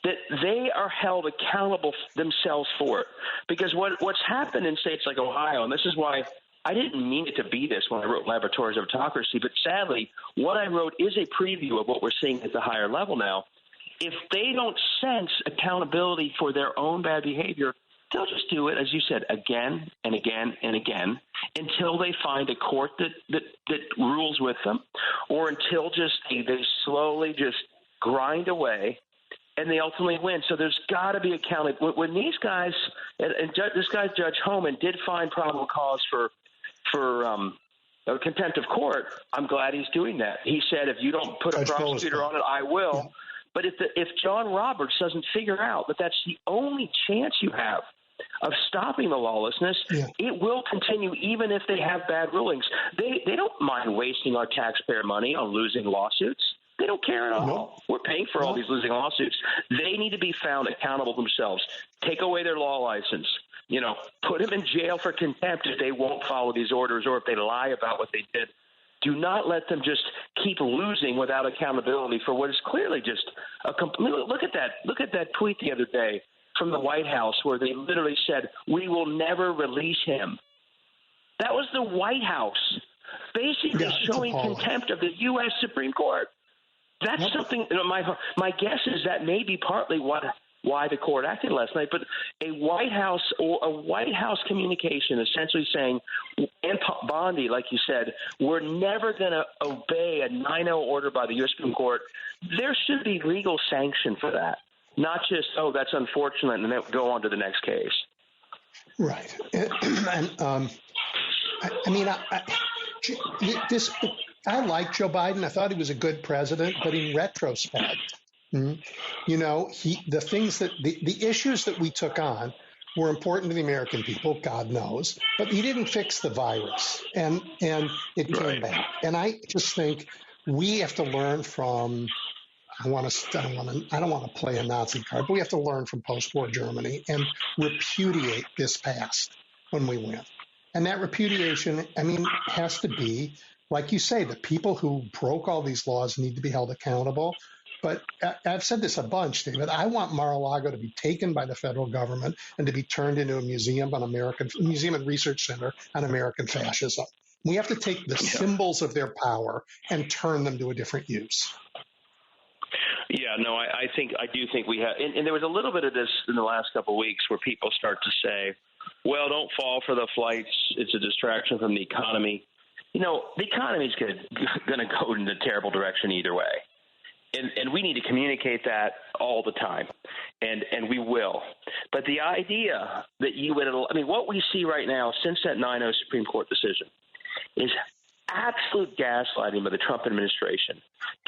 that they are held accountable themselves for it. Because what's happened in states like Ohio, and this is why I didn't mean it to be this when I wrote Laboratories of Autocracy, but sadly, what I wrote is a preview of what we're seeing at the higher level now. If they don't sense accountability for their own bad behavior, they'll just do it, as you said, again and again and again, until they find a court that rules with them, or until they slowly just grind away and they ultimately win. So there's got to be accountability. When these guys, this guy, Judge Homan, did find probable cause for contempt of court, I'm glad he's doing that. He said, if you don't put a prosecutor on it, I will. Yeah. But if John Roberts doesn't figure out that that's the only chance you have of stopping the lawlessness, it will continue even if they have bad rulings. They don't mind wasting our taxpayer money on losing lawsuits. They don't care at all. Nope. We're paying for all these losing lawsuits. They need to be found accountable themselves. Take away their law license. Put them in jail for contempt if they won't follow these orders or if they lie about what they did. Do not let them just keep losing without accountability for what is clearly just a complete. Look at that tweet the other day from the White House where they literally said, "We will never release him." That was the White House basically showing contempt of the U.S. Supreme Court. That's something. My guess is that may be partly why the court acted last night. But a White House communication essentially saying, and Bondi, like you said, we're never going to obey a 9-0 order by the U.S. Supreme Court. There should be legal sanction for that, not just, that's unfortunate, and then go on to the next case. Right. And I like Joe Biden. I thought he was a good president, but in retrospect, the issues that we took on were important to the American people, God knows, but he didn't fix the virus, and it came back. And I just think we have to learn from. I don't want to play a Nazi card, but we have to learn from post-war Germany and repudiate this past when we win. And that repudiation, has to be, like you say, the people who broke all these laws need to be held accountable. But I've said this a bunch, David. I want Mar-a-Lago to be taken by the federal government and to be turned into a museum and research center on American fascism. We have to take the symbols of their power and turn them to a different use. Yeah, no, I do think we have, and there was a little bit of this in the last couple of weeks where people start to say, well, don't fall for the flights. It's a distraction from the economy. The economy is going to go in a terrible direction either way. And we need to communicate that all the time, and we will. But the idea that what we see right now since that 9-0 Supreme Court decision is absolute gaslighting by the Trump administration,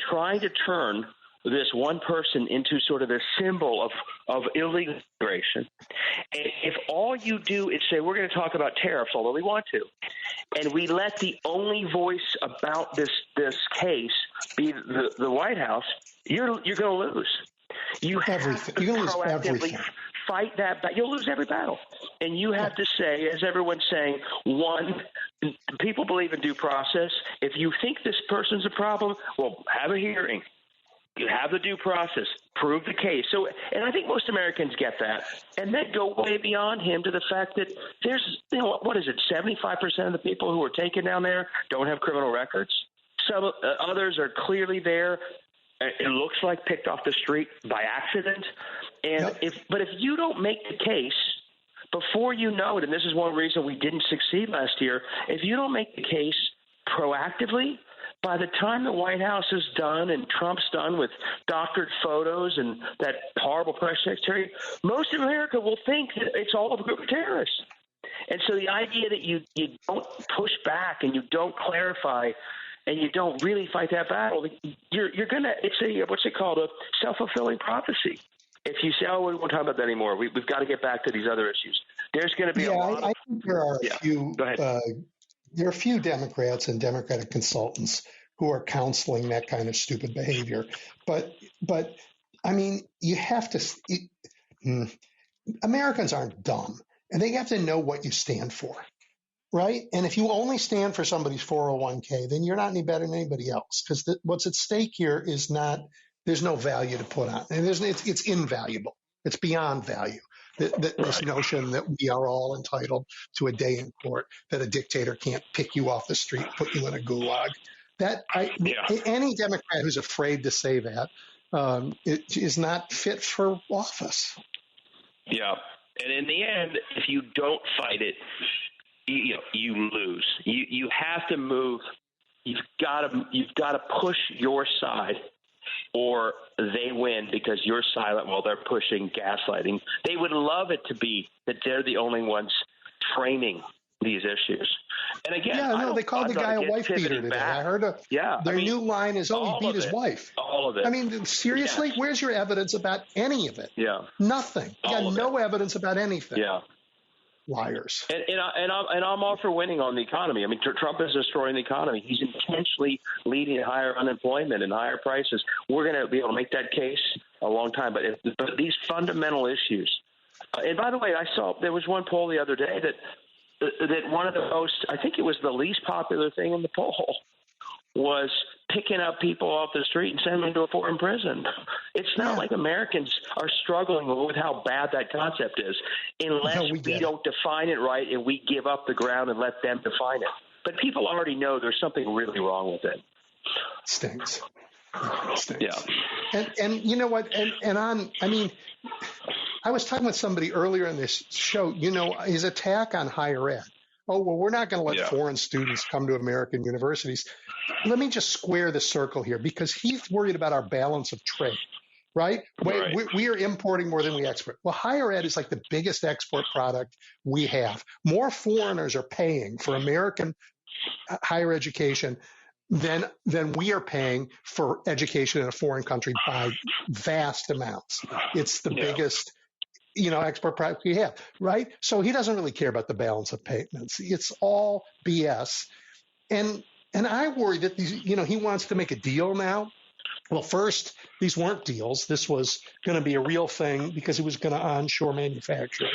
trying to turn this one person into sort of a symbol of illegal immigration. And if all you do is say, we're going to talk about tariffs, although we want to, and we let the only voice about this case be the White House, you're going to lose. You have to proactively fight that battle. You'll lose every battle. And you have to say, as everyone's saying, one, people believe in due process. If you think this person's a problem, well, have a hearing. You have the due process, prove the case. So, and I think most Americans get that, and then go way beyond him to the fact that there's, 75% of the people who are taken down there don't have criminal records. Some others are clearly there. It looks like picked off the street by accident. And if you don't make the case before you know it, and this is one reason we didn't succeed last year, if you don't make the case proactively, by the time the White House is done and Trump's done with doctored photos and that horrible press secretary, most of America will think that it's all a group of terrorists. And so the idea that you don't push back and you don't clarify and you don't really fight that battle, you're going to – it's what's it called, a self-fulfilling prophecy. If you say, we won't talk about that anymore, we've got to get back to these other issues. There's going to be a lot of – I think there are a few Go ahead. There are a few Democrats and Democratic consultants who are counseling that kind of stupid behavior. But I mean, you have to Americans aren't dumb, and they have to know what you stand for, right? And if you only stand for somebody's 401k, then you're not any better than anybody else, because what's at stake here is not – there's no value to put on. And it's invaluable. It's beyond value. This notion that we are all entitled to a day in court, that a dictator can't pick you off the street, put you in a gulag. Any Democrat who's afraid to say that is not fit for office. Yeah, and in the end, if you don't fight it, you lose. You have to move. You've got to push your side, or they win because you're silent while they're pushing gaslighting. They would love it to be that they're the only ones framing these issues. And again, they called the guy a wife beater today. I heard their new line is, he beat his wife. All of it. I mean, seriously, where's your evidence about any of it? Yeah. Nothing. You got no evidence about anything. Yeah. Liars. And I'm all for winning on the economy. I mean, Trump is destroying the economy. He's intentionally leading to higher unemployment and higher prices. We're going to be able to make that case a long time. But these fundamental issues. And by the way, I saw there was one poll the other day that one of the most, I think it was the least popular thing in the poll, was picking up people off the street and sending them to a foreign prison. It's not like Americans are struggling with how bad that concept is unless we don't define it right and we give up the ground and let them define it. But people already know there's something really wrong with it. Stinks. Yeah. And you know what? I was talking with somebody earlier in this show, his attack on higher ed. Oh, well, we're not going to let foreign students come to American universities. Let me just square the circle here, because he's worried about our balance of trade, right? We are importing more than we export. Well, higher ed is like the biggest export product we have. More foreigners are paying for American higher education than we are paying for education in a foreign country by vast amounts. It's the biggest export product we have, right? So he doesn't really care about the balance of payments. It's all BS. And I worry that he wants to make a deal now. Well, first, these weren't deals. This was going to be a real thing because he was going to onshore manufacturing.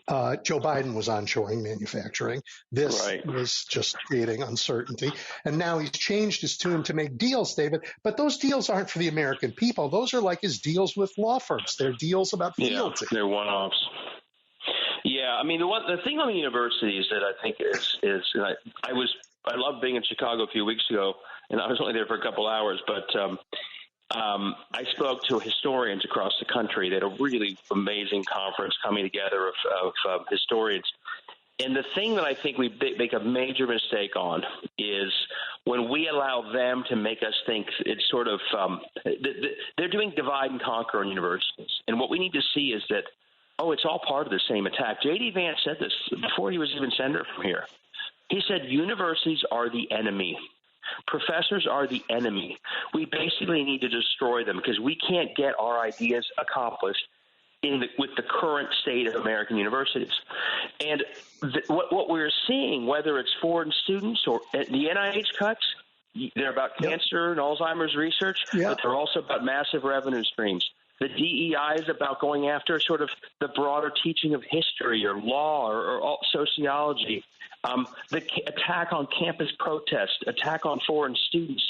Joe Biden was onshoring manufacturing. This was just creating uncertainty. And now he's changed his tune to make deals, David. But those deals aren't for the American people. Those are like his deals with law firms. They're deals about fealty. Yeah, they're one-offs. Yeah, I mean, the thing on the universities that I think is I loved being in Chicago a few weeks ago, and I was only there for a couple hours, but I spoke to historians across the country. They had a really amazing conference coming together of historians. And the thing that I think we make a major mistake on is when we allow them to make us think it's sort of they're doing divide and conquer on universities. And what we need to see is that, it's all part of the same attack. J.D. Vance said this before he was even senator from here. He said universities are the enemy. Professors are the enemy. We basically need to destroy them because we can't get our ideas accomplished with the current state of American universities. And what we're seeing, whether it's foreign students or the NIH cuts, they're about cancer and Alzheimer's research, but they're also about massive revenue streams. The DEI is about going after sort of the broader teaching of history or law or sociology. The attack on campus protest, attack on foreign students.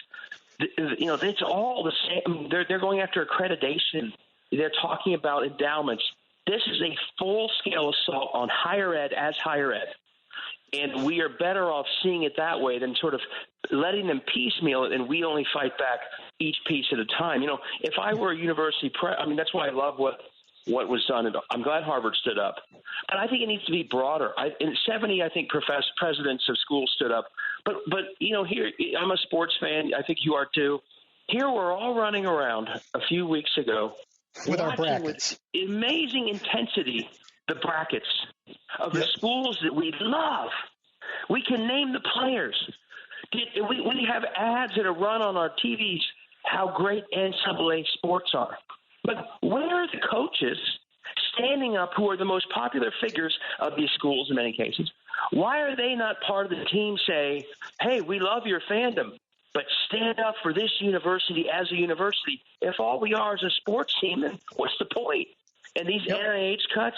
It's all the same. They're going after accreditation. They're talking about endowments. This is a full-scale assault on higher ed as higher ed. And we are better off seeing it that way than sort of letting them piecemeal it, and we only fight back each piece at a time. If I were a university that's why I love what was done. And I'm glad Harvard stood up. But I think it needs to be broader. In 70, I think presidents of schools stood up. But here, I'm a sports fan. I think you are too. Here we're all running around a few weeks ago with our brackets. With amazing intensity, the brackets of the schools that we love. We can name the players. We have ads that are run on our TVs how great NCAA sports are. But where are the coaches standing up who are the most popular figures of these schools in many cases? Why are they not part of the team say, hey, we love your fandom, but stand up for this university as a university? If all we are is a sports team, then what's the point? And these NIH cuts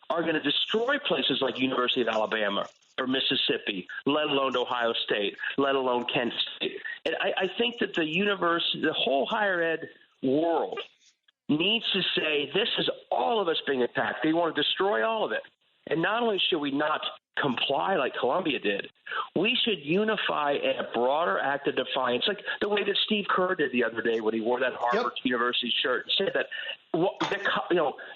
are going to destroy places like University of Alabama or Mississippi, let alone Ohio State, let alone Kent State. And I think that the whole higher ed world needs to say this is all of us being attacked. They want to destroy all of it. And not only should we not comply like Columbia did, we should unify in a broader act of defiance, like the way that Steve Kerr did the other day when he wore that Harvard University shirt and said that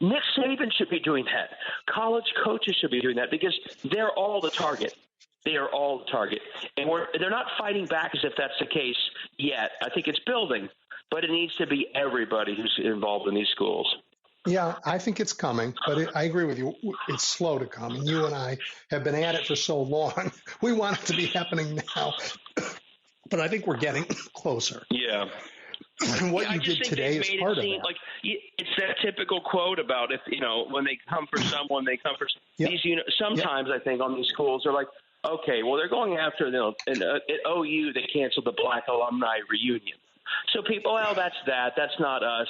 Nick Saban should be doing that. College coaches should be doing that because they're all the target. They are all the target. And they're not fighting back as if that's the case yet. I think it's building. But it needs to be everybody who's involved in these schools. Yeah, I think it's coming, but I agree with you. It's slow to come. And you and I have been at it for so long. We want it to be happening now. But I think we're getting closer. Yeah. And what you did today is part of that. Like, it's that typical quote about when they come for someone, they come for these. Sometimes I think on these schools they're like, okay, well they're going after at OU they canceled the Black Alumni Reunion. So people, that's not us.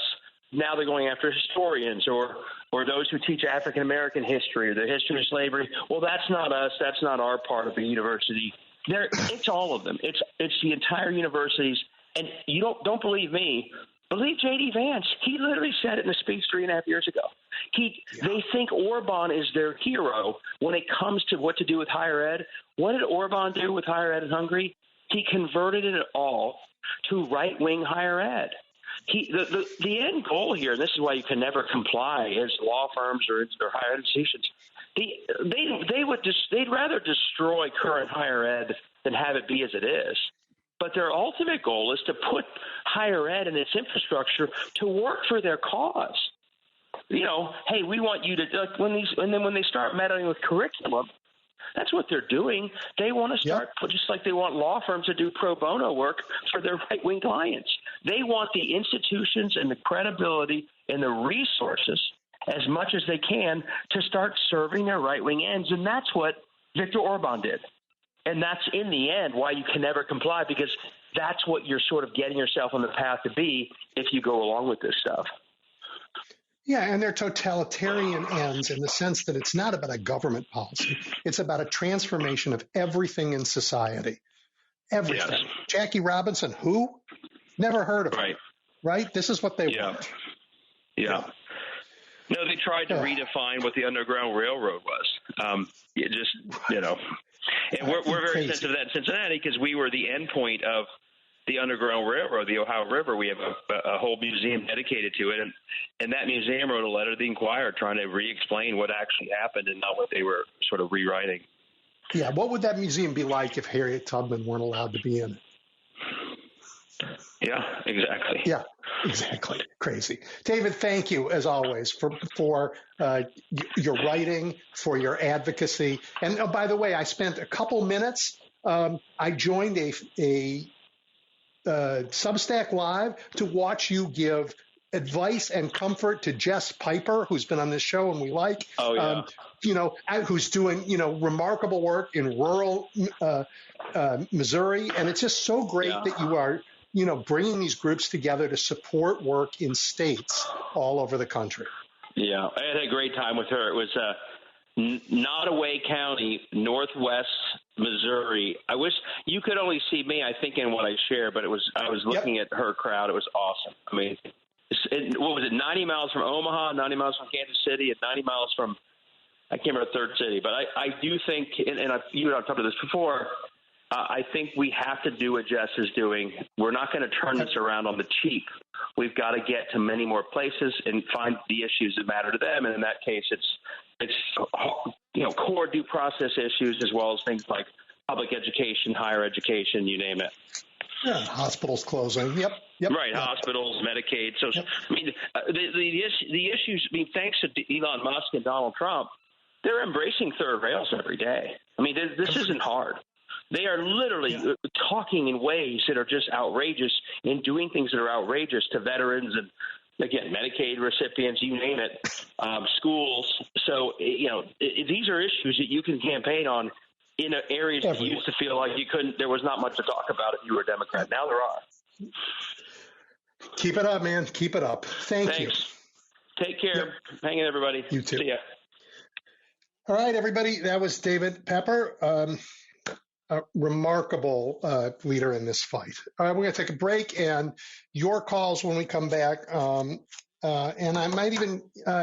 Now they're going after historians or those who teach African American history or the history of slavery. Well, that's not us. That's not our part of the university. It's all of them. It's the entire universities. And you don't believe me. Believe J.D. Vance. He literally said it in a speech 3.5 years ago. They think Orban is their hero when it comes to what to do with higher ed. What did Orban do with higher ed in Hungary? He converted it all to right-wing higher ed. The end goal here, and this is why you can never comply as law firms or higher ed institutions, they'd rather destroy current higher ed than have it be as it is. But their ultimate goal is to put higher ed and its infrastructure to work for their cause. Hey, we want you to when they start meddling with curriculum, that's what they're doing. They want to start, just like they want law firms to do pro bono work for their right-wing clients. They want the institutions and the credibility and the resources as much as they can to start serving their right-wing ends. And that's what Viktor Orban did. And that's, in the end, why you can never comply, because that's what you're sort of getting yourself on the path to be if you go along with this stuff. Yeah, and they're totalitarian ends in the sense that it's not about a government policy. It's about a transformation of everything in society. Everything. Yes. Jackie Robinson, who? Never heard of him. Right? This is what they want. Yeah. No, they tried to redefine what the Underground Railroad was. And we're very sensitive to that in Cincinnati because we were the end point of the Underground Railroad, the Ohio River. We have a whole museum dedicated to it, and that museum wrote a letter to the Inquirer trying to re-explain what actually happened and not what they were sort of rewriting. Yeah, what would that museum be like if Harriet Tubman weren't allowed to be in it? Yeah, exactly. Yeah, exactly. Crazy. David, thank you, as always, for your writing, for your advocacy. And by the way, I spent a couple minutes. I joined a Substack Live to watch you give advice and comfort to Jess Piper, who's been on this show and we like. Oh, yeah. Who's doing, remarkable work in rural Missouri. And it's just so great that you are, bringing these groups together to support work in states all over the country. Yeah, I had a great time with her. It was Nottoway County, Northwest Missouri. I wish you could only see me, I think, in what I share, but I was looking at her crowd. It was awesome. I mean, what was it, 90 miles from Omaha, 90 miles from Kansas City, and 90 miles from, I can't remember, third city. But I do think, and you and I talked about this before, I think we have to do what Jess is doing. We're not going to turn this around on the cheap. We've got to get to many more places and find the issues that matter to them. And in that case, it's core due process issues as well as things like public education, higher education, you name it. Yeah, hospitals closing. Yep. Right, hospitals, Medicaid. So, I mean, the issues. I mean, thanks to Elon Musk and Donald Trump, they're embracing third rails every day. I mean, this isn't hard. They are literally talking in ways that are just outrageous and doing things that are outrageous to veterans and, again, Medicaid recipients, you name it, schools. So, these are issues that you can campaign on in areas that you used to feel like you couldn't. There was not much to talk about if you were a Democrat. Now there are. Keep it up, man. Keep it up. Thanks you. Take care. Hang in, everybody. You too. See ya. All right, everybody. That was David Pepper. A remarkable leader in this fight. All right, we're going to take a break, and your calls when we come back. And I might even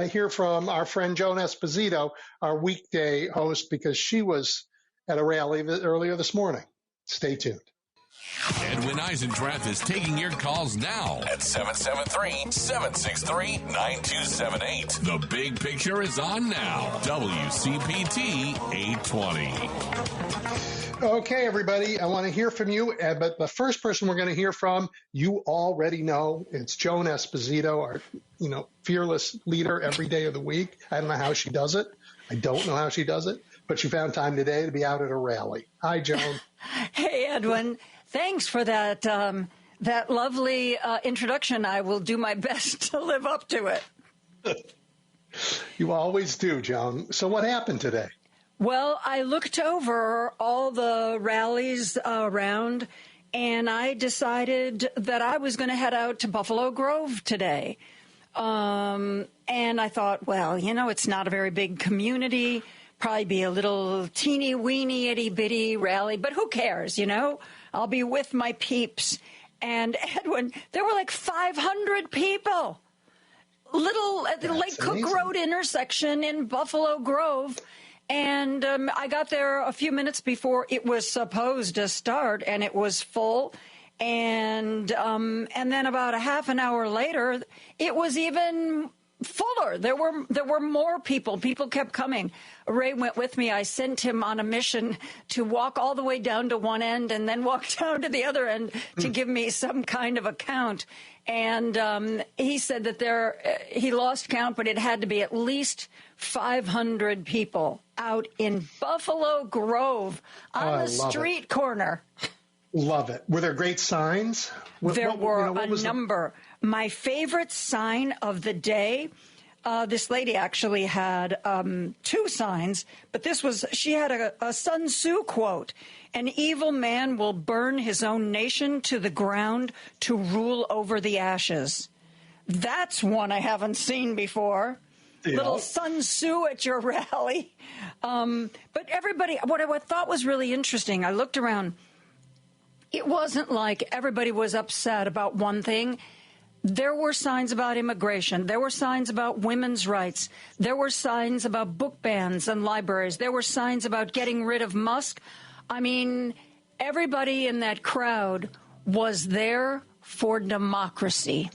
hear from our friend Joan Esposito, our weekday host, because she was at a rally earlier this morning. Stay tuned. Edwin Eisendrath is taking your calls now at 773-763-9278. The Big Picture is on now. WCPT 820. Okay, everybody, I want to hear from you, but the first person we're going to hear from, you already know, it's Joan Esposito, our, fearless leader every day of the week. I don't know how she does it. I don't know how she does it, but she found time today to be out at a rally. Hi, Joan. Hey, Edwin. Thanks for that lovely introduction. I will do my best to live up to it. You always do, Joan. So what happened today? Well, I looked over all the rallies around, and I decided that I was going to head out to Buffalo Grove today. And I thought, well, it's not a very big community, probably be a little teeny-weeny, itty-bitty rally, but who cares, I'll be with my peeps. And, Edwin, there were like 500 people. At the Lake Cook Road intersection in Buffalo Grove. And I got there a few minutes before it was supposed to start, and it was full. And then about a half an hour later, it was even fuller. There were more people. People kept coming. Ray went with me. I sent him on a mission to walk all the way down to one end and then walk down to the other end to give me some kind of a count. And he said that he lost count, but it had to be at least 500 people out in Buffalo Grove on the street corner. Love it. Were there great signs? There were a number. My favorite sign of the day, this lady actually had two signs, but she had a Sun Tzu quote. An evil man will burn his own nation to the ground to rule over the ashes. That's one I haven't seen before. Yeah. Little Sun Tzu at your rally. But everybody, what I thought was really interesting, I looked around. It wasn't like everybody was upset about one thing. There were signs about immigration. There were signs about women's rights. There were signs about book bans and libraries. There were signs about getting rid of Musk. I mean, everybody in that crowd was there for democracy.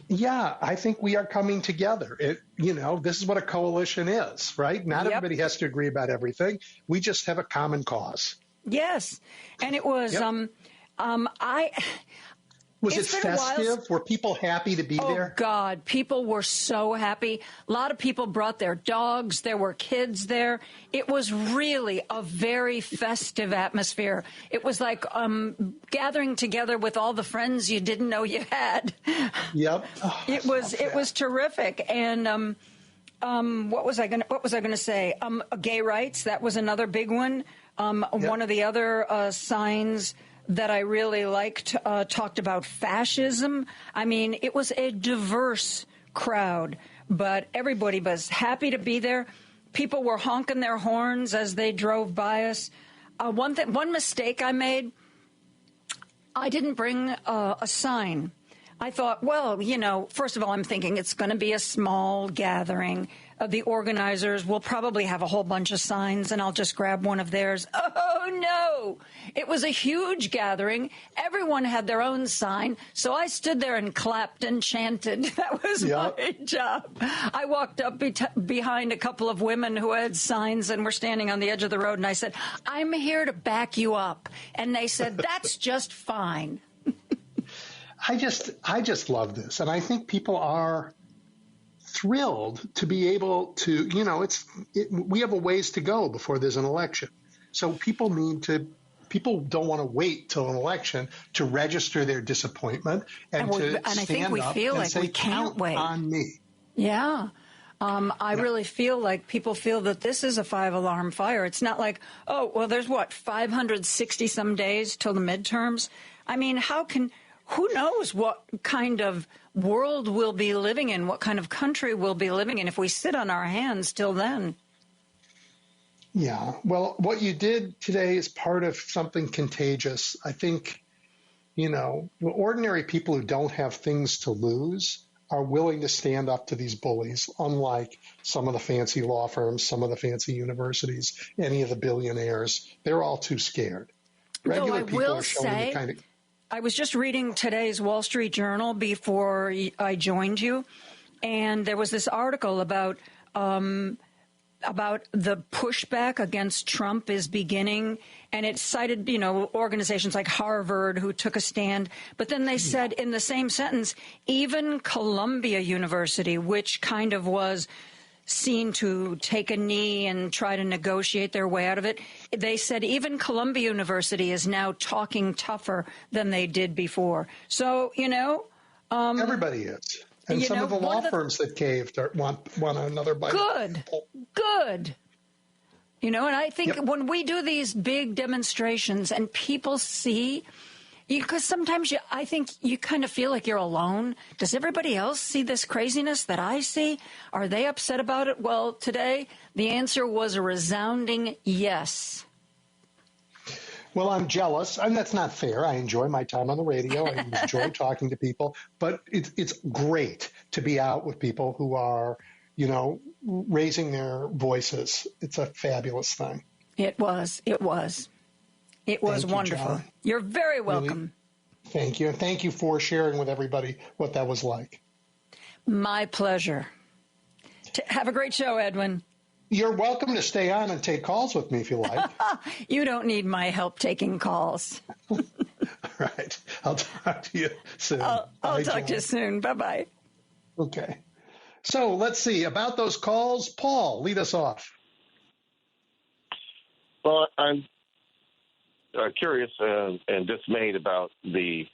Yeah, I think we are coming together. This is what a coalition is, right? Not everybody has to agree about everything. We just have a common cause. Yes, and it was. Was it festive? Were people happy to be there? Oh, God. People were so happy. A lot of people brought their dogs. There were kids there. It was really a very festive atmosphere. It was like gathering together with all the friends you didn't know you had. Yep. It was terrific. And what was I going to say? Gay rights. That was another big one. One of the other signs that I really liked talked about fascism. I mean, it was a diverse crowd, but everybody was happy to be there. People were honking their horns as they drove by us. One mistake I made, I didn't bring a sign. I thought, well, first of all, I'm thinking it's going to be a small gathering. The organizers will probably have a whole bunch of signs, and I'll just grab one of theirs. Oh, no. It was a huge gathering. Everyone had their own sign, so I stood there and clapped and chanted. That was my job. I walked up behind a couple of women who had signs and were standing on the edge of the road, and I said, I'm here to back you up. And they said, that's just fine. I just love this, and I think people are thrilled to be able to, we have a ways to go before there's an election. So people don't want to wait till an election to register their disappointment and I think we feel like we can't wait. On me. Yeah. I really feel like people feel that this is a 5-alarm fire. It's not like, oh, well, there's 560 some days till the midterms. I mean, who knows what kind of world we'll be living in, what kind of country we'll be living in if we sit on our hands till then. Yeah. Well, what you did today is part of something contagious. I think, ordinary people who don't have things to lose are willing to stand up to these bullies, unlike some of the fancy law firms, some of the fancy universities, any of the billionaires. They're all too scared. Regular people are showing the kind of... I was just reading today's Wall Street Journal before I joined you, and there was this article about the pushback against Trump is beginning, and it cited, organizations like Harvard who took a stand. But then they said in the same sentence, even Columbia University, which kind of was seen to take a knee and try to negotiate their way out of it. They said even Columbia University is now talking tougher than they did before. So, everybody is. And some of the law firms that caved want another bite. Good. And I think when we do these big demonstrations and people see, because sometimes I think you kind of feel like you're alone. Does everybody else see this craziness that I see? Are they upset about it? Well, today the answer was a resounding yes. Well, I'm jealous, and that's not fair. I enjoy my time on the radio. I enjoy talking to people, but it's great to be out with people who are, raising their voices. It's a fabulous thing. It was wonderful. John. You're very welcome. Really, thank you. And thank you for sharing with everybody what that was like. My pleasure. Have a great show, Edwin. You're welcome to stay on and take calls with me if you like. You don't need my help taking calls. All right. I'll talk to you soon. I'll talk to you soon. Bye-bye. Okay. So let's see. About those calls, Paul, lead us off. Well, I'm curious and dismayed about the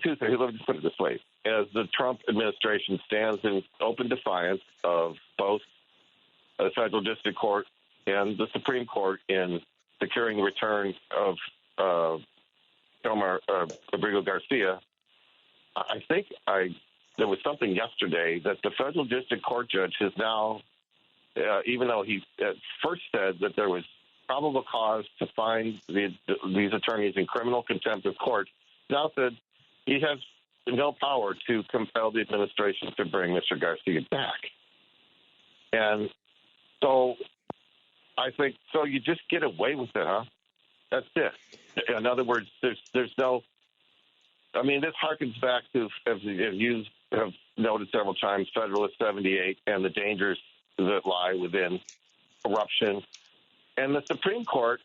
two things. Let me just put it this way. As the Trump administration stands in open defiance of both the federal district court and the Supreme Court in securing the return of Abrigo Garcia, I think there was something yesterday that the federal district court judge has now, even though he at first said that there was probable cause to find these attorneys in criminal contempt of court, now said he has no power to compel the administration to bring Mr. Garcia back. And so I think, so you just get away with it, huh? That's it. In other words, there's no. I mean, this harkens back to, as you have noted several times, Federalist 78 and the dangers that lie within corruption. And the Supreme Court,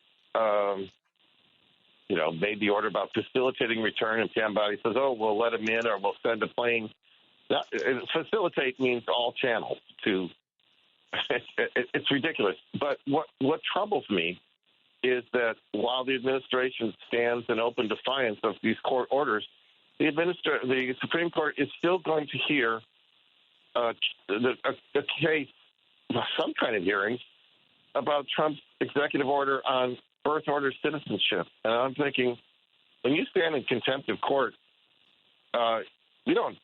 made the order about facilitating return, and somebody says, "Oh, we'll let him in, or we'll send a plane." That, facilitate means all channels. It's ridiculous. But what troubles me is that while the administration stands in open defiance of these court orders, the Supreme Court is still going to hear a case, some kind of hearings, about Trump's executive order on birth order citizenship. And I'm thinking, when you stand in contempt of court, we don't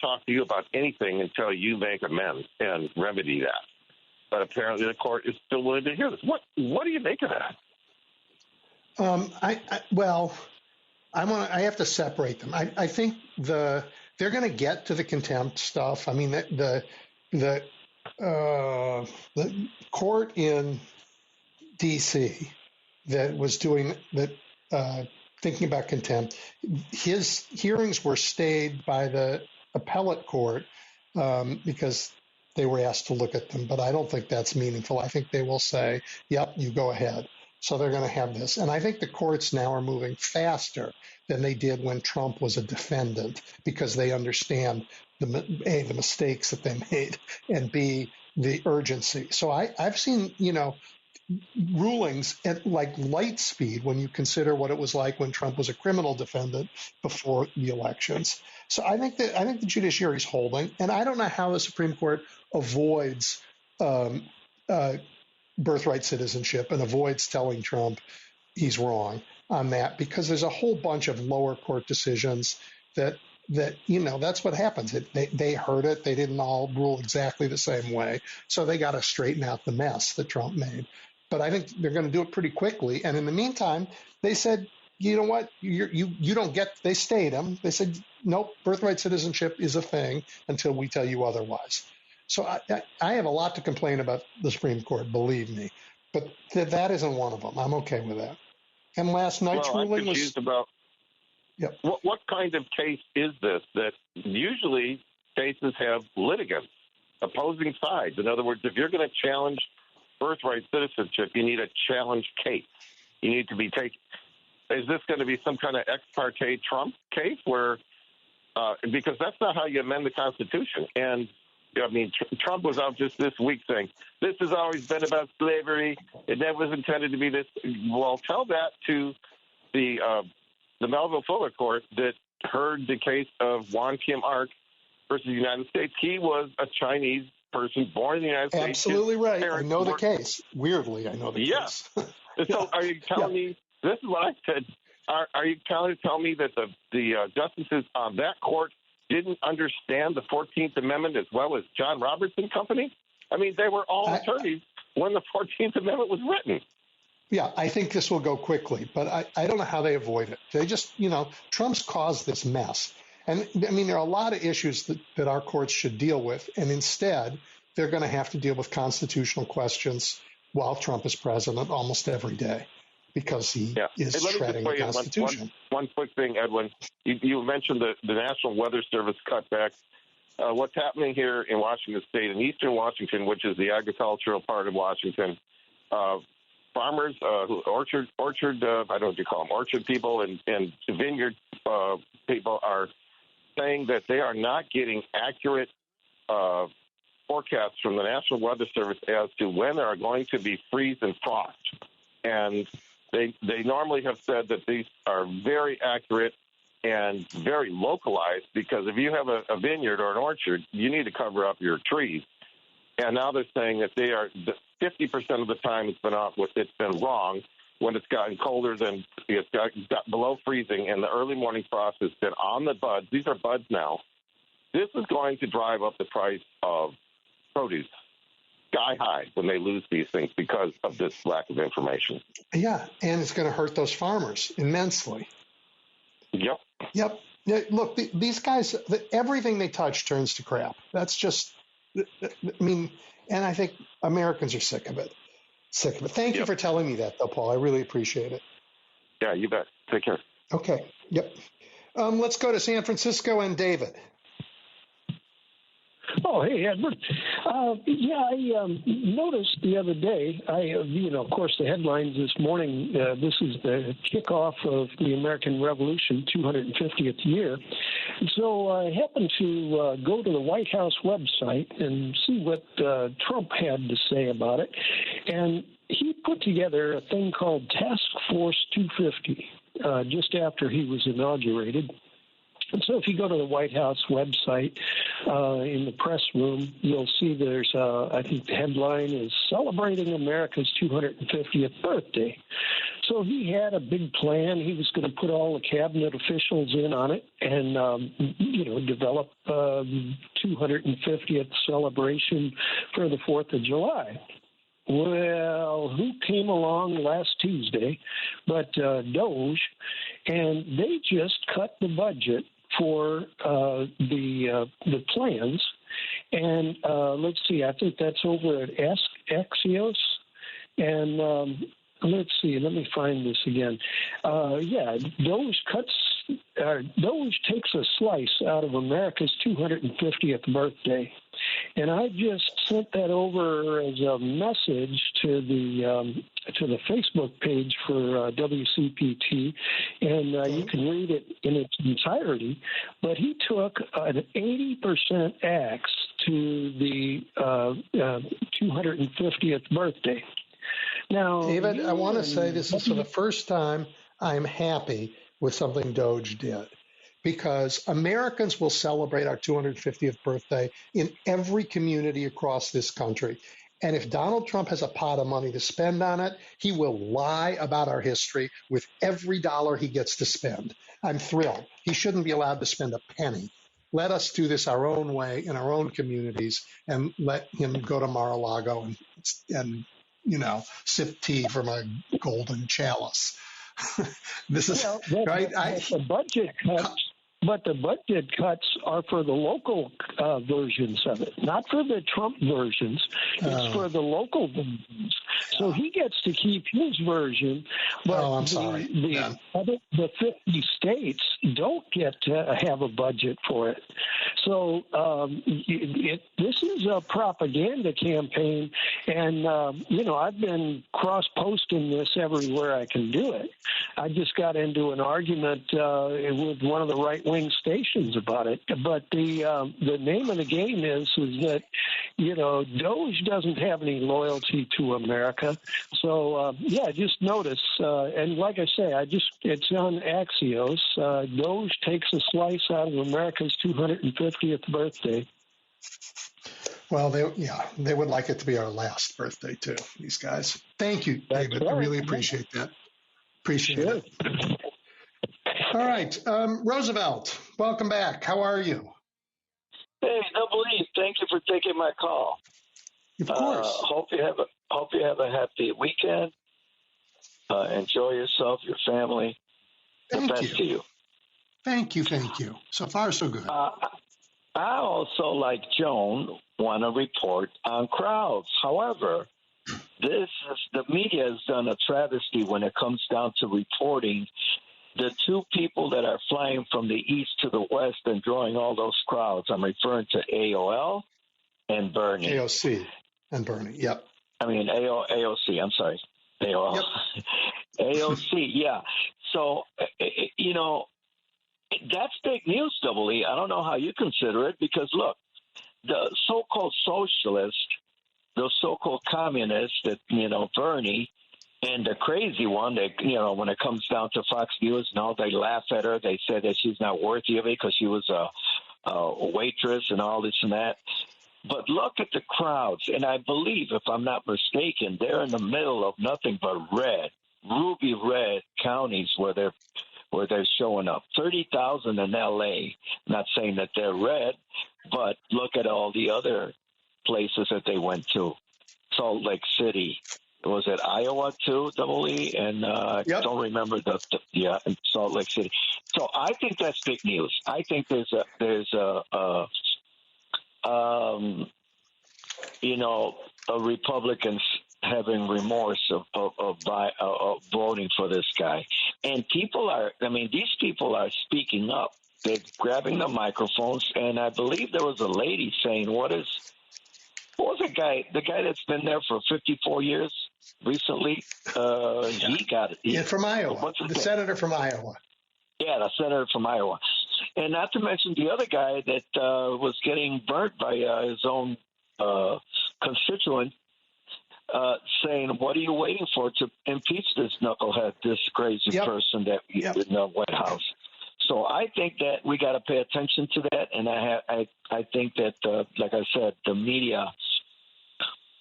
talk to you about anything until you make amends and remedy that. But apparently the court is still willing to hear this. What do you make of that? I have to separate them. I think they're going to get to the contempt stuff. I mean, the court in D.C. that was doing that, thinking about contempt, his hearings were stayed by the appellate court because they were asked to look at them. But I don't think that's meaningful. I think they will say, "Yep, you go ahead." So they're going to have this. And I think the courts now are moving faster than they did when Trump was a defendant, because they understand, A, the mistakes that they made, and B, the urgency. So I've seen, rulings at like light speed when you consider what it was like when Trump was a criminal defendant before the elections. So I think the judiciary is holding, and I don't know how the Supreme Court avoids birthright citizenship and avoids telling Trump he's wrong on that, because there's a whole bunch of lower court decisions that that's what happens. They heard it. They didn't all rule exactly the same way. So they got to straighten out the mess that Trump made. But I think they're going to do it pretty quickly. And in the meantime, they said, you know what, you don't get, they stayed him. They said, nope, birthright citizenship is a thing until we tell you otherwise. So I have a lot to complain about the Supreme Court, believe me, but that isn't one of them. I'm okay with that. And last night's ruling was... I'm confused about what kind of case is this, that usually cases have litigants, opposing sides. In other words, if you're going to challenge birthright citizenship, you need a challenge case. You need to be taken... Is this going to be some kind of ex parte Trump case where... because that's not how you amend the Constitution. And I mean, Trump was out just this week saying, this has always been about slavery. It never was intended to be this. Well, tell that to the Melville Fuller Court that heard the case of Won Kim Ark versus the United States. He was a Chinese person born in the United States. Absolutely right. I know the case. Weirdly, I know the case. So are you telling me, this is what I said, are you trying to tell me that the justices on that court didn't understand the 14th Amendment as well as John Roberts and company? I mean, they were all attorneys when the 14th Amendment was written. Yeah, I think this will go quickly, but I don't know how they avoid it. They just, Trump's caused this mess. And, I mean, there are a lot of issues that our courts should deal with, and instead they're going to have to deal with constitutional questions while Trump is president almost every day, because he is shredding the Constitution. One quick thing, Edwin. You mentioned the National Weather Service cutbacks. What's happening here in Washington State, in eastern Washington, which is the agricultural part of Washington, farmers, orchard, I don't know what you call them, orchard people and vineyard people are saying that they are not getting accurate forecasts from the National Weather Service as to when there are going to be freeze and frost. And they normally have said that these are very accurate and very localized, because if you have a vineyard or an orchard, you need to cover up your trees. And now they're saying that 50% of the time it's been wrong when it's gotten colder than it's got below freezing, and the early morning frost has been on the buds. These are buds now. This is going to drive up the price of produce sky high when they lose these things because of this lack of information. Yeah, and it's going to hurt those farmers immensely. Yep. Look, these guys, everything they touch turns to crap. That's just, I mean, and I think Americans are sick of it. Thank you for telling me that, though, Paul. I really appreciate it. Yeah, you bet. Take care. Okay. Yep. Let's go to San Francisco and David. Oh, hey, Edward. I noticed the other day, of course, the headlines this morning, this is the kickoff of the American Revolution, 250th year. So I happened to go to the White House website and see what Trump had to say about it. And he put together a thing called Task Force 250 just after he was inaugurated. And so if you go to the White House website, in the press room, you'll see there's, I think the headline is Celebrating America's 250th Birthday. So he had a big plan. He was going to put all the cabinet officials in on it and, develop 250th celebration for the 4th of July. Well, who came along last Tuesday but Doge, and they just cut the budget for the plans. And let's see, I think that's over at Axios. And let's see, let me find this again. Doge takes a slice out of America's 250th birthday. And I just sent that over as a message to the Facebook page for WCPT, and you can read it in its entirety. But he took an 80% axe to the 250th birthday. Now, David, I want to say this is for the first time I'm happy with something Doge did, because Americans will celebrate our 250th birthday in every community across this country. And if Donald Trump has a pot of money to spend on it, he will lie about our history with every dollar he gets to spend. I'm thrilled. He shouldn't be allowed to spend a penny. Let us do this our own way in our own communities, and let him go to Mar-a-Lago and sip tea from a golden chalice. This is right. The budget cuts. But the budget cuts are for the local versions of it, not for the Trump versions. It's for the local versions. So he gets to keep his version, but the 50 states don't get to have a budget for it. So this is a propaganda campaign, and I've been cross-posting this everywhere I can do it. I just got into an argument with one of the right-wing stations about it, but the name of the game is that Doge doesn't have any loyalty to America. So just notice, and like I say, it's on Axios. Doge takes a slice out of America's 250th birthday. Well, they would like it to be our last birthday too, these guys. Thank you, David. I really appreciate that. Appreciate it. All right, Roosevelt, welcome back. How are you? Hey, Double E, thank you for taking my call. Of course. Hope you have a happy weekend. Enjoy yourself, your family. The best to you. Thank you. So far, so good. I also, like Joan, want to report on crowds. However, the media has done a travesty when it comes down to reporting the two people that are flying from the east to the west and drawing all those crowds. I'm referring to AOL and Bernie. AOC and Bernie, yep. I mean, AOC, I'm sorry. AOL. Yep. AOC, yeah. So, that's big news, Double E. I don't know how you consider it, because, look, the so-called socialists, the so-called communists that, Bernie, and the crazy one that, when it comes down to Fox News, they laugh at her. They said that she's not worthy of it because she was a waitress and all this and that. But look at the crowds. And I believe, if I'm not mistaken, they're in the middle of nothing but ruby red counties where they're showing up. 30,000 in L.A. Not saying that they're red, but look at all the other places that they went to. Salt Lake City. Was it Iowa too, Double E? And yep. Don't remember in Salt Lake City. So I think that's big news. I think there's a Republican having remorse of voting for this guy. And these people are speaking up. They're grabbing the microphones, and I believe there was a lady saying, what was the guy that's been there for 54 years recently? He got it. Yeah, from Iowa. The senator from Iowa. Yeah, the senator from Iowa. And not to mention the other guy that was getting burnt by his own constituent, saying, what are you waiting for to impeach this knucklehead, this crazy person that in the White House? So I think that we got to pay attention to that, and I think that, like I said, the media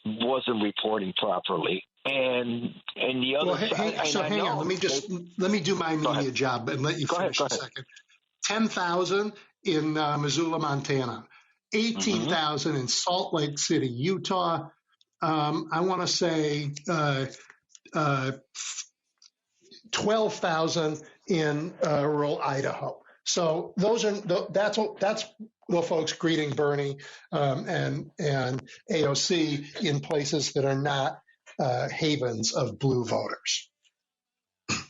wasn't reporting properly, and the other. Hang on. Let me do my media job and let you finish a second. 10,000 in Missoula, Montana, 18,000 in Salt Lake City, Utah. I want to say 12,000 in rural Idaho. So that's the folks greeting Bernie and AOC in places that are not havens of blue voters.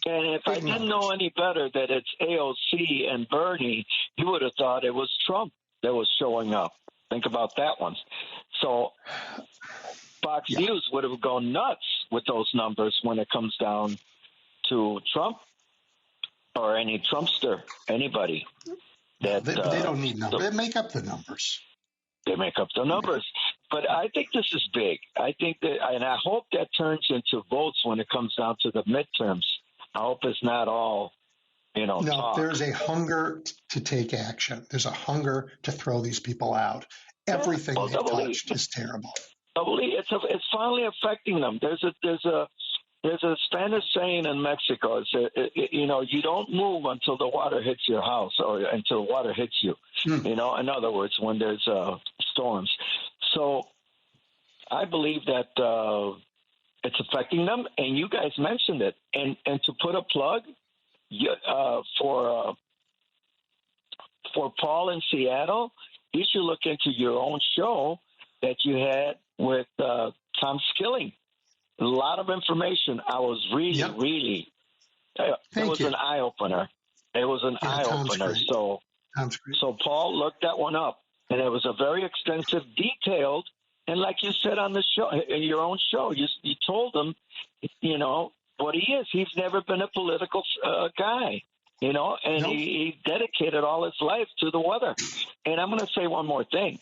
And if I didn't know any better that it's AOC and Bernie, you would have thought it was Trump that was showing up. Think about that one. So Fox News would have gone nuts with those numbers when it comes down to Trump or any Trumpster, anybody. They don't need numbers. They make up the numbers. They make up the numbers. But I think this is big. I think that, and I hope that turns into votes when it comes down to the midterms. I hope it's not all, No, talk. There's a hunger to take action. There's a hunger to throw these people out. Everything they touched is terrible. It's finally affecting them. There's a Spanish saying in Mexico. You don't move until the water hits your house or until water hits you. In other words, when there's storms. So I believe that it's affecting them, and you guys mentioned it. And to put a plug for Paul in Seattle, you should look into your own show that you had with Tom Skilling. A lot of information. I was really. It was an eye opener. It was an eye opener. So Paul looked that one up, and it was a very extensive, detailed. And like you said on the show, in your own show, you told him, what he is. He's never been a political guy, and he dedicated all his life to the weather. And I'm going to say one more thing.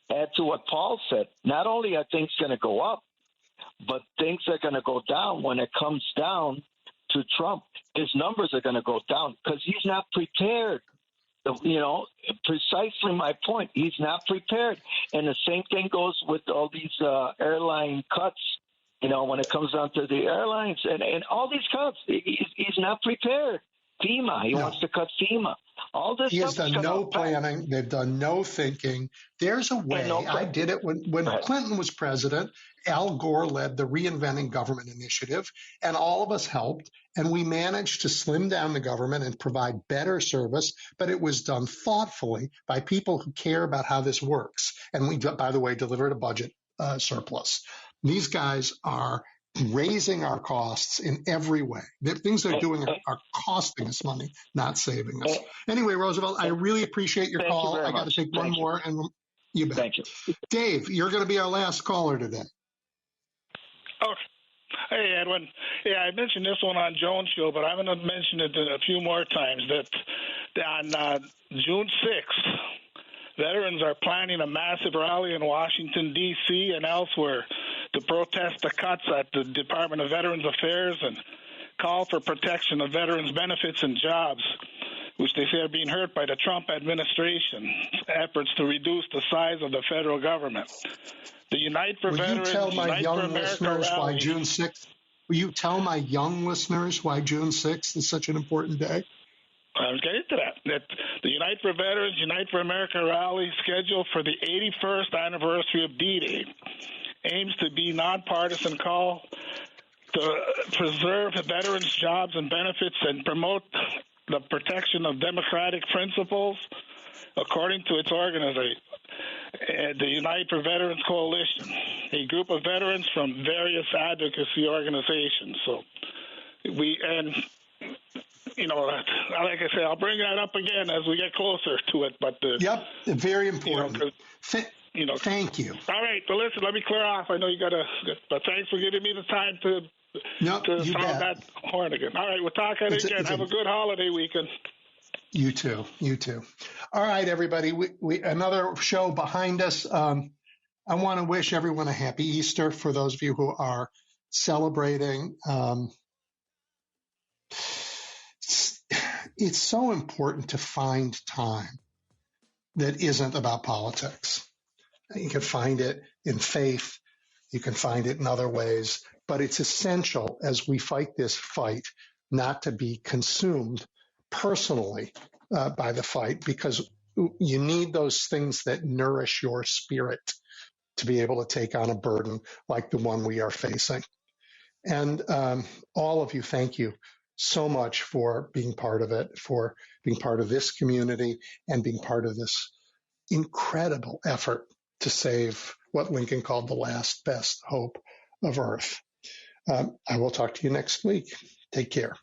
Add to what Paul said. Not only are things going to go up, but things are going to go down when it comes down to Trump. His numbers are going to go down because he's not prepared. Precisely my point. He's not prepared. And the same thing goes with all these airline cuts, when it comes down to the airlines and all these cuts. He's not prepared. FEMA. He wants to cut FEMA. All this. He has done no planning. They've done no thinking. There's a way. I did it when Clinton was president. Al Gore led the Reinventing Government Initiative, and all of us helped. And we managed to slim down the government and provide better service, but it was done thoughtfully by people who care about how this works. And we, by the way, delivered a budget surplus. These guys are raising our costs in every way. The things they're doing are costing us money, not saving us. Anyway, Roosevelt, I really appreciate your call. I got to take one more, and you bet. Thank you. Dave, you're going to be our last caller today. Oh, hey, Edwin. Yeah, I mentioned this one on Jones' show, but I'm going to mention it a few more times, that on June 6th, veterans are planning a massive rally in Washington, D.C. and elsewhere to protest the cuts at the Department of Veterans Affairs and call for protection of veterans' benefits and jobs, which they say are being hurt by the Trump administration's efforts to reduce the size of the federal government. The Unite for Veterans, Will you tell my Unite young for America listeners rally. why June 6th? Will you tell my young listeners why June 6th is such an important day? I was getting to that. That the Unite for Veterans, Unite for America rally scheduled for the 81st anniversary of D-Day aims to be nonpartisan call to preserve veterans' jobs and benefits and promote the protection of democratic principles according to its organization. the Unite for Veterans Coalition, a group of veterans from various advocacy organizations. So like I say, I'll bring that up again as we get closer to it. But yep, very important. Thank you. All right, but listen, let me clear off. I know you got to, but thanks for giving me the time to sound that horn again. All right, we'll talk again. Have a good holiday weekend. You too. All right, everybody. We another show behind us. I want to wish everyone a happy Easter for those of you who are celebrating. It's so important to find time that isn't about politics. You can find it in faith. You can find it in other ways. But it's essential as we fight this fight not to be consumed personally by the fight, because you need those things that nourish your spirit to be able to take on a burden like the one we are facing. And all of you, thank you so much for being part of it, for being part of this community, and being part of this incredible effort to save what Lincoln called the last best hope of Earth. I will talk to you next week. Take care.